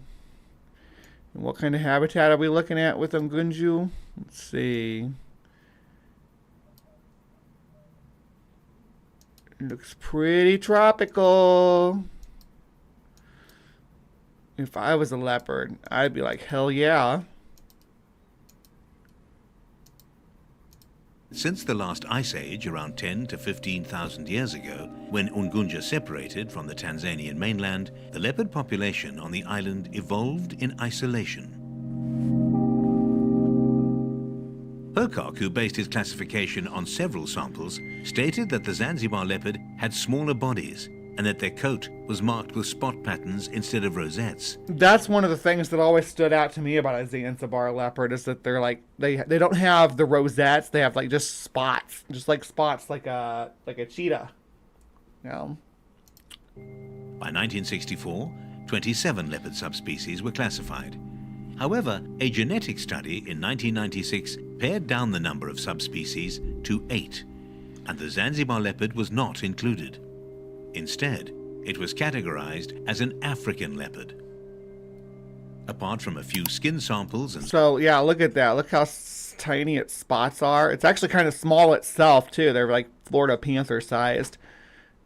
Speaker 6: And what kind of habitat are we looking at with Ngunju? Let's see. It looks pretty tropical. If I was a leopard, I'd be like, hell yeah.
Speaker 18: Since the last ice age around 10 to 15,000 years ago, when Ungunja separated from the Tanzanian mainland, the leopard population on the island evolved in isolation. Pocock, who based his classification on several samples, stated that the Zanzibar leopard had smaller bodies and that their coat was marked with spot patterns instead of rosettes.
Speaker 6: That's one of the things that always stood out to me about a Zanzibar leopard is that they're like they don't have the rosettes, they have like just spots, like a cheetah. You know.
Speaker 18: By 1964, 27 leopard subspecies were classified. However, a genetic study in 1996 pared down the number of subspecies to 8, and the Zanzibar leopard was not included. Instead, it was categorized as an African leopard. Apart from a few skin samples and...
Speaker 6: So, yeah, look at that. Look how tiny its spots are. It's actually kind of small itself, too. They're like Florida panther sized.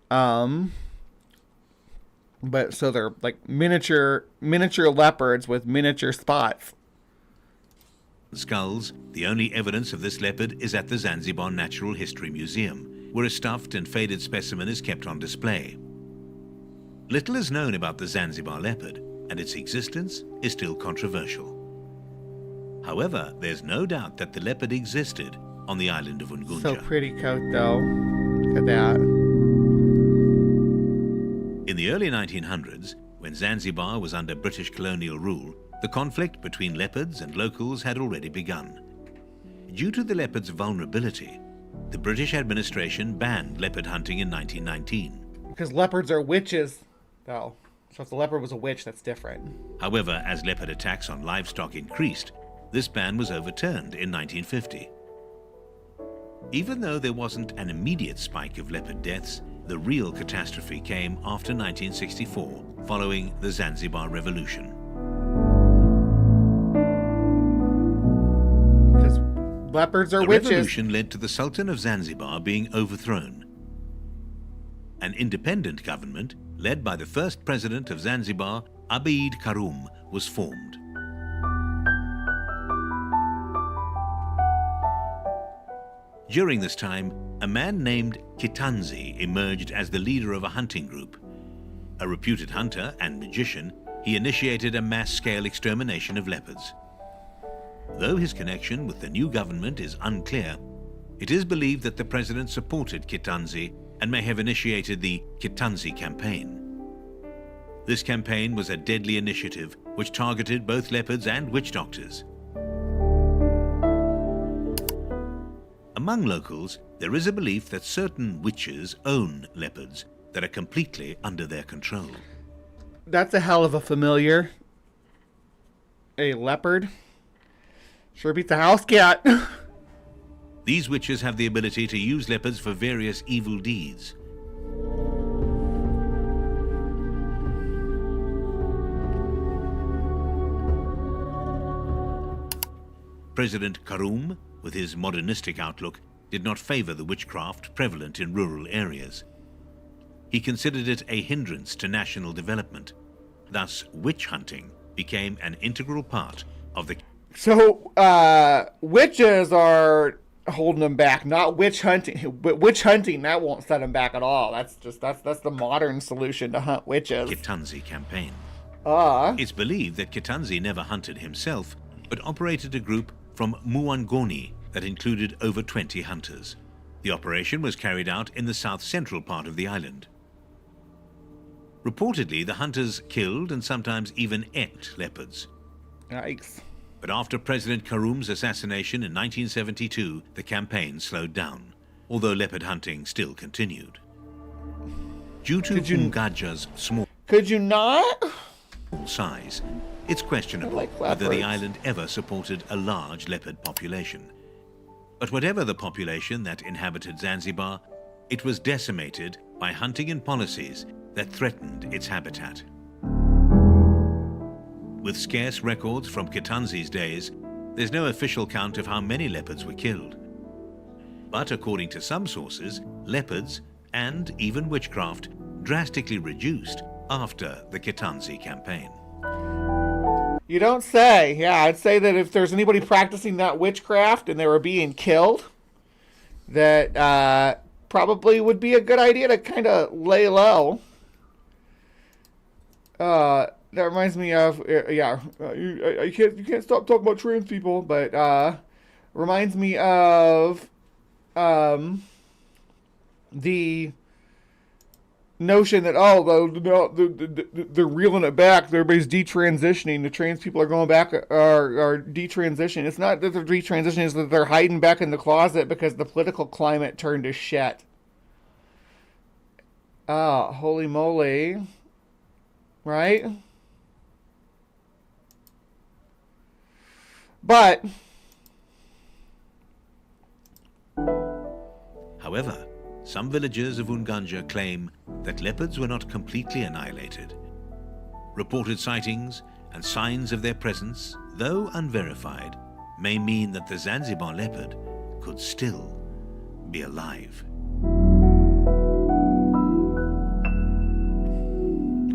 Speaker 6: But so they're like miniature leopards with miniature spots.
Speaker 18: Skulls. The only evidence of this leopard is at the Zanzibar Natural History Museum, where a stuffed and faded specimen is kept on display. Little is known about the Zanzibar leopard, and its existence is still controversial. However, there's no doubt that the leopard existed on the island of Ungunja.
Speaker 6: So pretty coat, though. Look at that.
Speaker 18: In the early 1900s, when Zanzibar was under British colonial rule, the conflict between leopards and locals had already begun. Due to the leopard's vulnerability, the British administration banned leopard hunting in 1919.
Speaker 6: Because leopards are witches, though. So if the leopard was a witch, that's different.
Speaker 18: However, as leopard attacks on livestock increased, this ban was overturned in 1950. Even though there wasn't an immediate spike of leopard deaths, the real catastrophe came after 1964, following the Zanzibar Revolution.
Speaker 6: Because leopards are witches.
Speaker 18: The revolution led to the Sultan of Zanzibar being overthrown. An independent government, led by the first president of Zanzibar, Abeid Karum, was formed. During this time, a man named Kitanzi emerged as the leader of a hunting group. A reputed hunter and magician, he initiated a mass-scale extermination of leopards. Though his connection with the new government is unclear, it is believed that the president supported Kitanzi and may have initiated the Kitanzi campaign. This campaign was a deadly initiative which targeted both leopards and witch doctors. Among locals, there is a belief that certain witches own leopards that are completely under their control.
Speaker 6: That's a hell of a familiar. A leopard. Sure beats a house cat.
Speaker 18: These witches have the ability to use leopards for various evil deeds. President Karum, with his modernistic outlook, did not favor the witchcraft prevalent in rural areas. He considered it a hindrance to national development. Thus, witch hunting became an integral part of the...
Speaker 6: So, witches are holding them back, not witch hunting. But witch hunting, that won't set them back at all. That's the modern solution to hunt witches.
Speaker 18: Kitanzi campaign.
Speaker 6: Ah.
Speaker 18: It's believed that Kitanzi never hunted himself, but operated a group from Muangoni that included over 20 hunters. The operation was carried out in the south-central part of the island. Reportedly, the hunters killed and sometimes even ate leopards.
Speaker 6: Yikes.
Speaker 18: But after President Karum's assassination in 1972, the campaign slowed down, although leopard hunting still continued. Due to Ungaja's small size, it's questionable whether the island ever supported a large leopard population. But whatever the population that inhabited Zanzibar, it was decimated by hunting and policies that threatened its habitat. With scarce records from Kitanzi's days, there's no official count of how many leopards were killed. But according to some sources, leopards and even witchcraft drastically reduced after the Kitanzi campaign.
Speaker 6: You don't say. Yeah, I'd say that if there's anybody practicing that witchcraft and they were being killed, that probably would be a good idea to kind of lay low. That reminds me of, you can't stop talking about trans people, but reminds me of the notion that, they're reeling it back, everybody's detransitioning, the trans people are going back, are detransitioning. It's not that they're detransitioning, it's that they're hiding back in the closet because the political climate turned to shit. Holy moly. Right? But
Speaker 18: however, some villagers of Unganja claim that leopards were not completely annihilated. Reported sightings and signs of their presence, though unverified, may mean that the Zanzibar leopard could still be alive.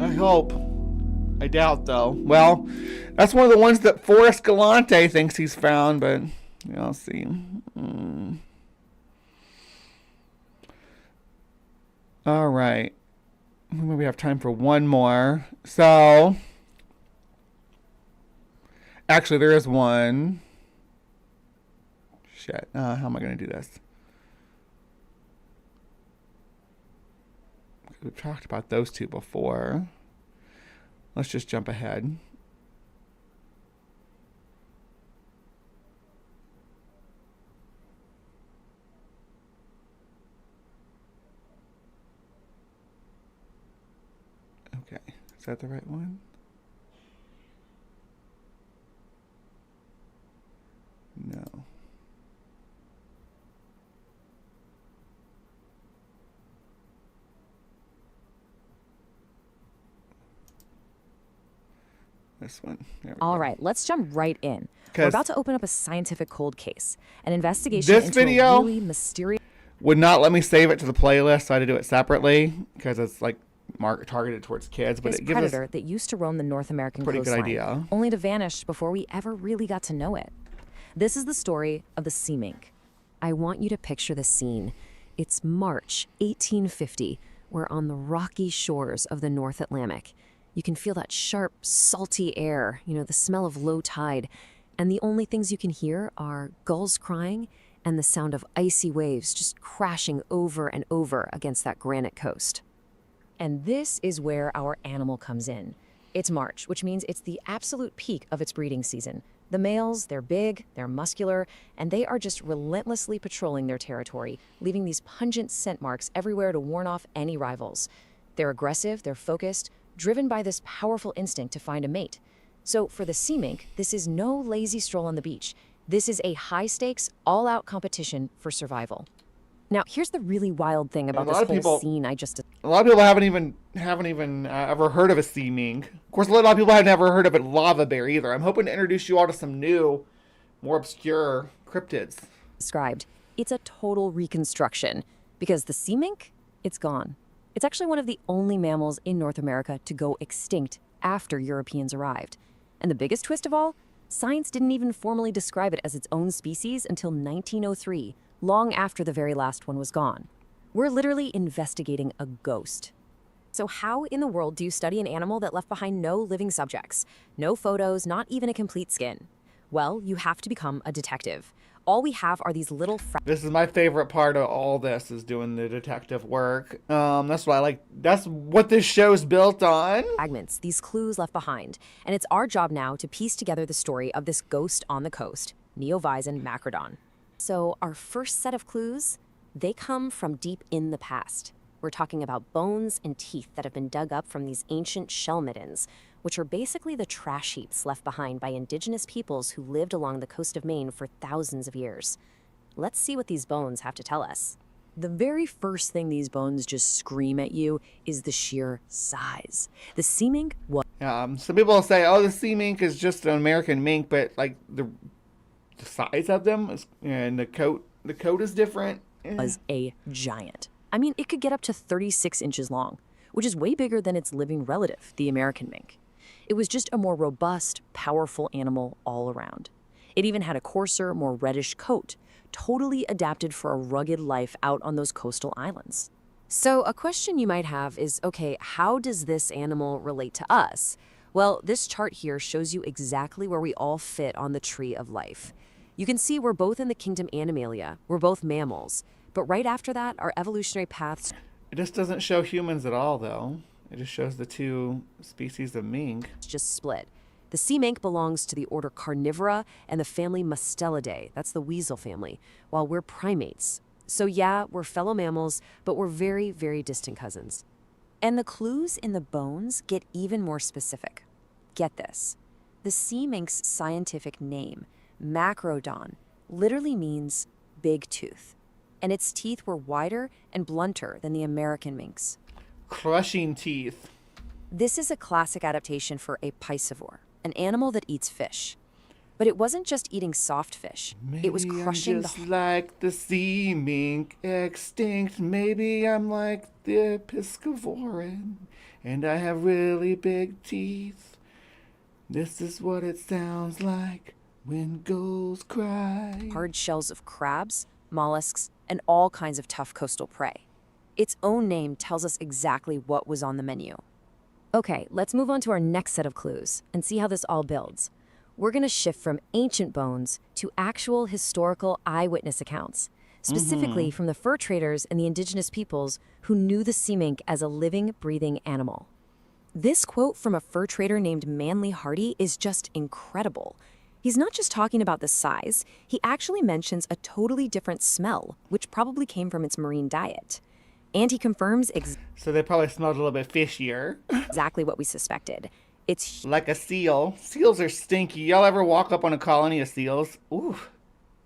Speaker 6: I hope. I doubt, though. Well, that's one of the ones that Forrest Galante thinks he's found, but I'll see. All right. Maybe we have time for one more. So, actually, there is one. Shit. How am I going to do this? We've talked about those two before. Let's just jump ahead. Okay, is that the right one? No. This one.
Speaker 19: All right, let's jump right in. We're about to open up a scientific cold case, an investigation
Speaker 6: this
Speaker 19: into
Speaker 6: video
Speaker 19: a really mysterious...
Speaker 6: would not let me save it to the playlist, so I had to do it separately because it's like targeted towards kids. But it gives
Speaker 19: predator
Speaker 6: us
Speaker 19: that used to roam the North American
Speaker 6: pretty
Speaker 19: coastline,
Speaker 6: good idea.
Speaker 19: only to vanish before we ever really got to know it. This is the story of the sea mink. I want you to picture the scene. It's March 1850. We're on the rocky shores of the North Atlantic. You can feel that sharp, salty air, the smell of low tide. And the only things you can hear are gulls crying and the sound of icy waves just crashing over and over against that granite coast. And this is where our animal comes in. It's March, which means it's the absolute peak of its breeding season. The males, they're big, they're muscular, and they are just relentlessly patrolling their territory, leaving these pungent scent marks everywhere to warn off any rivals. They're aggressive, they're focused, driven by this powerful instinct to find a mate. So for the sea mink, this is no lazy stroll on the beach. This is a high-stakes, all-out competition for survival. Now, here's the really wild thing about this whole scene I just...
Speaker 6: A lot of people haven't even ever heard of a sea mink. Of course, a lot of people have never heard of a lava bear either. I'm hoping to introduce you all to some new, more obscure cryptids.
Speaker 19: Described. It's a total reconstruction because the sea mink, it's gone. It's actually one of the only mammals in North America to go extinct after Europeans arrived. And the biggest twist of all, Science didn't even formally describe it as its own species until 1903, long after the very last one was gone. We're literally investigating a ghost. So how in the world do you study an animal that left behind no living subjects? No photos, not even a complete skin? Well, you have to become a detective. All we have are these little
Speaker 6: This is my favorite part of all this, is doing the detective work. That's what I like. That's what this show's built on.
Speaker 19: Fragments, these clues left behind. And it's our job now to piece together the story of this ghost on the coast, Neovison macrodon. So our first set of clues, they come from deep in the past. We're talking about bones and teeth that have been dug up from these ancient shell middens, which are basically the trash heaps left behind by indigenous peoples who lived along the coast of Maine for thousands of years. Let's see what these bones have to tell us. The very first thing these bones just scream at you is the sheer size. The sea mink was...
Speaker 6: Some people will say, oh, the sea mink is just an American mink, but like the size of them is, and the coat is different.
Speaker 19: Was a giant. I mean, it could get up to 36 inches long, which is way bigger than its living relative, the American mink. It was just a more robust, powerful animal all around. It even had a coarser, more reddish coat, totally adapted for a rugged life out on those coastal islands. So a question you might have is, okay, how does this animal relate to us? Well, this chart here shows you exactly where we all fit on the tree of life. You can see we're both in the kingdom Animalia, we're both mammals, but right after that, our evolutionary paths...
Speaker 6: It just doesn't show humans at all, though. It just shows the two species of mink.
Speaker 19: Just split. The sea mink belongs to the order Carnivora and the family Mustelidae, that's the weasel family, while we're primates. So yeah, we're fellow mammals, but we're very, very distant cousins. And the clues in the bones get even more specific. Get this. The sea mink's scientific name, macrodon, literally means big tooth. And its teeth were wider and blunter than the American minks.
Speaker 6: Crushing teeth.
Speaker 19: This is a classic adaptation for a piscivore, an animal that eats fish. But it wasn't just eating soft fish.
Speaker 6: Maybe
Speaker 19: it was crushing
Speaker 6: I'm just like the sea mink extinct. Maybe I'm like the piscivoran, and I have really big teeth. This is what it sounds like when gulls cry.
Speaker 19: Hard shells of crabs, mollusks, and all kinds of tough coastal prey. Its own name tells us exactly what was on the menu. Okay, let's move on to our next set of clues and see how this all builds. We're going to shift from ancient bones to actual historical eyewitness accounts, specifically from the fur traders and the indigenous peoples who knew the sea mink as a living, breathing animal. This quote from a fur trader named Manly Hardy is just incredible. He's not just talking about the size, he actually mentions a totally different smell, which probably came from its marine diet. And he confirms
Speaker 6: so they probably smelled a little bit fishier.
Speaker 19: Exactly what we suspected. It's
Speaker 6: like a seal. Seals are stinky. Y'all ever walk up on a colony of seals? Ooh,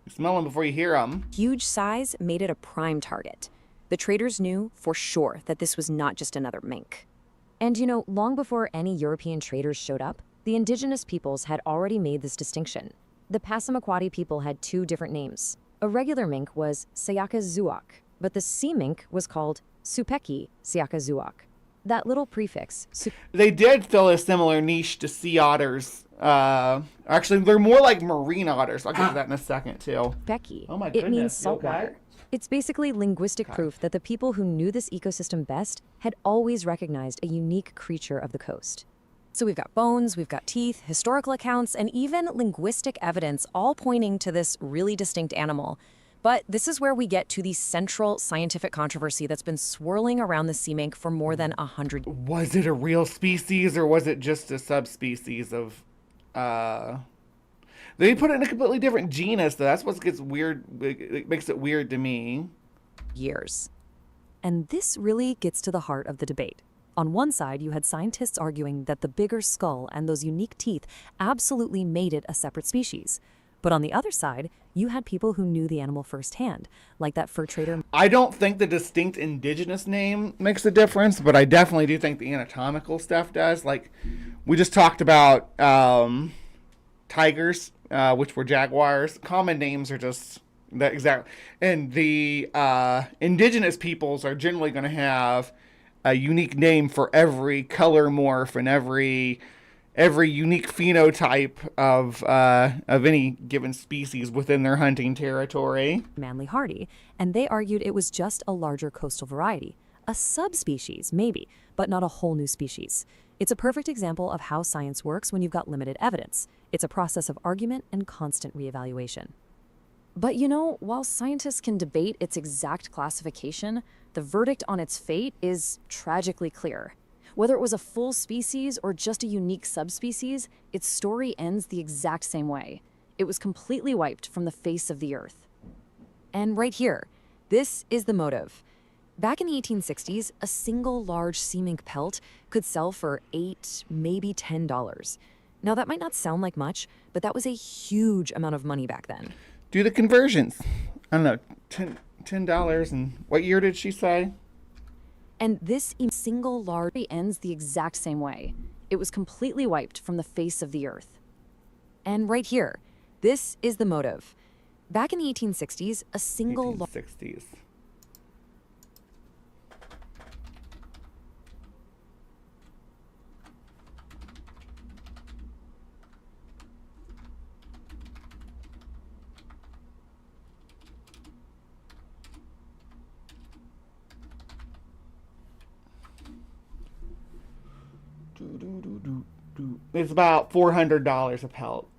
Speaker 6: you smell them before you hear them.
Speaker 19: Huge size made it a prime target. The traders knew for sure that this was not just another mink. And you know, long before any European traders showed up, the indigenous peoples had already made this distinction. The Passamaquoddy people had two different names. A regular mink was Sayakazuak, but the sea mink was called Supeki Sayakazuak. That little prefix.
Speaker 6: They did fill a similar niche to sea otters. Actually, they're more like marine otters. I'll get to that in a second, too.
Speaker 19: Supeki.
Speaker 6: Oh my goodness.
Speaker 19: It means saltwater. It's basically linguistic proof that the people who knew this ecosystem best had always recognized a unique creature of the coast. So we've got bones, we've got teeth, historical accounts, and even linguistic evidence all pointing to this really distinct animal. But this is where we get to the central scientific controversy that's been swirling around the sea mink for more than 100 years.
Speaker 6: Was it a real species or was it just a subspecies of... They put it in a completely different genus, though. That's what gets weird. It makes it weird to me.
Speaker 19: Years. And this really gets to the heart of the debate. On one side, you had scientists arguing that the bigger skull and those unique teeth absolutely made it a separate species. But on the other side, you had people who knew the animal firsthand, like that fur trader.
Speaker 6: I don't think the distinct indigenous name makes a difference, but I definitely do think the anatomical stuff does. Like, we just talked about tigers, which were jaguars. Common names are just that exact. And the indigenous peoples are generally going to have a unique name for every color morph and every every unique phenotype of any given species within their hunting territory.
Speaker 19: Manly hardy, and they argued it was just a larger coastal variety. A subspecies, maybe, but not a whole new species. It's a perfect example of how science works when you've got limited evidence. It's a process of argument and constant reevaluation. But you know, while scientists can debate its exact classification, the verdict on its fate is tragically clear. Whether it was a full species or just a unique subspecies, its story ends the exact same way. It was completely wiped from the face of the earth. And right here, this is the motive. Back in the 1860s, a single large sea mink pelt could sell for $8, maybe $10. Now that might not sound like much, but that was a huge amount of money back then.
Speaker 6: Do the conversions. I don't know, $10, and what year did she say?
Speaker 19: And this single large ends the exact same way. It was completely wiped from the face of the earth. And right here, this is the motive. Back in the 1860s, a single...
Speaker 6: 1860s. It's about $400 a pelt.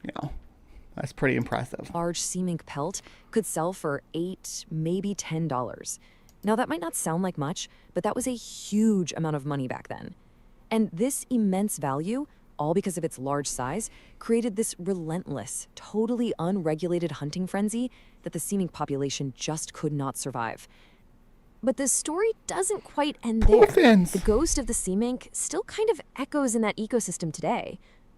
Speaker 6: You know, that's pretty impressive.
Speaker 19: Large sea mink pelt could sell for $8, maybe $10. Now that might not sound like much, but that was a huge amount of money back then. And this immense value, all because of its large size, created this relentless, totally unregulated hunting frenzy that the sea mink population just could not survive. But the story doesn't quite end there. The ghost of the sea mink still kind of echoes in that ecosystem today.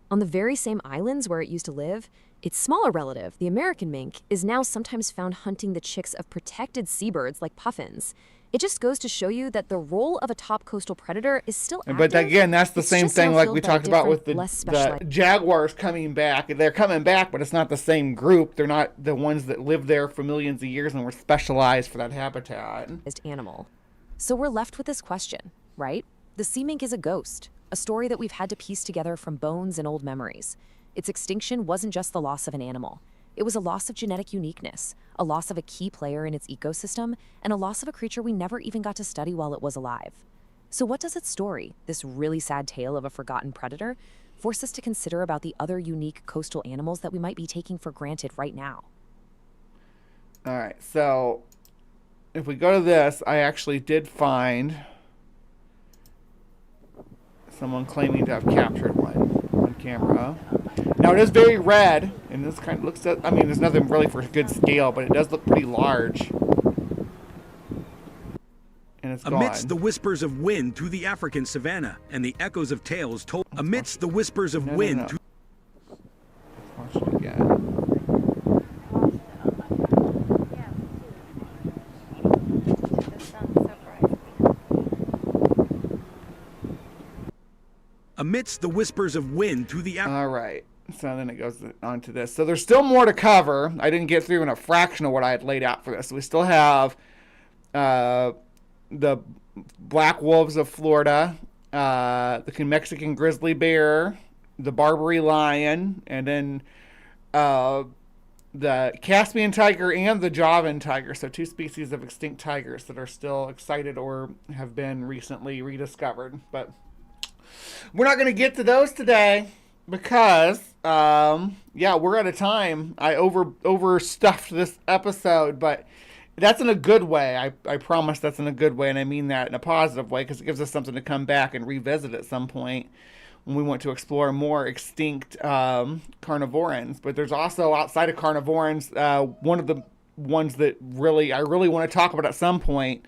Speaker 19: On the very same islands where it used to live, its smaller relative, the American mink, is now sometimes found hunting the chicks of protected seabirds like puffins. It just goes to show you that the role of a top coastal predator is still active.
Speaker 6: But again, that's the same thing like we talked about with the jaguars coming back. They're coming back, but it's not the same group. They're not the ones that lived there for millions of years and were specialized for that habitat.
Speaker 19: Animal. So we're left with this question, right? The sea mink is a ghost, a story that we've had to piece together from bones and old memories. Its extinction wasn't just the loss of an animal. It was a loss of genetic uniqueness, a loss of a key player in its ecosystem, and a loss of a creature we never even got to study while it was alive. So what does its story, this really sad tale of a forgotten predator, force us to consider about the other unique coastal animals that we might be taking for granted right now?
Speaker 6: All right, so if we go to this, I actually did find someone claiming to have captured one on camera. Now it is very red, and this kind of looks at, I mean, there's nothing really for a good scale, but it does look pretty large. And it's gone.
Speaker 20: Amidst the whispers of wind through the African savanna, and the echoes of tales told. Amidst the whispers of wind.
Speaker 6: Let's watch it again.
Speaker 20: Amidst the whispers of wind through the...
Speaker 6: All right. So then it goes on to this. So there's still more to cover. I didn't get through in a fraction of what I had laid out for this. So we still have the black wolves of Florida, the Mexican grizzly bear, the Barbary lion, and then the Caspian tiger and the Javan tiger. So two species of extinct tigers that are still excited or have been recently rediscovered. But we're not going to get to those today because, yeah, we're out of time. I overstuffed this episode, but that's in a good way. I promise that's in a good way, and I mean that in a positive way because it gives us something to come back and revisit at some point when we want to explore more extinct carnivorans. But there's also, outside of carnivorans, one of the ones that I really want to talk about at some point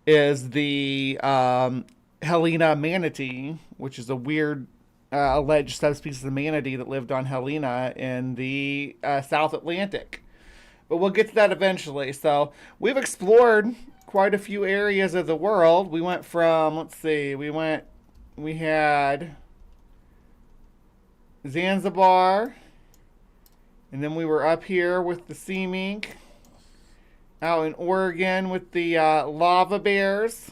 Speaker 6: is the Helena manatee, which is a weird alleged subspecies of manatee that lived on Helena in the South Atlantic. But we'll get to that eventually. So we've explored quite a few areas of the world. We went from, let's see, we had Zanzibar, and then we were up here with the sea mink, out in Oregon with the lava bears.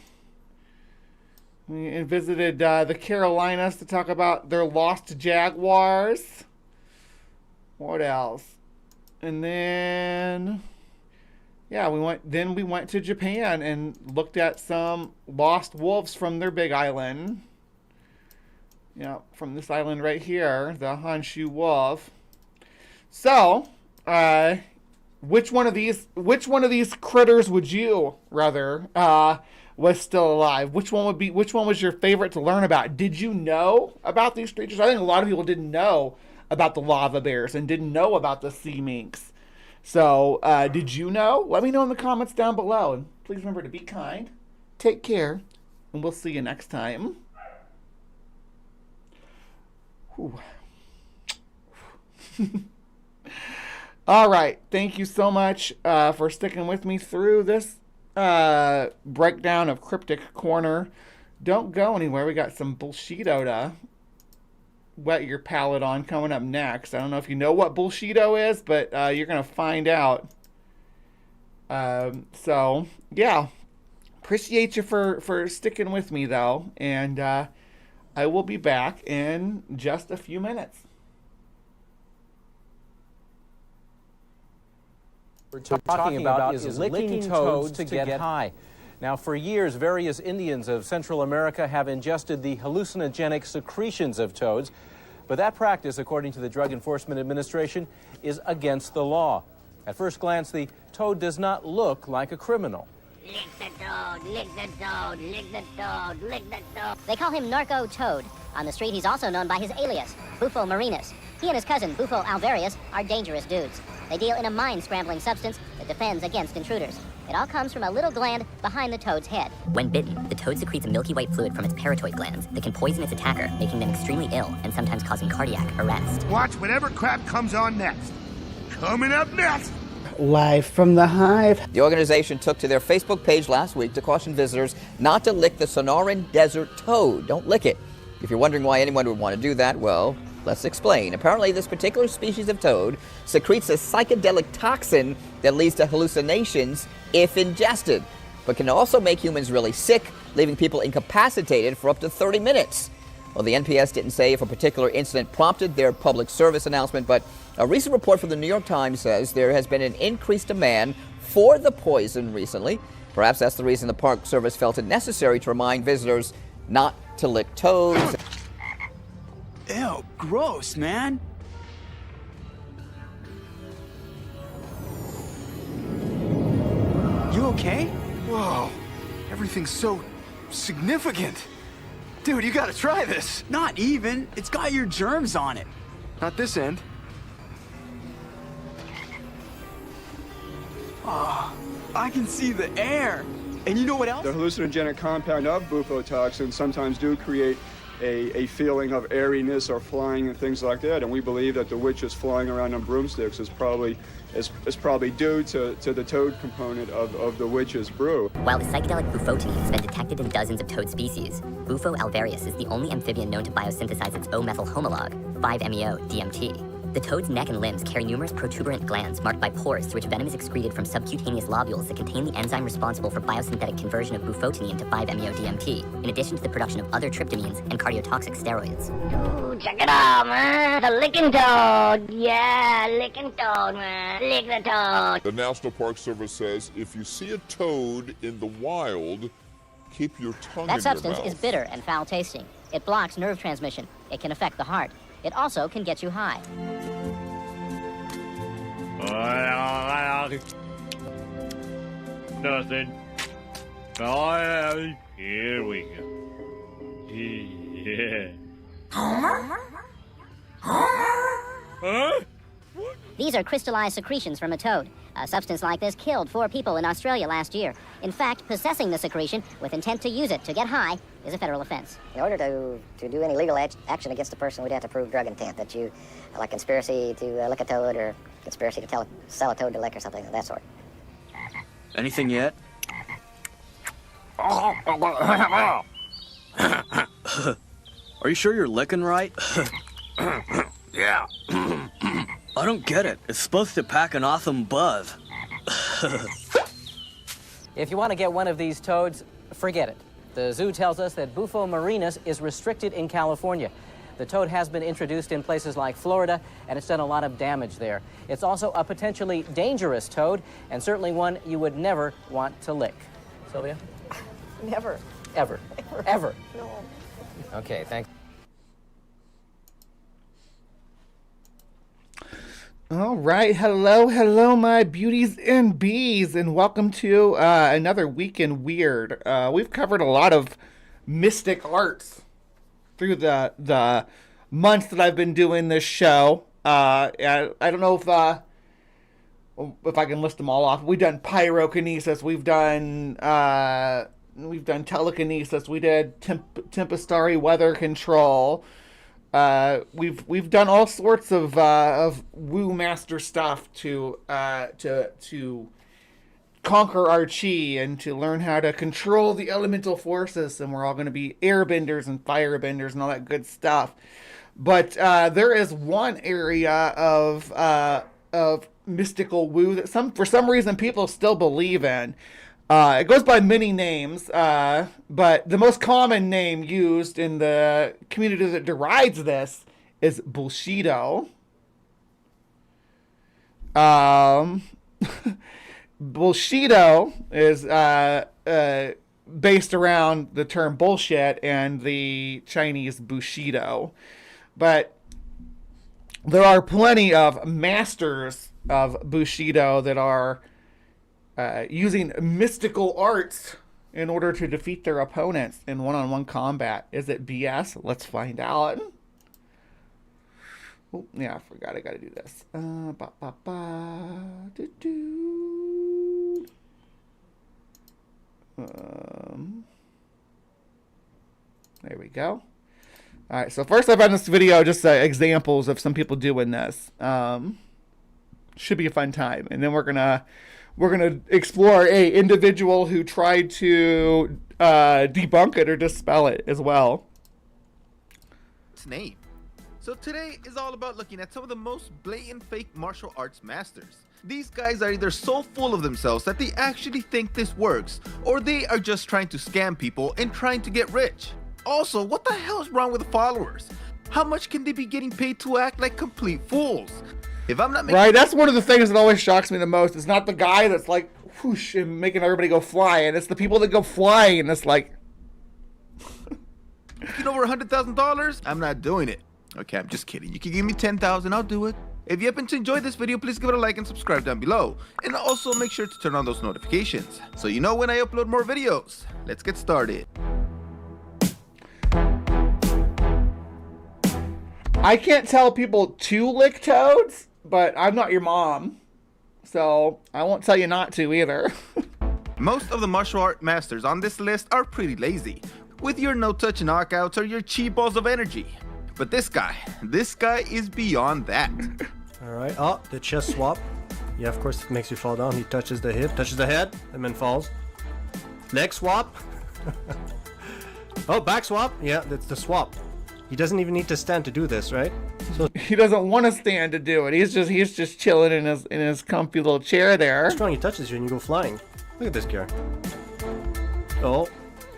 Speaker 6: We visited the Carolinas to talk about their lost jaguars. What else? And then, yeah, we went to Japan and looked at some lost wolves from their big island. Yeah, from this island right here, the Honshu wolf. So, which one of these critters would you rather was still alive? Which one was your favorite to learn about? Did you know about these creatures? I think a lot of people didn't know about the lava bears and didn't know about the sea minks. So, did you know? Let me know in the comments down below. And please remember to be kind, take care, and we'll see you next time. All right. Thank you so much for sticking with me through this breakdown of Cryptic Corner. Don't go anywhere. We got some Bullshido to whet your palate on coming up next. I don't know if you know what Bullshido is, but you're going to find out. So, yeah. Appreciate you for sticking with me, though. And I will be back in just a few minutes.
Speaker 21: We're talking about is licking toads to get high. Now, for years, various Indians of Central America have ingested the hallucinogenic secretions of toads, but that practice, according to the Drug Enforcement Administration, is against the law. At first glance, the toad does not look like a criminal.
Speaker 22: Lick the toad, lick the toad, lick the toad, lick the toad. They call him Narco Toad. On the street, he's also known by his alias, Bufo Marinus. He and his cousin, Bufo Alvarius, are dangerous dudes. They deal in a mind-scrambling substance that defends against intruders. It all comes from a little gland behind the toad's head.
Speaker 23: When bitten, the toad secretes a milky white fluid from its parotoid glands that can poison its attacker, making them extremely ill and sometimes causing cardiac arrest.
Speaker 24: Watch whatever crap comes on next. Coming up next!
Speaker 25: Live from the Hive.
Speaker 26: The organization took to their Facebook page last week to caution visitors not to lick the Sonoran desert toad. Don't lick it. If you're wondering why anyone would want to do that, well, let's explain. Apparently, this particular species of toad secretes a psychedelic toxin that leads to hallucinations if ingested, but can also make humans really sick, leaving people incapacitated for up to 30 minutes. Well, the NPS didn't say if a particular incident prompted their public service announcement, but a recent report from the New York Times says there has been an increased demand for the poison recently. Perhaps that's the reason the Park Service felt it necessary to remind visitors not to lick toads.
Speaker 27: Ew, gross, man. You okay?
Speaker 24: Whoa, everything's so significant. Dude, you gotta try this.
Speaker 27: Not even. It's got your germs on it.
Speaker 24: Not this end.
Speaker 27: Oh, I can see the air. And you know what else?
Speaker 28: The hallucinogenic compound of bufotoxin sometimes do create a feeling of airiness or flying and things like that, and we believe that the witches flying around on broomsticks is probably due to the toad component of the witch's brew.
Speaker 23: While the psychedelic bufotine has been detected in dozens of toad species, Bufo alvarius is the only amphibian known to biosynthesize its O-methyl homolog, 5-MeO-DMT. The toad's neck and limbs carry numerous protuberant glands marked by pores through which venom is excreted from subcutaneous lobules that contain the enzyme responsible for biosynthetic conversion of bufotine to 5-MeO-DMT, in addition to the production of other tryptamines and cardiotoxic steroids.
Speaker 22: Ooh, check it out, man. The licking toad. Yeah, licking toad, man. Lick the toad.
Speaker 29: The National Park Service says if you see a toad in the wild, keep your tongue in your mouth.
Speaker 22: That substance is bitter and foul tasting. It blocks nerve transmission. It can affect the heart. It also can get you high.
Speaker 30: Nothing. Here we go. Yeah.
Speaker 22: Huh? These are crystallized secretions from a toad. A substance like this killed 4 people in Australia last year. In fact, possessing the secretion with intent to use it to get high is a federal offense.
Speaker 23: In order to do any legal action against a person, we'd have to prove drug intent, that you, like conspiracy to lick a toad or conspiracy to sell a toad to lick or something of that sort.
Speaker 27: Anything yet? Are you sure you're licking right?
Speaker 31: Yeah.
Speaker 27: I don't get it. It's supposed to pack an awesome buzz.
Speaker 21: If you want to get one of these toads, forget it.
Speaker 1: The zoo tells us that Bufo marinus is restricted in California. The toad has been introduced in places like Florida, and it's done a lot of damage there. It's also a potentially dangerous toad, and certainly one you would never want to lick. Sylvia?
Speaker 17: Never.
Speaker 1: Ever? Ever?
Speaker 17: No.
Speaker 1: Okay, thanks.
Speaker 6: All right. Hello, my beauties and bees, and welcome to another Week in Weird. We've covered a lot of mystic arts through the months that I've been doing this show. I don't know if I can list them all off. We've done pyrokinesis. We've done telekinesis. We did tempestary weather control. We've done all sorts of woo master stuff to conquer our chi and to learn how to control the elemental forces, and we're all going to be airbenders and firebenders and all that good stuff. But there is one area of mystical woo that for some reason people still believe in. It goes by many names, but the most common name used in the community that derides this is Bullshido. Bullshido is based around the term bullshit and the Chinese Bushido. But there are plenty of masters of Bushido that are using mystical arts in order to defeat their opponents in one-on-one combat. Is it BS? Let's find out. Oh, yeah, I forgot I gotta do this. There we go. All right, so first I've done this video, just examples of some people doing this. Should be a fun time, and then we're gonna explore a individual who tried to debunk it or dispel it as well.
Speaker 2: Its name. So today is all about looking at some of the most blatant fake martial arts masters. These guys are either so full of themselves that they actually think this works, or they are just trying to scam people and trying to get rich. Also, what the hell is wrong with followers? How much can they be getting paid to act like complete fools? If I'm not
Speaker 6: right, that's one of the things that always shocks me the most. It's not the guy that's like whoosh and making everybody go flying. It's the people that go flying and it's like
Speaker 2: making over $100,000? I'm not doing it. Okay, I'm just kidding. You can give me 10,000, I'll do it. If you happen to enjoy this video, please give it a like and subscribe down below. And also make sure to turn on those notifications so you know when I upload more videos. Let's get started.
Speaker 6: I can't tell people to lick toads, but I'm not your mom, so I won't tell you not to either.
Speaker 2: Most of the martial art masters on this list are pretty lazy, with your no-touch knockouts or your cheap balls of energy. But this guy is beyond that.
Speaker 3: All right, oh, the chest swap. Yeah, of course it makes you fall down. He touches the hip, touches the head, and then falls. Leg swap. Oh, back swap. Yeah, that's the swap. He doesn't even need to stand to do this, right? So
Speaker 6: he doesn't want to stand to do it. He's just chilling in his comfy little chair there.
Speaker 3: Strong, he touches you and you go flying. Look at this guy. Oh,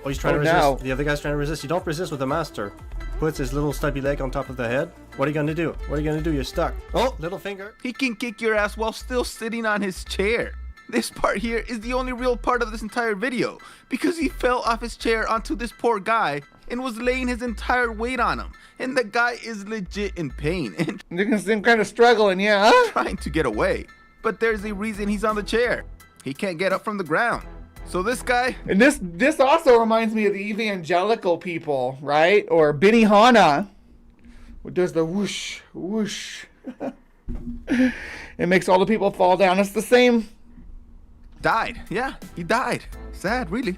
Speaker 3: he's trying to resist. No. The other guy's trying to resist. You don't resist with a master. Puts his little stubby leg on top of the head. What are you gonna do? What are you gonna do? You're stuck. Oh, little finger.
Speaker 2: He can kick your ass while still sitting on his chair. This part here is the only real part of this entire video, because he fell off his chair onto this poor guy and was laying his entire weight on him, and the guy is legit in pain and
Speaker 6: you can see him kind of struggling, yeah,
Speaker 2: trying to get away. But there's a reason he's on the chair. He can't get up from the ground. So this guy,
Speaker 6: and this also reminds me of the evangelical people, right? Or Benihana, who does the whoosh whoosh. It makes all the people fall down. It's the same.
Speaker 2: Died. Yeah, he died. Sad, really.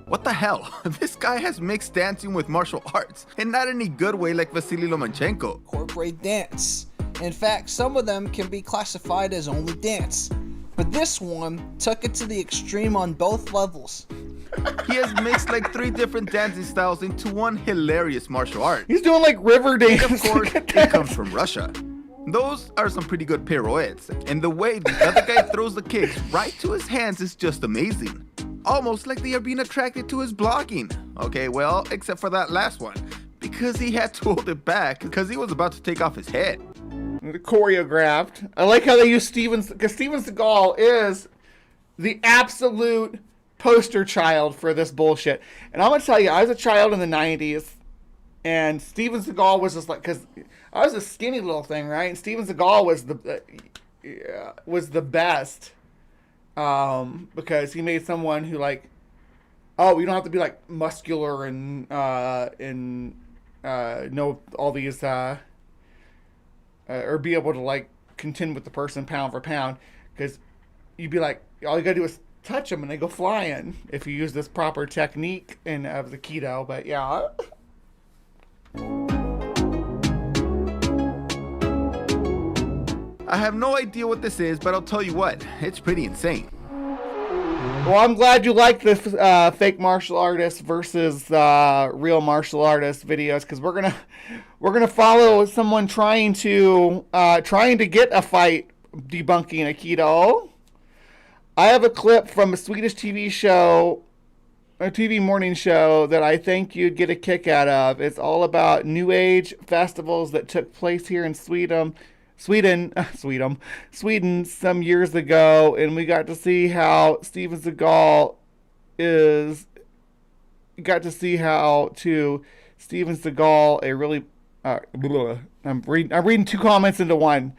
Speaker 2: What the hell? This guy has mixed dancing with martial arts, and not in a good way like Vasily Lomachenko.
Speaker 4: Corporate dance. In fact, some of them can be classified as only dance. But this one took it to the extreme on both levels.
Speaker 2: He has mixed like 3 different dancing styles into one hilarious martial art.
Speaker 6: He's doing like river dance.
Speaker 2: And of course, it comes from Russia. Those are some pretty good pirouettes, and the way the other guy throws the kicks right to his hands is just amazing. Almost like they are being attracted to his blocking. Okay, well, except for that last one, because he had to hold it back because he was about to take off his head.
Speaker 6: Choreographed. I like how they use because Steven Seagal is the absolute poster child for this bullshit. And I'm gonna tell you, I was a child in the 90s, and Steven Seagal was just like, because I was a skinny little thing, right? And Steven Seagal was the best, because he made someone who like, oh, you don't have to be like muscular and know all these or be able to like contend with the person pound for pound, because you'd be like, all you gotta do is touch them and they go flying if you use this proper technique of the keto. But yeah.
Speaker 2: I have no idea what this is, but I'll tell you what, it's pretty insane.
Speaker 6: Well, I'm glad you like this fake martial artist versus real martial artist videos, because we're gonna follow someone trying to get a fight debunking Aikido. I have a clip from a Swedish TV show, a TV morning show that I think you'd get a kick out of. It's all about New Age festivals that took place here in Sweden some years ago, and we got to see how Steven Seagal Steven Seagal a really I'm reading two comments into one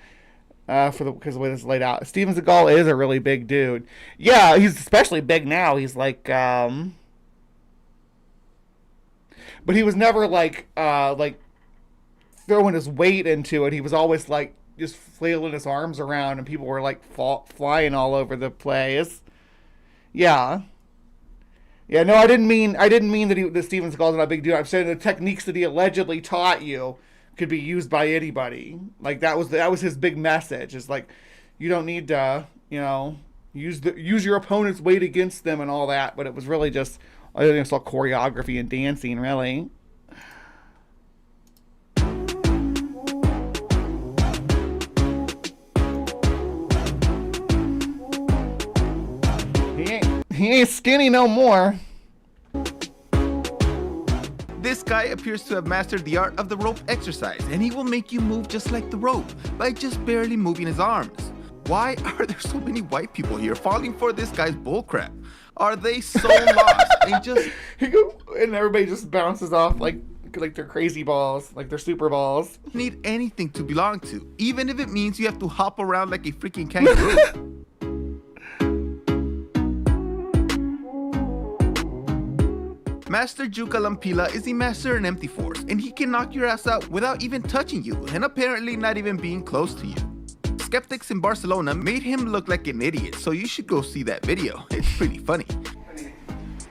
Speaker 6: because of the way this is laid out. Steven Seagal is a really big dude. Yeah, he's especially big now. He's like but he was never like throwing his weight into it. He was always like just flailing his arms around, and people were like flying all over the place. Yeah. Yeah, no, I didn't mean that Steven Seagal's not a big dude. I'm saying the techniques that he allegedly taught you could be used by anybody. Like that was his big message. It's like, you don't need to, use your opponent's weight against them and all that. But it was really just, I think it's all choreography and dancing, really. He ain't skinny no more.
Speaker 2: This guy appears to have mastered the art of the rope exercise, and he will make you move just like the rope by just barely moving his arms. Why are there so many white people here falling for this guy's bullcrap? Are they so lost
Speaker 6: and everybody just bounces off like they're crazy balls, like they're super balls.
Speaker 2: Need anything to belong to, even if it means you have to hop around like a freaking kangaroo. Master Juka Lampila is a master in empty force, and he can knock your ass out without even touching you, and apparently not even being close to you. Skeptics in Barcelona made him look like an idiot, so you should go see that video. It's pretty funny.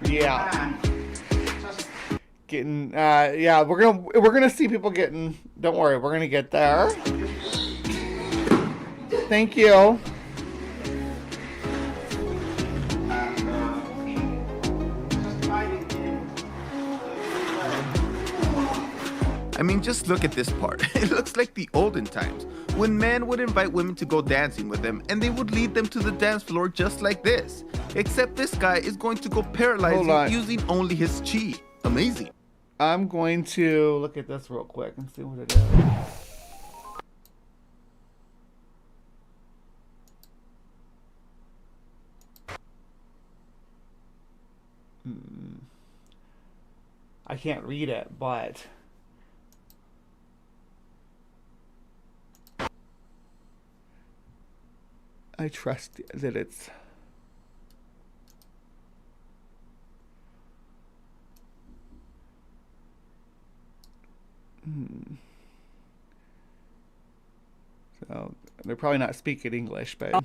Speaker 6: Yeah. Yeah, we're gonna see people getting. Don't worry, we're gonna get there. Thank you.
Speaker 2: I mean, just look at this part. It looks like the olden times, when men would invite women to go dancing with them, and they would lead them to the dance floor just like this. Except this guy is going to go paralyzing using only his chi. Amazing.
Speaker 6: I'm going to look at this real quick and see what it is. I can't read it, but I trust that it's so they're probably not speaking English, but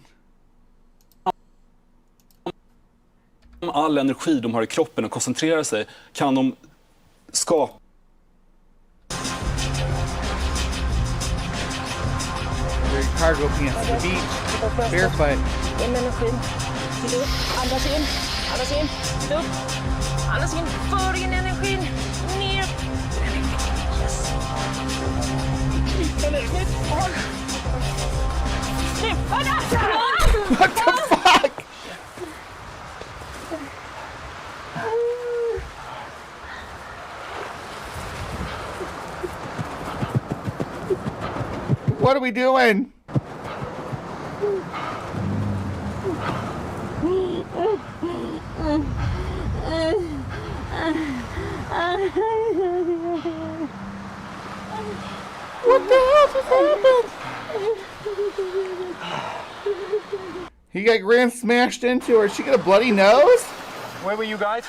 Speaker 5: all energi de har I kroppen och koncentrerar sig kan de skapa.
Speaker 6: Cargo pants to the beach, barefoot.
Speaker 7: In energin. Titta upp, andas in, titta upp, andas in, för in energin, ner. Yes. Eller, håll.
Speaker 6: What the fuck? What are we doing? What the hell just happened? He got grand smashed into her. She got a bloody nose?
Speaker 8: Where were you guys?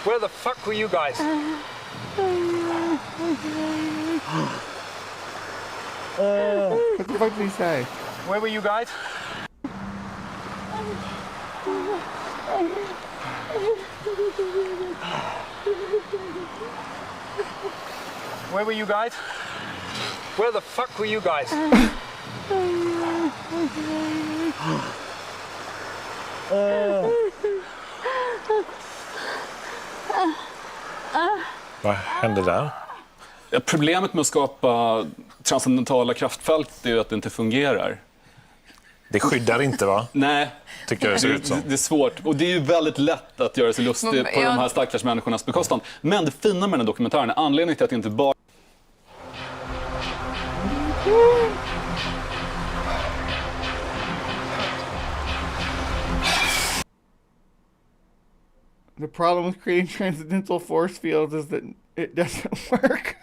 Speaker 8: Where the fuck were you guys?
Speaker 6: What the fuck did he say?
Speaker 8: Where were you guys? Where were you guys? Where the fuck were you guys?
Speaker 9: Vad hände där?
Speaker 5: Ja, problemet med att skapa transcendentala kraftfält är ju att det inte fungerar.
Speaker 9: Det skyddar inte, va?
Speaker 5: Nej.
Speaker 9: Tycker jag det ser ut som.
Speaker 5: Det är svårt. Och det är ju väldigt lätt att göra sig lustig på de här stackars människornas bekostnad. Men det fina med den här dokumentären är anledningen till att det inte bara...
Speaker 6: The problem with creating transcendental force fields is that it doesn't work.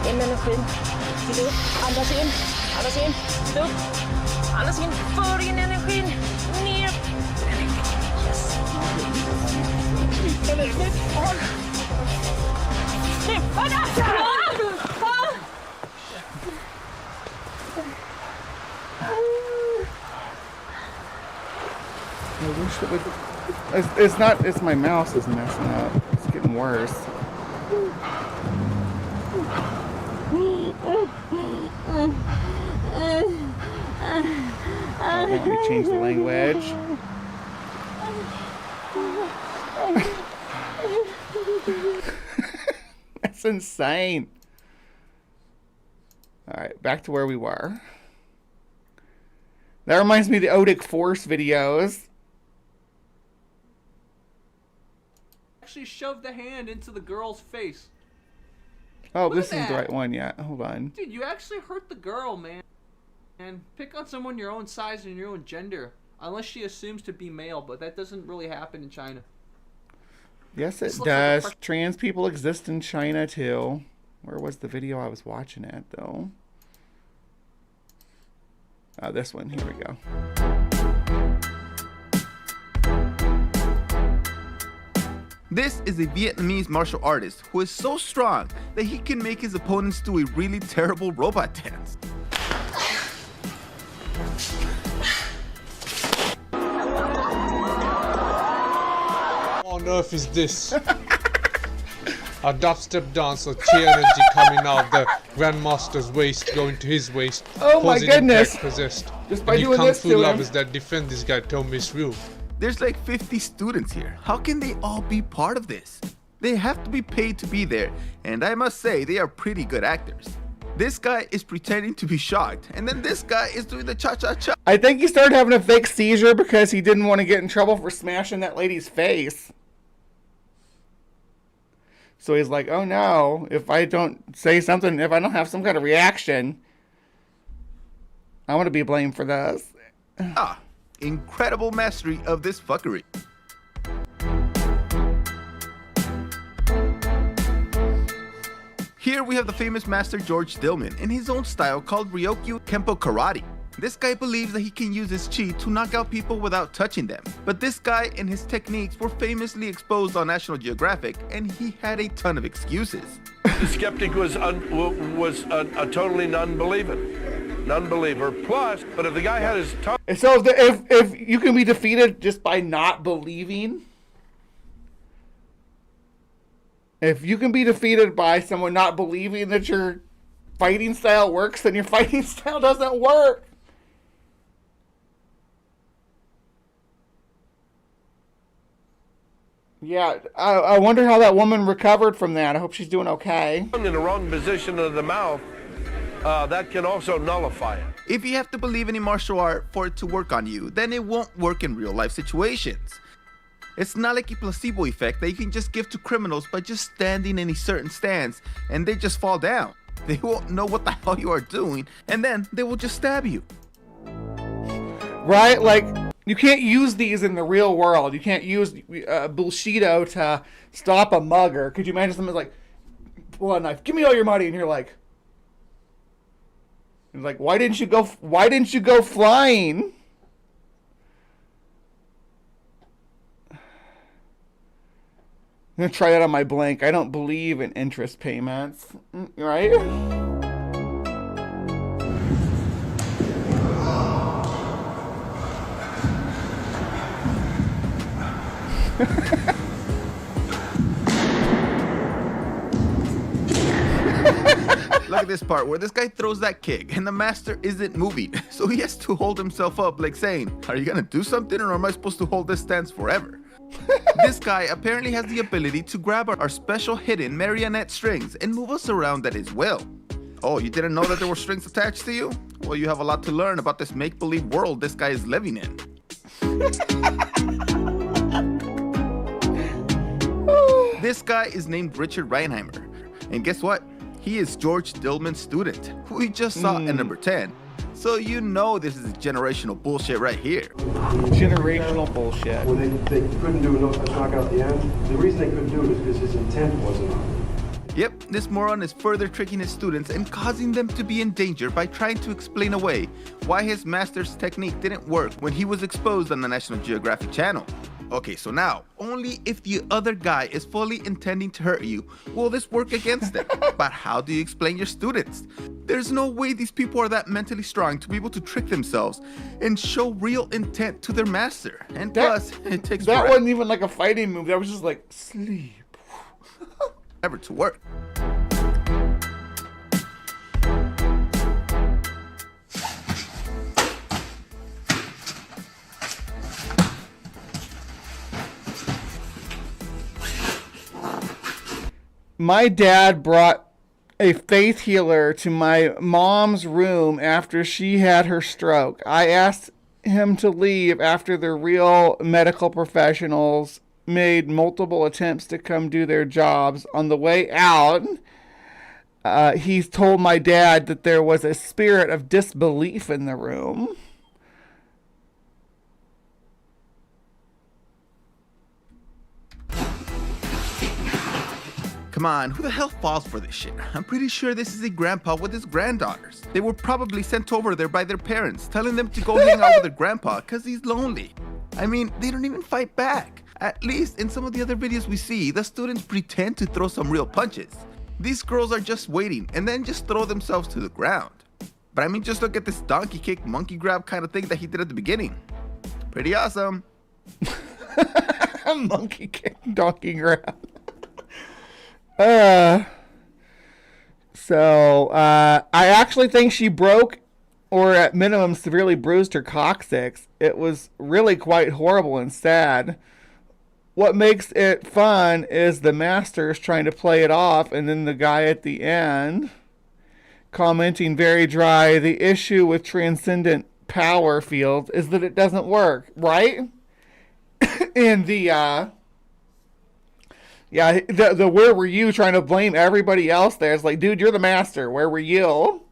Speaker 7: In energin. Titta upp. Andas in. Andas in. Titta upp. Andas in. För in energin. Ner. Yes. Släppa där!
Speaker 6: I wish it would... It's not... It's my mouse is messing up. It's getting worse. Oh, let me change the language. That's insane. Alright, back to where we were. That reminds me of the Odic Force videos.
Speaker 4: Actually shoved the hand into the girl's face.
Speaker 6: Oh,
Speaker 4: Look
Speaker 6: this
Speaker 4: at
Speaker 6: is the
Speaker 4: that.
Speaker 6: right one, yeah. Hold on.
Speaker 4: Dude, you actually hurt the girl, man. And pick on someone your own size and your own gender. Unless she assumes to be male, but that doesn't really happen in China.
Speaker 6: Yes, it
Speaker 4: This looks
Speaker 6: does.
Speaker 4: like a
Speaker 6: Trans people exist in China, too. Where was the video I was watching at, though? This one. Here we go.
Speaker 2: This is a Vietnamese martial artist who is so strong that he can make his opponents do a really terrible robot dance.
Speaker 10: What on earth is this? A dubstep dance or chi energy coming out the Grandmaster's waist, going to his waist.
Speaker 6: Oh my goodness!
Speaker 10: Possessed.
Speaker 6: Just by
Speaker 10: and
Speaker 6: doing
Speaker 10: Kung
Speaker 6: this
Speaker 10: Fu
Speaker 6: to him.
Speaker 10: lovers that defend this guy told me it's real.
Speaker 2: There's like 50 students here. How can they all be part of this? They have to be paid to be there, and I must say they are pretty good actors. This guy is pretending to be shocked, and then this guy is doing the cha-cha-cha.
Speaker 6: I think he started having a fake seizure because he didn't want to get in trouble for smashing that lady's face. So he's like, oh no, if I don't say something, if I don't have some kind of reaction, I want to be blamed for this.
Speaker 2: Incredible mastery of this fuckery. Here we have the famous master George Stillman in his own style called Ryokyu Kempo Karate. This guy believes that he can use his chi to knock out people without touching them. But this guy and his techniques were famously exposed on National Geographic, and he had a ton of excuses.
Speaker 11: The skeptic was a totally non-believer. Plus, but if the guy had his tongue...
Speaker 6: So if you can be defeated just by not believing... If you can be defeated by someone not believing that your fighting style works, then your fighting style doesn't work. Yeah, I wonder how that woman recovered from that. I hope she's doing okay.
Speaker 11: In the wrong position of the mouth, that can also nullify it.
Speaker 2: If you have to believe in a martial art for it to work on you, then it won't work in real life situations. It's not like a placebo effect that you can just give to criminals by just standing in a certain stance and they just fall down. They won't know what the hell you are doing and then they will just stab you.
Speaker 6: Right? Like, you can't use these in the real world. You can't use Bullshido to stop a mugger. Could you imagine someone's like, pull out a knife, give me all your money, and you're like, why didn't you go flying? I'm gonna try that on my blank. I don't believe in interest payments. Right?
Speaker 2: Look at this part where this guy throws that kick and the master isn't moving. So he has to hold himself up like saying, are you gonna do something or am I supposed to hold this stance forever? This guy apparently has the ability to grab our special hidden marionette strings and move us around at his will. Oh, you didn't know that there were strings attached to you? Well, you have a lot to learn about this make-believe world this guy is living in. This guy is named Richard Reinheimer. And guess what? He is George Dillman's student, who we just saw at number 10. So you know this is generational bullshit right here.
Speaker 6: Generational bullshit.
Speaker 12: Well, they couldn't do enough to knock out the end. The reason they couldn't do it is because his intent wasn't on it.
Speaker 2: Yep, this moron is further tricking his students and causing them to be in danger by trying to explain away why his master's technique didn't work when he was exposed on the National Geographic Channel. Okay, so now, only if the other guy is fully intending to hurt you will this work against them. But how do you explain your students? There's no way these people are that mentally strong to be able to trick themselves and show real intent to their master. And plus, it takes
Speaker 6: that wasn't even like a fighting move. That was just like, sleep.
Speaker 2: Ever to work.
Speaker 6: My dad brought a faith healer to my mom's room after she had her stroke. I asked him to leave after the real medical professionals made multiple attempts to come do their jobs. On the way out, he told my dad that there was a spirit of disbelief in the room.
Speaker 2: Come on, who the hell falls for this shit? I'm pretty sure this is a grandpa with his granddaughters. They were probably sent over there by their parents, telling them to go hang out with their grandpa because he's lonely. I mean, they don't even fight back. At least in some of the other videos we see, the students pretend to throw some real punches. These girls are just waiting and then just throw themselves to the ground. But I mean, just look at this donkey kick, monkey grab kind of thing that he did at the beginning. Pretty awesome.
Speaker 6: Monkey kick, donkey grab. I actually think she broke, or at minimum severely bruised her coccyx. It was really quite horrible and sad. What makes it fun is the masters trying to play it off, and then the guy at the end commenting very dry, the issue with transcendent power fields is that it doesn't work, right? And the where were you trying to blame everybody else there? It's like, dude, you're the master. Where were you?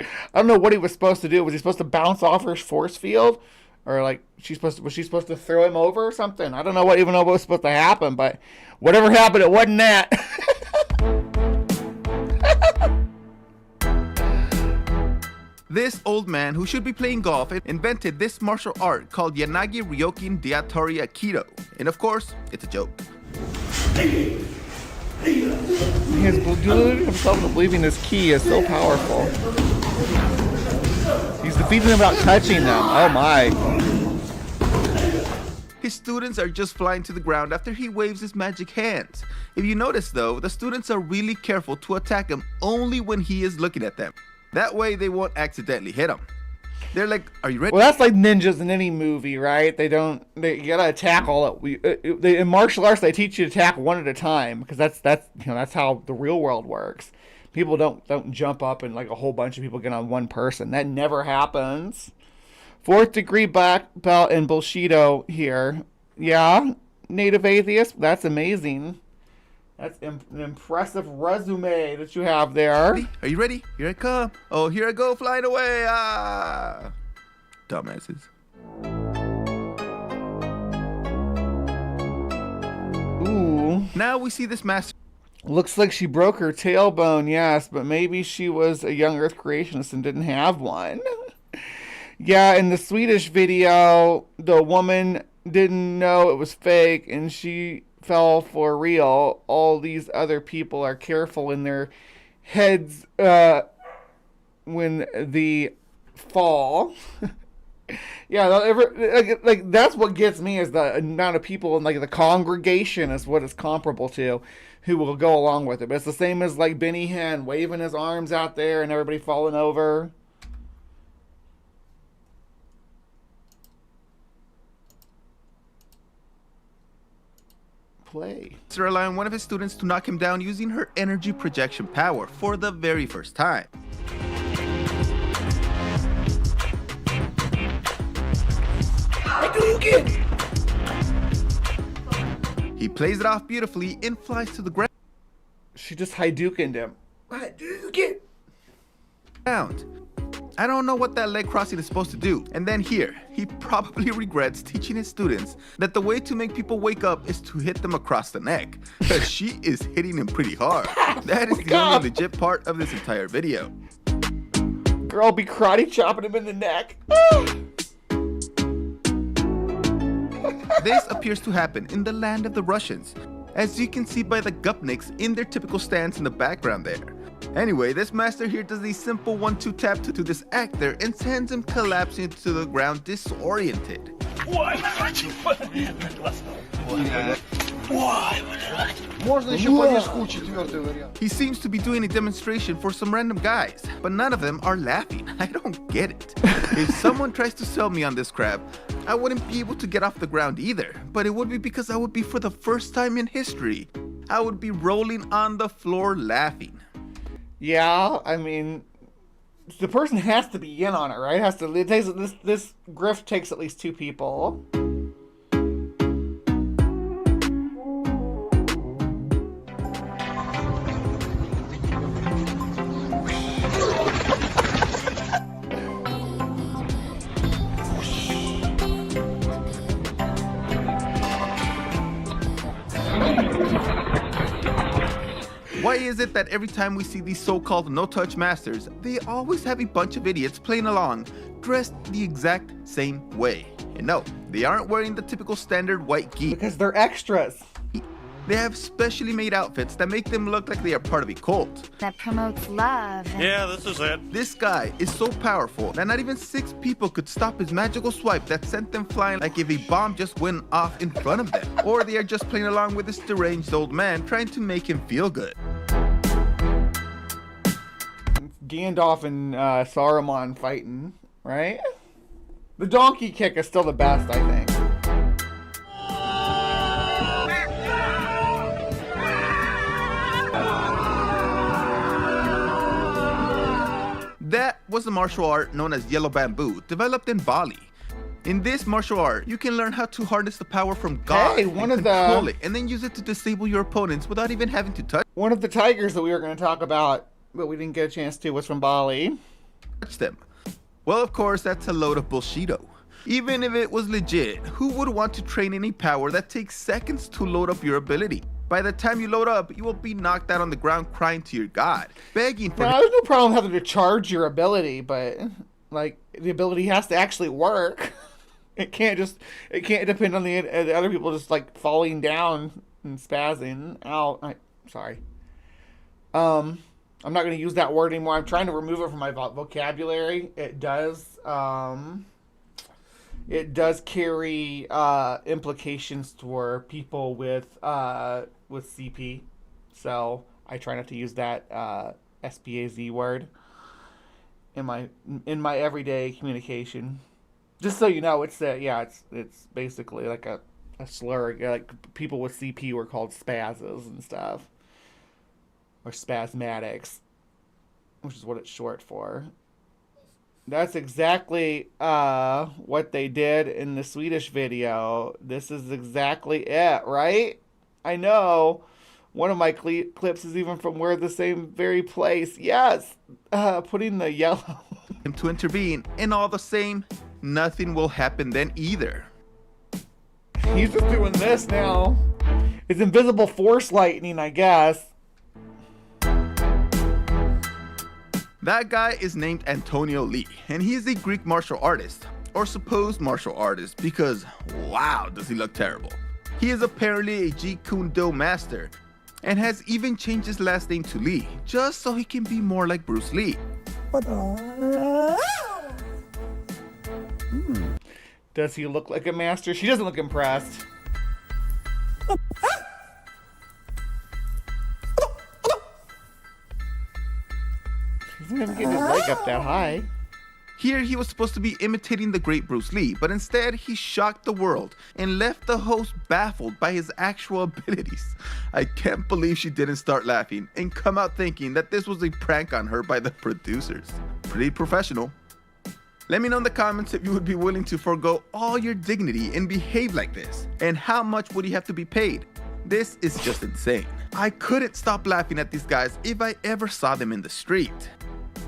Speaker 6: I don't know what he was supposed to do. Was he supposed to bounce off her force field? Or like, was she supposed to throw him over or something? I don't know what was supposed to happen, but whatever happened, it wasn't that.
Speaker 2: This old man, who should be playing golf, invented this martial art called Yanagi Ryokin Deatori Aikido. And of course, it's a joke.
Speaker 6: He has deluded himself into believing this key is so powerful. He's defeating them without touching them. Oh my.
Speaker 2: His students are just flying to the ground after he waves his magic hands. If you notice though, the students are really careful to attack him only when he is looking at them. That way they won't accidentally hit him. They're like, are you ready?
Speaker 6: Well, that's like ninjas in any movie, right? They you gotta attack all at in martial arts. They teach you to attack one at a time because that's how the real world works. People don't jump up and like a whole bunch of people get on one person. That never happens. 4th degree black belt in Bullshido here. Yeah, native atheist. That's amazing. That's an impressive resume that you have there.
Speaker 2: Are you ready? Here I come. Oh, here I go flying away. Dumbasses.
Speaker 6: Ooh.
Speaker 2: Now we see this master.
Speaker 6: Looks like she broke her tailbone, yes, but maybe she was a young Earth creationist and didn't have one. Yeah, in the Swedish video, the woman didn't know it was fake and she fell for real. All these other people are careful in their heads when they fall. Yeah, like that's what gets me is the amount of people in like the congregation is what it's comparable to who will go along with it. But it's the same as like Benny Hinn waving his arms out there and everybody falling over. Play.
Speaker 2: To rely on one of his students to knock him down using her energy projection power for the very first time. He plays it off beautifully and flies to the ground.
Speaker 6: She just Hadoukened him. Hadouken!
Speaker 2: I don't know what that leg crossing is supposed to do. And then here, he probably regrets teaching his students that the way to make people wake up is to hit them across the neck. Because she is hitting him pretty hard. That is the only legit part of this entire video.
Speaker 6: Girl be karate chopping him in the neck.
Speaker 2: This appears to happen in the land of the Russians, as you can see by the gupniks in their typical stance in the background there. Anyway, this master here does a simple 1-2 tap to this actor and sends him collapsing to the ground disoriented. He seems to be doing a demonstration for some random guys, but none of them are laughing. I don't get it. If someone tries to sell me on this crap, I wouldn't be able to get off the ground either, but it would be because I would be, for the first time in history, I would be rolling on the floor laughing.
Speaker 6: Yeah, I mean, the person has to be in on it, right? This grift takes at least 2 people.
Speaker 2: Why is it that every time we see these so-called no-touch masters, they always have a bunch of idiots playing along, dressed the exact same way? And no, they aren't wearing the typical standard white gear.
Speaker 6: Because they're extras.
Speaker 2: They have specially made outfits that make them look like they are part of a cult.
Speaker 13: That promotes love.
Speaker 29: Yeah, this is it.
Speaker 2: This guy is so powerful that not even 6 people could stop his magical swipe that sent them flying like if a bomb just went off in front of them. Or they are just playing along with this deranged old man trying to make him feel good.
Speaker 6: Gandalf and Saruman fighting, right? The donkey kick is still the best, I think.
Speaker 2: That was a martial art known as yellow bamboo, developed in Bali. In this martial art, you can learn how to harness the power from God, control it, and then use it to disable your opponents without even having to touch.
Speaker 6: One of the tigers that we were going to talk about, but we didn't get a chance to, was from Bali.
Speaker 2: Touch them. Well, of course, that's a load of bullshido. Even if it was legit, who would want to train any power that takes seconds to load up your ability? By the time you load up, you will be knocked out on the ground crying to your God, begging for...
Speaker 6: Now, there's no problem having to charge your ability, but like the ability has to actually work. It can't depend on the other people just like falling down and spazzing out. Sorry. I'm not going to use that word anymore. I'm trying to remove it from my vocabulary. It does carry implications for people with CP, so I try not to use that SPAZ word. in my everyday communication. Just so you know, it's basically like a slur. Like people with CP were called spazzes and stuff, or spasmatics, which is what it's short for. That's exactly what they did in the Swedish video. This is exactly it, right? I know. One of my clips is even from where the same very place. Yes, putting the yellow.
Speaker 2: Him to intervene, and all the same, nothing will happen then either.
Speaker 6: He's just doing this now. It's invisible force lightning, I guess.
Speaker 2: That guy is named Antonio Lee, and he is a Greek martial artist, or supposed martial artist, because wow, does he look terrible. He is apparently a Jeet Kune Do master, and has even changed his last name to Lee, just so he can be more like Bruce Lee.
Speaker 6: Does he look like a master? She doesn't look impressed. He's not even getting his leg up that high.
Speaker 2: Here he was supposed to be imitating the great Bruce Lee, but instead he shocked the world and left the host baffled by his actual abilities. I can't believe she didn't start laughing and come out thinking that this was a prank on her by the producers. Pretty professional. Let me know in the comments if you would be willing to forego all your dignity and behave like this, and how much would you have to be paid? This is just insane. I couldn't stop laughing at these guys if I ever saw them in the street.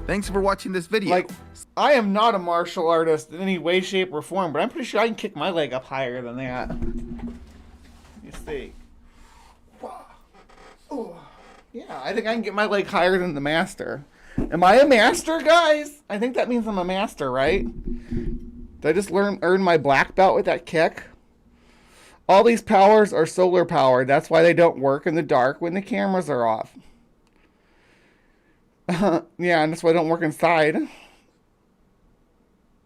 Speaker 2: Thanks for watching this video.
Speaker 6: Like, I am not a martial artist in any way, shape, or form, but I'm pretty sure I can kick my leg up higher than that. You see. Oh, yeah, I think I can get my leg higher than the master. Am I a master, guys? I think that means I'm a master, right? Did I just earn my black belt with that kick? All these powers are solar powered. That's why they don't work in the dark when the cameras are off. Yeah, and that's why I don't work inside.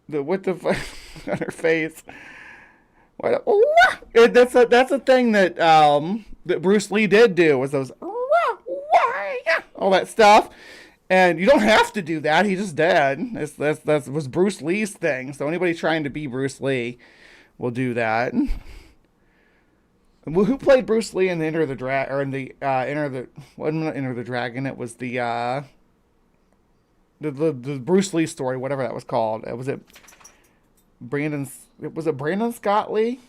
Speaker 6: What the fuck on her face? What? That's a thing that that Bruce Lee did do, was those all that stuff. And you don't have to do that. He just did. That was Bruce Lee's thing. So anybody trying to be Bruce Lee will do that. Who played Bruce Lee in the Enter the Dragon, or in the wasn't Enter the Dragon? It was the Bruce Lee story, whatever that was called. Was it Brandon Scott Lee?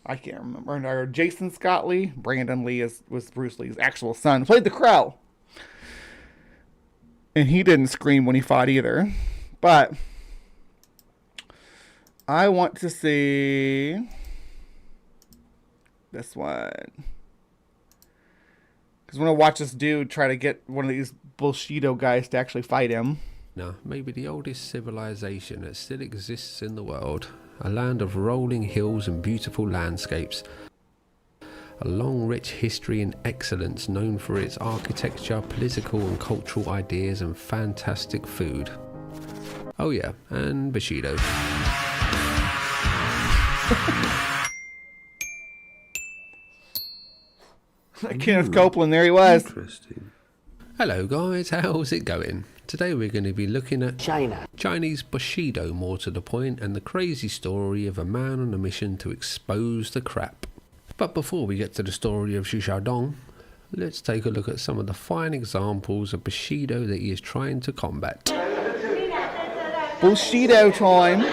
Speaker 6: I can't remember. Or Jason Scott Lee. Brandon Lee was Bruce Lee's actual son. Played the Crow. And he didn't scream when he fought either. But I want to see this one. Because I want to watch this dude try to get one of these Bullshido guys to actually fight him.
Speaker 13: Now, maybe the oldest civilization that still exists in the world. A land of rolling hills and beautiful landscapes. A long, rich history and excellence known for its architecture, political and cultural ideas, and fantastic food. Oh yeah, and Bullshido.
Speaker 6: Kenneth Copeland, there he was.
Speaker 13: Interesting. Hello guys, how's it going? Today we're going to be looking at Chinese Bullshido, more to the point, and the crazy story of a man on a mission to expose the crap. But before we get to the story of Xu Xiaodong, let's take a look at some of the fine examples of Bullshido that he is trying to combat.
Speaker 6: Bullshido time.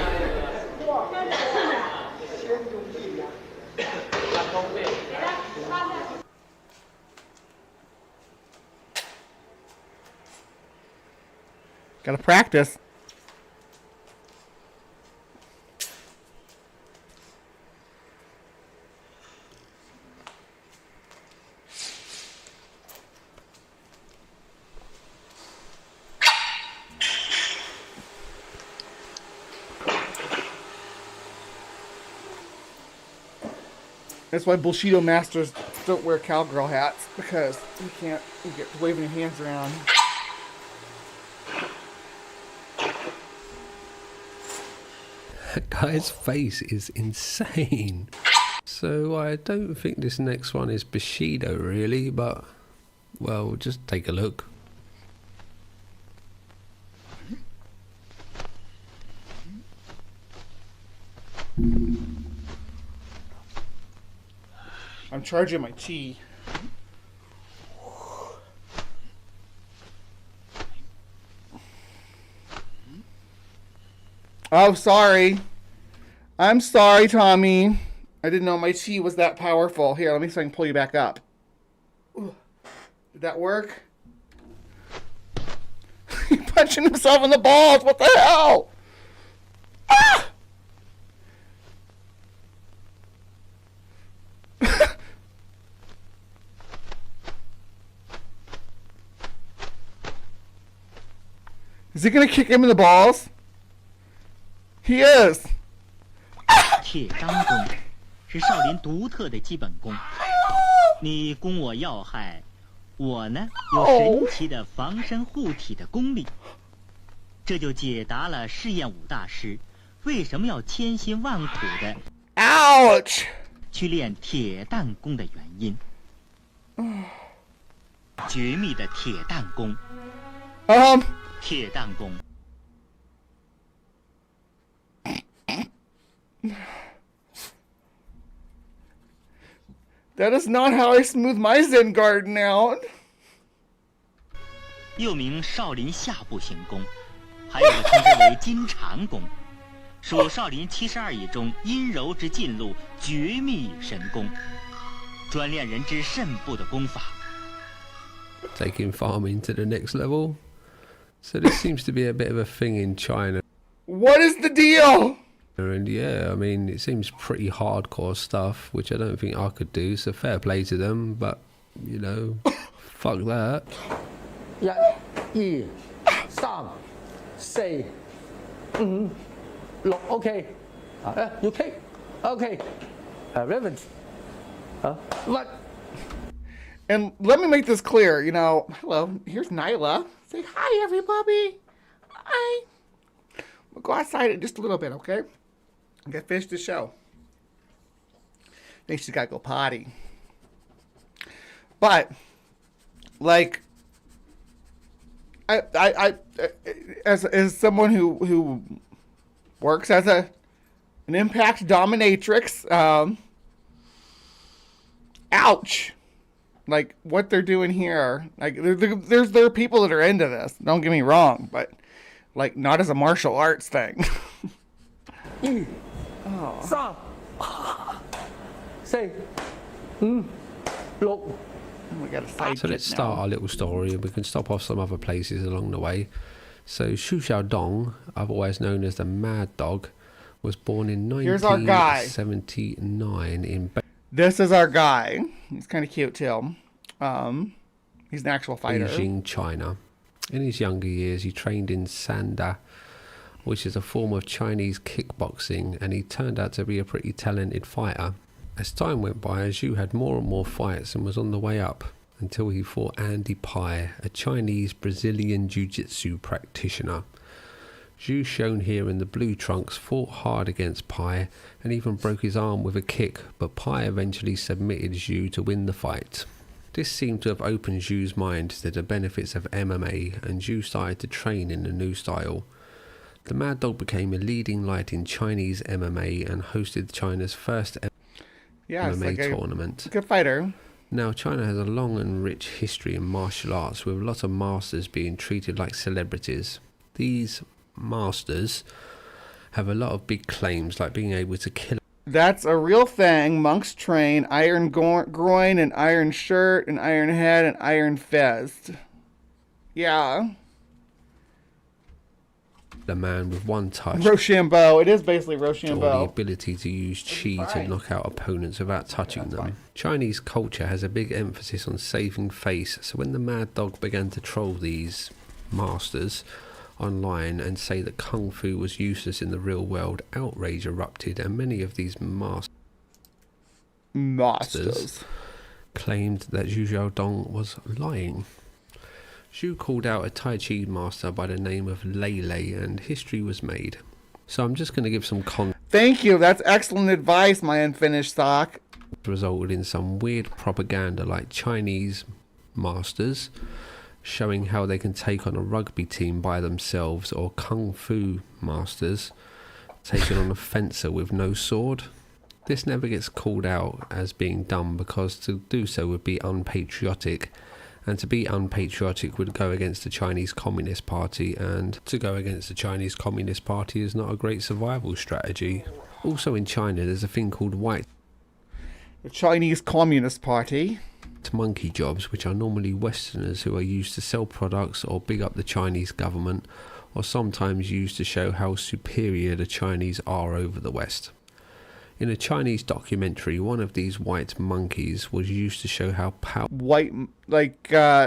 Speaker 6: Gotta practice. That's why Bullshido masters don't wear cowgirl hats, because you get waving your hands around.
Speaker 13: That guy's face is insane. So I don't think this next one is Bullshido really, but well, just take a look.
Speaker 6: I'm charging my chi. Oh, sorry. I'm sorry, Tommy. I didn't know my chi was that powerful. Here, let me see if I can pull you back up. Ooh. Did that work? He's punching himself in the balls. What the hell? Ah! Is he gonna kick him in the balls? He is.
Speaker 14: 铁罡功是少林独特的基本功。你攻我要害，我呢有神奇的防身护体的功力，这就解答了试验武大师为什么要千辛万苦的
Speaker 6: ouch
Speaker 14: 去练铁弹功的原因。绝密的铁弹功。铁弹功。
Speaker 6: That is not how I smooth my Zen garden out.
Speaker 14: 又名少林下步行功，还有的称之为金蝉功，属少林72仪中阴柔之劲路绝密神功，专练人之肾部的功法。
Speaker 13: Taking farming to the next level. So this seems to be a bit of a thing in China.
Speaker 6: What is the deal?
Speaker 13: And yeah, I mean, it seems pretty hardcore stuff, which I don't think I could do, so fair play to them, but, you know, fuck that.
Speaker 15: 1, 2, 3, 4, 5, 6, okay. You kick, okay. Revenge. What?
Speaker 6: And let me make this clear, you know, hello, here's Nyla. Say hi, everybody. Hi. We'll go outside in just a little bit, okay? I gotta finish the show. I think she's gotta go potty. But, like, I as someone who works as an impact dominatrix, ouch. Like, what they're doing here, like, there are people that are into this. Don't get me wrong, but, like, not as a martial arts thing.
Speaker 15: Oh. Say, look.
Speaker 6: We got a side
Speaker 13: So let's start our little story, and we can stop off some other places along the way. So Xu Xiaodong, otherwise known as the Mad Dog, was born in 1979 in.
Speaker 6: This is our guy. He's kind of cute too. He's an actual fighter.
Speaker 13: Beijing, China. In his younger years, he trained in Sanda, which is a form of Chinese kickboxing, and he turned out to be a pretty talented fighter. As time went by, Xu had more and more fights and was on the way up, until he fought Andy Pai, a Chinese Brazilian jiu-jitsu practitioner. Xu, shown here in the blue trunks, fought hard against Pai and even broke his arm with a kick, but Pai eventually submitted Xu to win the fight. This seemed to have opened Xu's mind to the benefits of MMA, and Xu started to train in the new style. The Mad Dog became a leading light in Chinese MMA and hosted China's first MMA tournament.
Speaker 6: Good fighter.
Speaker 13: Now, China has a long and rich history in martial arts, with a lot of masters being treated like celebrities. These masters have a lot of big claims, like being able to kill.
Speaker 6: That's a real thing. Monks train iron groin, an iron shirt, an iron head, and iron fist. Yeah.
Speaker 13: The man with one touch.
Speaker 6: Rochambeau. It is basically
Speaker 13: Or the
Speaker 6: Rochambeau.
Speaker 13: ability to use chi to knock out opponents without touching them. Chinese culture has a big emphasis on saving face, so when the Mad Dog began to troll these masters online and say that kung fu was useless in the real world, outrage erupted, and many of these masters claimed that Xu Xiaodong was lying. Xu called out a Tai Chi master by the name of Lele, and history was made. So I'm just going to give some
Speaker 6: Thank you. That's excellent advice, my unfinished sock.
Speaker 13: Resulted in some weird propaganda like Chinese masters showing how they can take on a rugby team by themselves, or kung fu masters taking on a fencer with no sword. This never gets called out as being done because to do so would be unpatriotic, and to be unpatriotic would go against the Chinese Communist Party, and to go against the Chinese Communist Party is not a great survival strategy. Also in China there's a thing called white
Speaker 6: The Chinese Communist Party.
Speaker 13: monkey jobs, which are normally Westerners who are used to sell products or big up the Chinese government, or sometimes used to show how superior the Chinese are over the West. In a Chinese documentary, one of these white monkeys was used to show how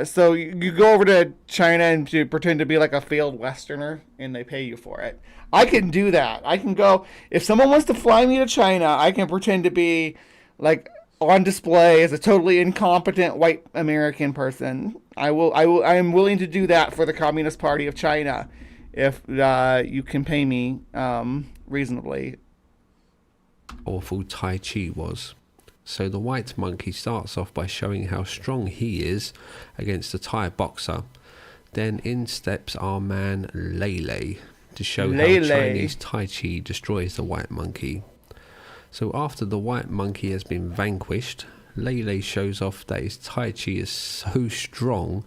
Speaker 6: so you go over to China and to pretend to be like a failed Westerner, and they pay you for it. I can do that. I can go, if someone wants to fly me to China, I can pretend to be like on display as a totally incompetent white American person. I am willing to do that for the Communist Party of China if you can pay me reasonably.
Speaker 13: Powerful Tai Chi was. So the white monkey starts off by showing how strong he is against a Thai boxer. Then in steps our man Lele to show how Chinese Tai Chi destroys the white monkey. So after the white monkey has been vanquished, Lele shows off that his Tai Chi is so strong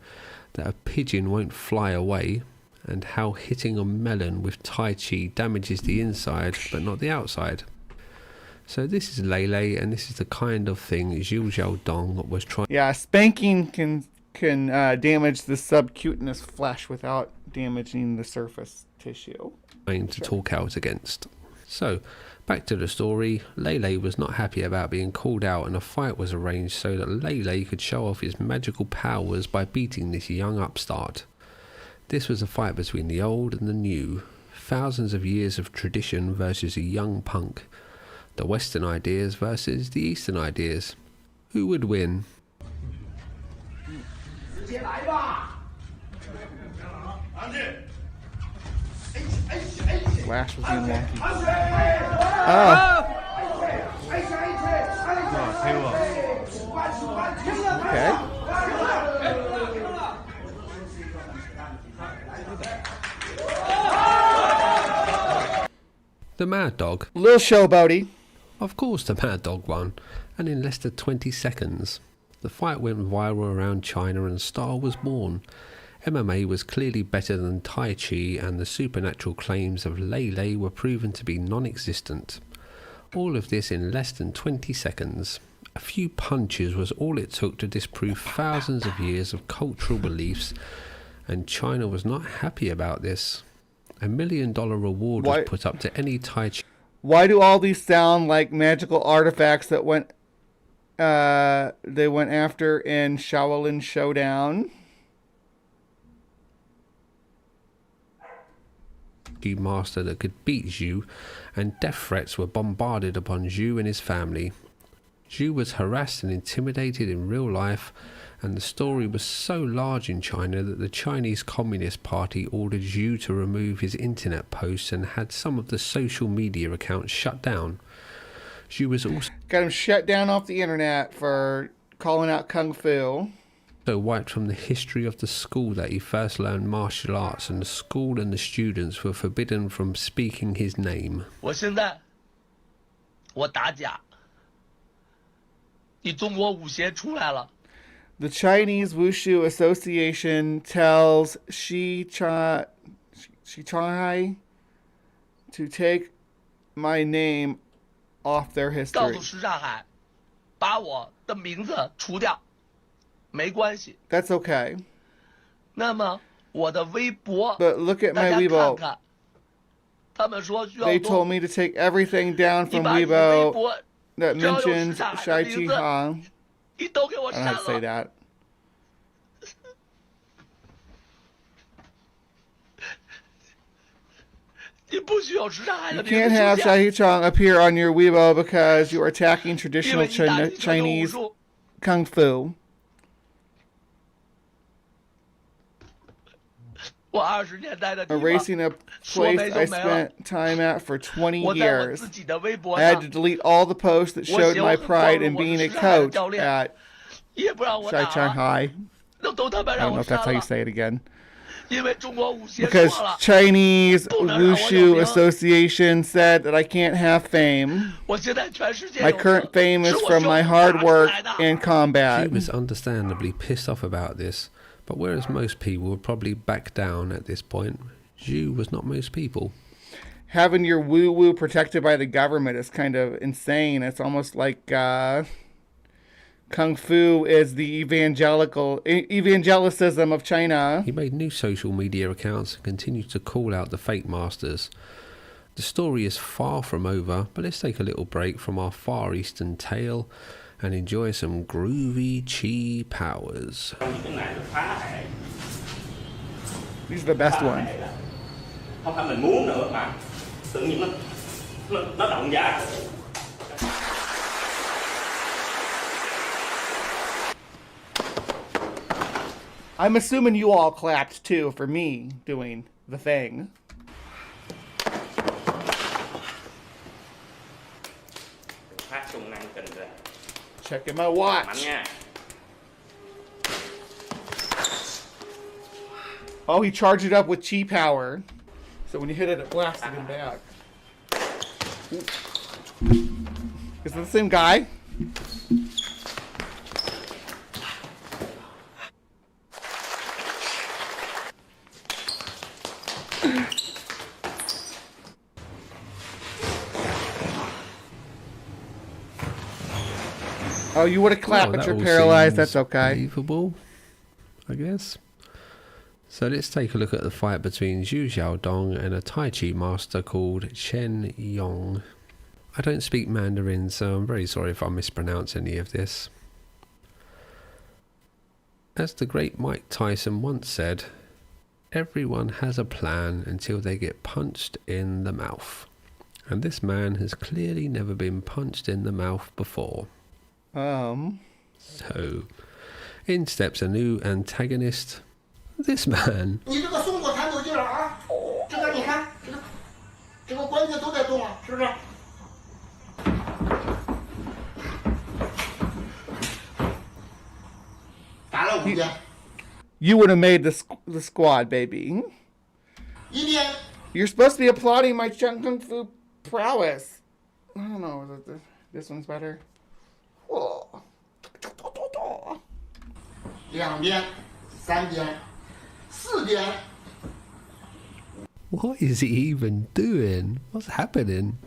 Speaker 13: that a pigeon won't fly away, and how hitting a melon with Tai Chi damages the inside but not the outside. So this is Lele, and this is the kind of thing Zhu Xiaodong was trying.
Speaker 6: Yeah, spanking can damage the subcutaneous flesh without damaging the surface tissue.
Speaker 13: To talk out against. So, back to the story. Lele was not happy about being called out, and a fight was arranged so that Lele could show off his magical powers by beating this young upstart. This was a fight between the old and the new. Thousands of years of tradition versus a young punk. The Western ideas versus the Eastern ideas. Who would win?
Speaker 6: Flash was being wonky. Okay.
Speaker 13: The Mad Dog.
Speaker 6: Little showboaty.
Speaker 13: Of course the Mad Dog won, and in less than 20 seconds. The fight went viral around China and a star was born. MMA was clearly better than Tai Chi, and the supernatural claims of Lele were proven to be non-existent. All of this in less than 20 seconds. A few punches was all it took to disprove thousands of years of cultural beliefs, and China was not happy about this. $1 million reward was put up to any Tai Chi.
Speaker 6: Why do all these sound like magical artifacts that they went after in Shaolin Showdown?
Speaker 13: Master that could beat Zhu, and death threats were bombarded upon Zhu and his family. Zhu was harassed and intimidated in real life, and the story was so large in China that the Chinese Communist Party ordered Zhu to remove his internet posts and had some of the social media accounts shut down. Zhu was also
Speaker 6: got him shut down off the internet for calling out Kung Fu.
Speaker 13: Wiped from the history of the school that he first learned martial arts, and the school and the students were forbidden from speaking his name.
Speaker 16: 我现在我打假，你中国武协出来了。
Speaker 6: The Chinese Wushu Association tells Shi Chai to take my name off their
Speaker 16: 告
Speaker 6: history.
Speaker 16: 诉什刹海，把我的名字除掉，没关系。
Speaker 6: That's okay.
Speaker 16: 那么我的微博，
Speaker 6: But look at
Speaker 16: 大
Speaker 6: my
Speaker 16: 家看
Speaker 6: Weibo.
Speaker 16: 看，他们说需要
Speaker 6: They
Speaker 16: 多
Speaker 6: told me to take everything down
Speaker 16: 你
Speaker 6: from
Speaker 16: 把你的微
Speaker 6: Weibo
Speaker 16: 博
Speaker 6: that
Speaker 16: 只要有
Speaker 6: mentions
Speaker 16: 什刹海
Speaker 6: Shai
Speaker 16: 的
Speaker 6: Chi
Speaker 16: 名字，
Speaker 6: Ha.
Speaker 16: 你都给我
Speaker 6: I don't know
Speaker 16: 删
Speaker 6: how to say
Speaker 16: 了。
Speaker 6: that.
Speaker 16: 你不许有什刹海
Speaker 6: You
Speaker 16: 的名
Speaker 6: can't
Speaker 16: 字
Speaker 6: have
Speaker 16: 出
Speaker 6: Shai
Speaker 16: 现，
Speaker 6: Chang appear on your Weibo because you are attacking
Speaker 16: 因
Speaker 6: traditional
Speaker 16: 为你打你传统武
Speaker 6: Chinese
Speaker 16: 术。
Speaker 6: Kung Fu.
Speaker 16: 我20年待的地方，
Speaker 6: Erasing a
Speaker 16: 说
Speaker 6: place
Speaker 16: 没
Speaker 6: I
Speaker 16: 就没了。
Speaker 6: spent time at for 20
Speaker 16: 我在我
Speaker 6: years.
Speaker 16: 自己的微博
Speaker 6: I had to
Speaker 16: 上，
Speaker 6: delete all the posts that
Speaker 16: 我
Speaker 6: showed
Speaker 16: 写
Speaker 6: my
Speaker 16: 我很
Speaker 6: pride
Speaker 16: 暴露
Speaker 6: in
Speaker 16: 我
Speaker 6: being
Speaker 16: 是
Speaker 6: a
Speaker 16: 什刹海的
Speaker 6: coach
Speaker 16: 教练，
Speaker 6: at
Speaker 16: 也不让我
Speaker 6: Shai
Speaker 16: 打
Speaker 6: Chang
Speaker 16: 了，
Speaker 6: High.
Speaker 16: 都他妈
Speaker 6: I
Speaker 16: 让
Speaker 6: don't know
Speaker 16: 我
Speaker 6: if
Speaker 16: 删
Speaker 6: that's how you
Speaker 16: 了。
Speaker 6: say it again. Because Chinese Wushu Association said that I can't have fame. My current fame is from my hard work in combat.
Speaker 13: She was understandably pissed off about this, but whereas most people would probably back down at this point, Zhu was not most people.
Speaker 6: Having your woo-woo protected by the government is kind of insane. It's almost like Kung Fu is the evangelicism of China.
Speaker 13: He made new social media accounts and continued to call out the fake masters. The story is far from over, but let's take a little break from our Far Eastern tale and enjoy some groovy chi powers.
Speaker 6: These are the best ones. I'm assuming you all clapped too for me doing the thing. Checking my watch. Oh, he charged it up with chi power. So when you hit it, it blasts it back. Ooh. Is it the same guy? Oh, you would have clapped, but you're paralyzed. That's okay.
Speaker 13: Believable, I guess. So let's take a look at the fight between Zhu Xiaodong and a Tai Chi master called Chen Yong. I don't speak Mandarin, so I'm very sorry if I mispronounce any of this. As the great Mike Tyson once said, everyone has a plan until they get punched in the mouth. And this man has clearly never been punched in the mouth before. So, in steps a new antagonist, this man.
Speaker 6: You would have made the squad, baby. You're supposed to be applauding my Kung Fu prowess. I don't know. This one's better.
Speaker 13: What is he even doing? What's happening?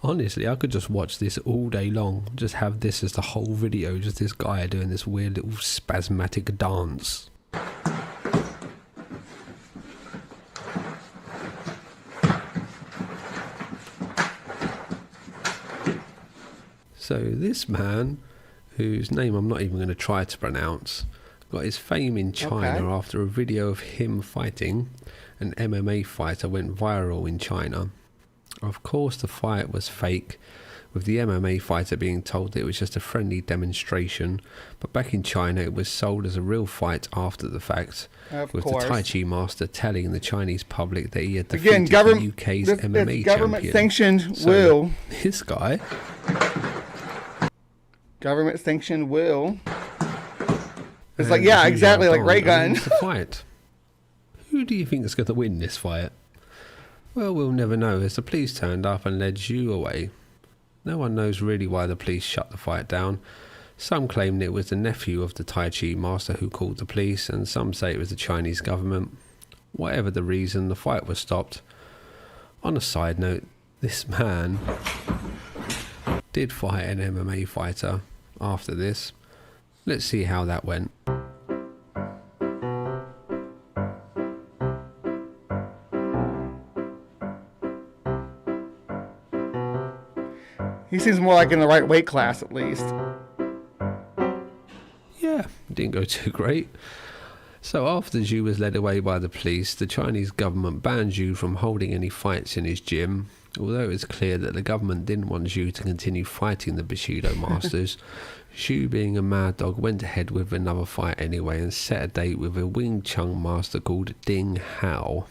Speaker 13: Honestly, I could just watch this all day long. Just have this as the whole video. Just this guy doing this weird little spasmatic dance. So this man, whose name I'm not even going to try to pronounce, got his fame in China after a video of him fighting. An MMA fighter went viral in China. Of course the fight was fake, with the MMA fighter being told that it was just a friendly demonstration, but back in China it was sold as a real fight after the fact, with the Tai Chi master telling the Chinese public that he had defeated the UK's MMA
Speaker 6: government
Speaker 13: champion.
Speaker 6: Sanctioned
Speaker 13: So
Speaker 6: will.
Speaker 13: This guy.
Speaker 6: Government sanctioned will. It's like, yeah, exactly like ray gun.
Speaker 13: Fight. Who do you think is going to win this fight? Well, we'll never know, as the police turned up and led Zhu away. No one knows really why the police shut the fight down. Some claim it was the nephew of the Tai Chi master who called the police, and some say it was the Chinese government. Whatever the reason, the fight was stopped. On a side note, this man did fight an MMA fighter after this. Let's see how that went.
Speaker 6: He seems more like in the right weight class, at least.
Speaker 13: Yeah, didn't go too great. So after Zhu was led away by the police, the Chinese government banned Zhu from holding any fights in his gym, Although it's clear that the government didn't want Zhu to continue fighting the Bushido masters, Zhu, being a mad dog, went ahead with another fight anyway and set a date with a Wing Chun master called Ding Hao.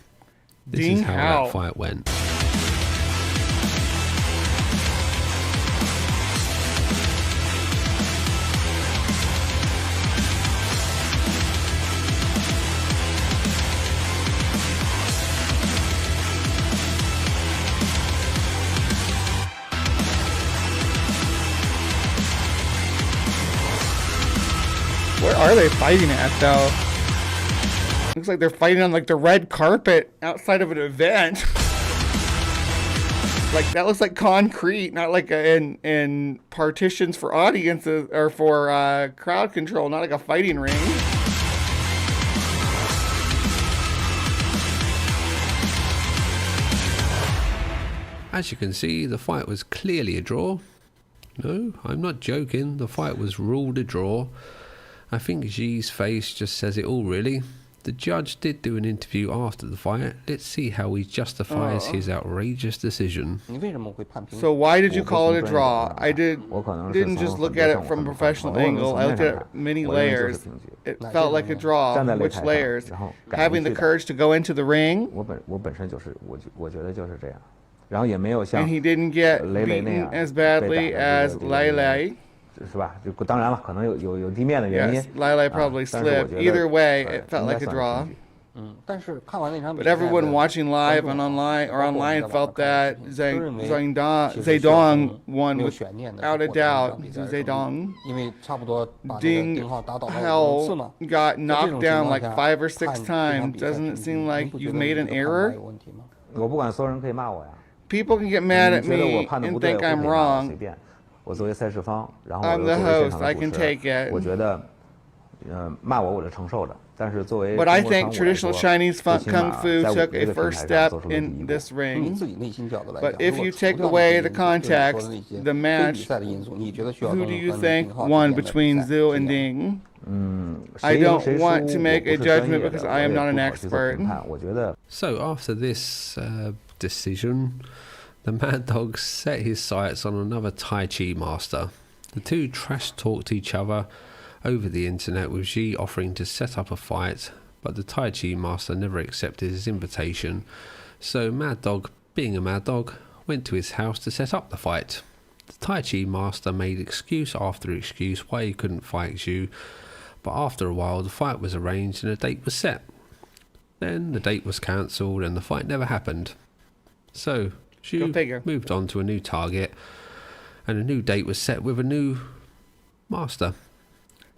Speaker 13: This is how that fight went.
Speaker 6: Where are they fighting at, though? Looks like they're fighting on like the red carpet outside of an event. Like that looks like concrete, not like in partitions for audiences or for crowd control, not like a fighting ring.
Speaker 13: As you can see, the fight was clearly a draw. No, I'm not joking, the fight was ruled a draw. I think Xi's face just says it all, really. The judge did do an interview after the fight. Let's see how he justifies his outrageous decision.
Speaker 6: So why did you call it a draw? I didn't just look at it from a professional angle. I looked at many layers. It felt like a draw. Which layers? Having the courage to go into the ring. And he didn't get beaten as badly as Lei Lei. Yes, Lei Lei probably slipped. Either way, it felt like a draw. But everyone watching live and online felt that Zedong won without a doubt. Zedong. Ding Hao got knocked down like 5 or 6 times. Doesn't it seem like you've made an error? People can get mad at me and think I'm wrong. I'm the host, I can take it. But I think traditional Chinese Kung Fu took a first step in this ring. But if you take away the context, the match, who do you think won between Zhu and Ding? I don't want to make a judgment because I am not an expert.
Speaker 13: So after this decision, the Mad Dog set his sights on another Tai Chi master. The two trash talked each other over the internet, with Xi offering to set up a fight, but the Tai Chi master never accepted his invitation. So Mad Dog, being a mad dog, went to his house to set up the fight. The Tai Chi master made excuse after excuse why he couldn't fight Xu, but after a while the fight was arranged and a date was set. Then the date was cancelled and the fight never happened. So Xu moved on to a new target, and a new date was set with a new master.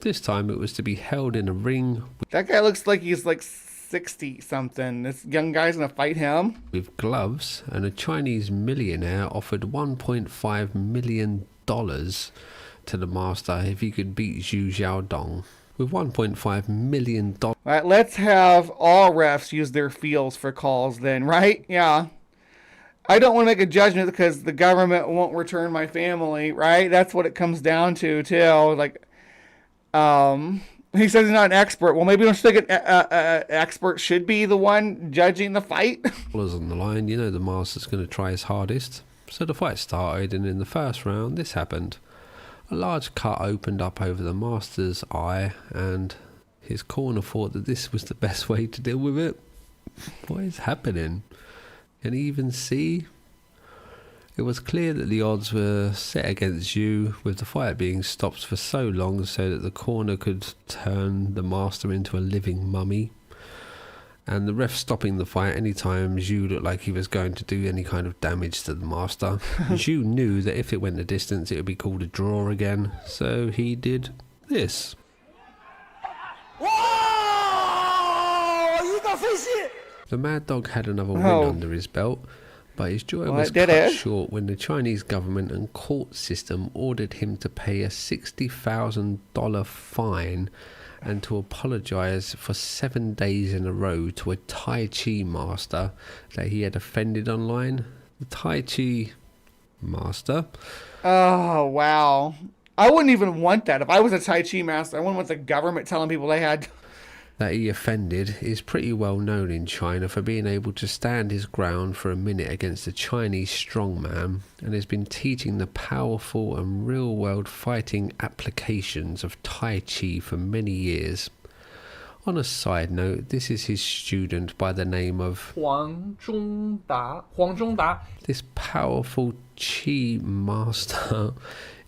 Speaker 13: This time it was to be held in a ring.
Speaker 6: That guy looks like he's like 60 something. This young guy's gonna fight him?
Speaker 13: With gloves, and a Chinese millionaire offered $1.5 million to the master if he could beat Zhu Xiaodong. With $1.5 million.
Speaker 6: Alright, let's have all refs use their feels for calls then, right? Yeah. I don't want to make a judgment because the government won't return my family, right? That's what it comes down to, too. Like, he says he's not an expert. Well, maybe don't you think an expert should be the one judging the fight?
Speaker 13: On the line, you know the master's going to try his hardest. So the fight started, and in the first round, this happened. A large cut opened up over the master's eye, and his corner thought that this was the best way to deal with it. What is happening? Can he even see? It was clear that the odds were set against Zhu, with the fight being stopped for so long so that the corner could turn the master into a living mummy, and the ref stopping the fight anytime Zhu looked like he was going to do any kind of damage to the master. Zhu knew that if it went the distance it would be called a draw again, so he did this. The Mad Dog had another win under his belt, but his joy was cut short when the Chinese government and court system ordered him to pay a $60,000 fine and to apologise for 7 days in a row to a Tai Chi master that he had offended online. The Tai Chi master.
Speaker 6: Oh, wow. I wouldn't even want that. If I was a Tai Chi master, I wouldn't want the government telling people they had
Speaker 13: that he offended is pretty well known in China for being able to stand his ground for a minute against a Chinese strongman, and has been teaching the powerful and real-world fighting applications of Tai Chi for many years. On a side note, this is his student by the name of
Speaker 6: Huang Zhongda.
Speaker 13: This powerful Qi master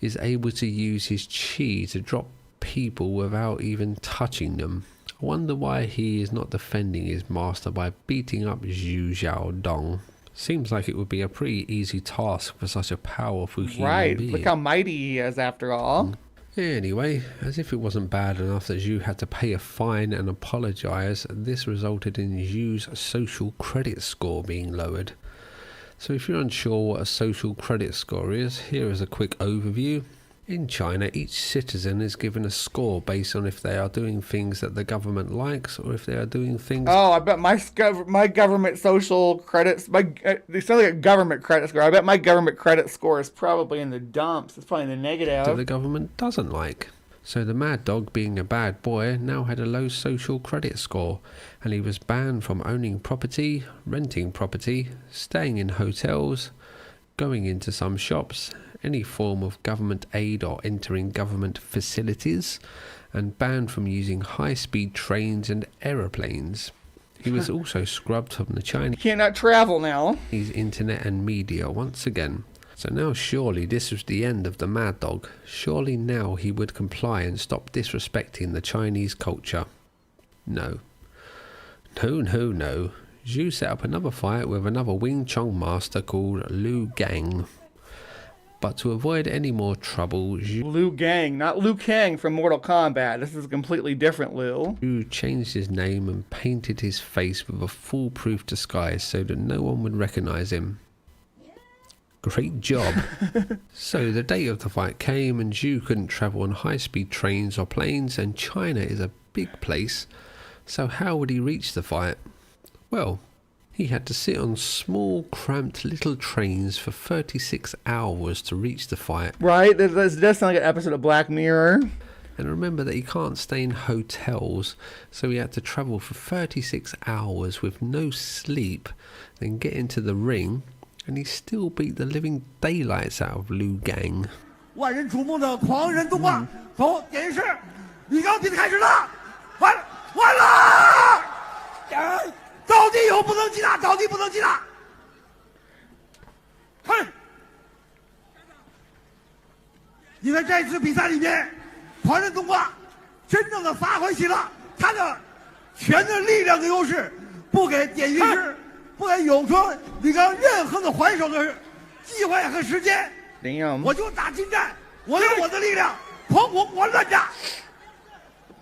Speaker 13: is able to use his Qi to drop people without even touching them. I wonder why he is not defending his master by beating up Zhu Xiaodong. Seems like it would be a pretty easy task for such a powerful human being.
Speaker 6: Look how mighty he is after all.
Speaker 13: Anyway, as if it wasn't bad enough that Zhu had to pay a fine and apologise, this resulted in Zhu's social credit score being lowered. So if you're unsure what a social credit score is, here is a quick overview. In China, each citizen is given a score based on if they are doing things that the government likes or if they are doing things...
Speaker 6: Oh, I bet my government social credits... They sound like a government credit score. I bet my government credit score is probably in the dumps. It's probably in the negative.
Speaker 13: ...that the government doesn't like. So the mad dog, being a bad boy, now had a low social credit score, and he was banned from owning property, renting property, staying in hotels, going into some shops, any form of government aid or entering government facilities, and banned from using high-speed trains and aeroplanes. He was also scrubbed from the Chinese...
Speaker 6: Cannot travel now.
Speaker 13: ...internet and media once again. So now surely this was the end of the mad dog. Surely now he would comply and stop disrespecting the Chinese culture. No. No, no, no. Zhu set up another fight with another Wing Chun master called Liu Gang. But to avoid any more trouble,
Speaker 6: Liu Gang, not Liu Kang from Mortal Kombat. This is a completely different Liu.
Speaker 13: Zhu changed his name and painted his face with a foolproof disguise so that no one would recognize him. Great job. So the day of the fight came, and Zhu couldn't travel on high-speed trains or planes, and China is a big place. So how would he reach the fight? Well, he had to sit on small, cramped little trains for 36 hours to reach the fight.
Speaker 6: Right? This does sound like an episode of Black Mirror.
Speaker 13: And remember that he can't stay in hotels, so he had to travel for 36 hours with no sleep, then get into the ring, and he still beat the living daylights out of Liu Gang.
Speaker 18: 万人瞩目的狂人动画，从电视李刚比赛开始了，完了，倒地以后不能击打，倒地不能击打，嘿，因为这次比赛里面，狂人动画真正的发挥起了他的全的力量的优势，不给典狱师。不给咏春李刚任何的还手的机会和时间，我就打近战，我用我的力量狂轰我乱炸。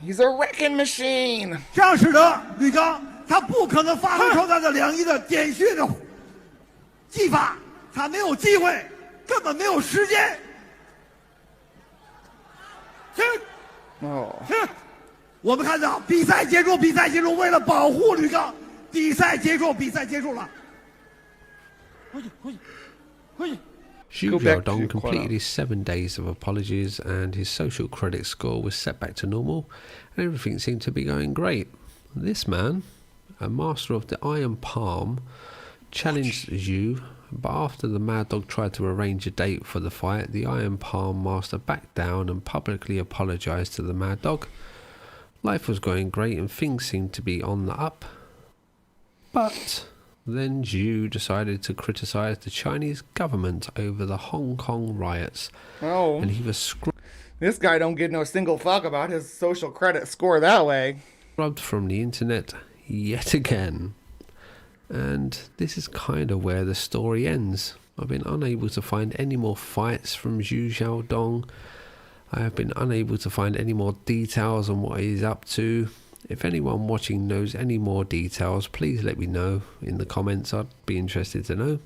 Speaker 6: He's a wrecking machine。
Speaker 18: 这样使得李刚他不可能发挥出他的两翼的点穴的技法，他没有机会，根本没有时间。我们看到比赛结束，比赛结束，为了保护李刚。比赛结束，比赛结束了。
Speaker 13: Zhu Xiaodong completed his 7 days of apologies, and his social credit score was set back to normal, and everything seemed to be going great. This man, a master of the Iron Palm, challenged Zhu, but after the Mad Dog tried to arrange a date for the fight, the Iron Palm master backed down and publicly apologized to the Mad Dog. Life was going great and things seemed to be on the up. But then Zhu decided to criticize the Chinese government over the Hong Kong riots.
Speaker 6: Oh.
Speaker 13: And he was
Speaker 6: this guy don't get no single fuck about his social credit score that way.
Speaker 13: Scrubbed from the internet yet again. And this is kind of where the story ends. I've been unable to find any more fights from Zhu Xiaodong. I have been unable to find any more details on what he's up to. If anyone watching knows any more details, please let me know in the comments. I'd be interested to know.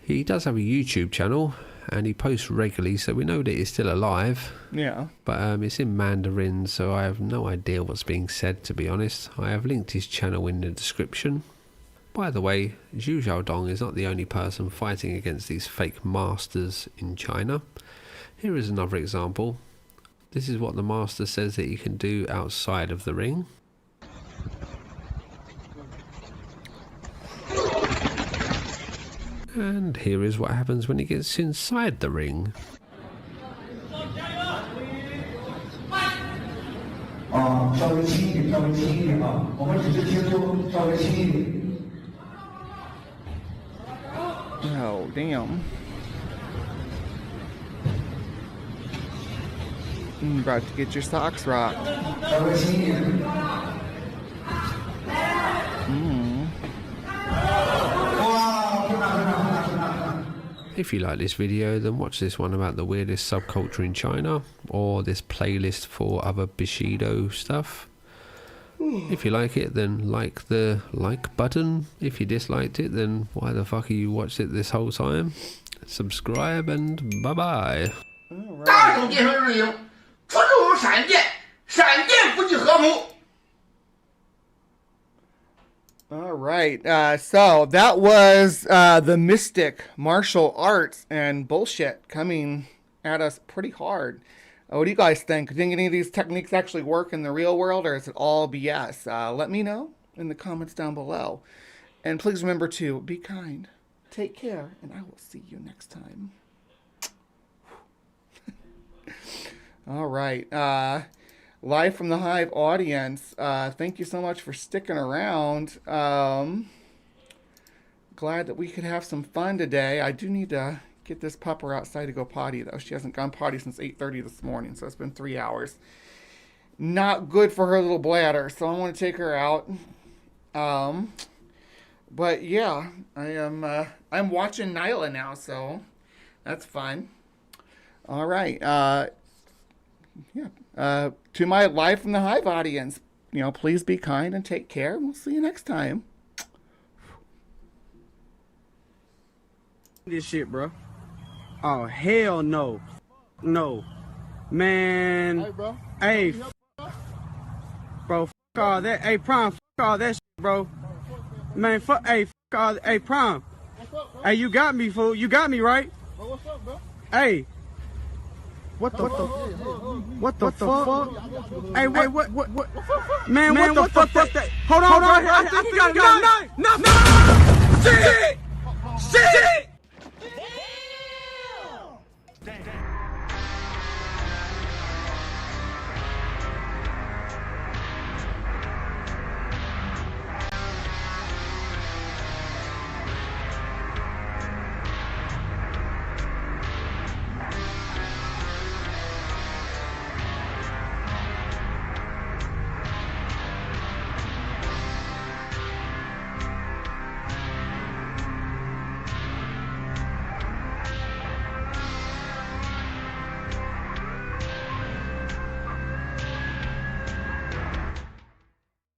Speaker 13: He does have a YouTube channel and he posts regularly, so we know that he's still alive.
Speaker 6: Yeah.
Speaker 13: But it's in Mandarin, so I have no idea what's being said, to be honest. I have linked his channel in the description. By the way, Zhu Xiaodong is not the only person fighting against these fake masters in China. Here is another example. This is what the master says that he can do outside of the ring. And here is what happens when he gets inside the ring.
Speaker 6: Oh, damn. About to get your socks rocked.
Speaker 13: If you like this video, then watch this one about the weirdest subculture in China, or this playlist for other Bullshido stuff. If you like it, then like the like button. If you disliked it, then why the fuck have you watched it this whole time? Subscribe and bye-bye.
Speaker 16: 大众建设日营，出入闪电，闪电不计和睦。
Speaker 6: All right, so that was the mystic martial arts and bullshit coming at us pretty hard. What do you guys think? Do you think any of these techniques actually work in the real world, or is it all BS? Let me know in the comments down below. And please remember to be kind, take care, and I will see you next time. All right, live from the Hive audience, thank you so much for sticking around. Glad that we could have some fun today. I do need to get this pupper outside to go potty, though. She hasn't gone potty since 8:30 this morning, so it's been 3 hours. Not good for her little bladder, so I want to take her out. But yeah, I'm watching Nyla now, so that's fun. All right, to my live from the Hive audience, please be kind and take care. We'll see you next time.
Speaker 19: This shit, bro. Oh, hell no. No. Man. Hey, bro. Hey. Bro, f all that. Hey, Prime, f all that shit, bro. Man, fuck. Hey, f all that. Hey, Prime. Hey, you got me, fool. You got me, right? Bro, what's up, bro? Hey. What the fuck? Hey, what? Man, what the fuck? Hold on, bro. I think you got a knife.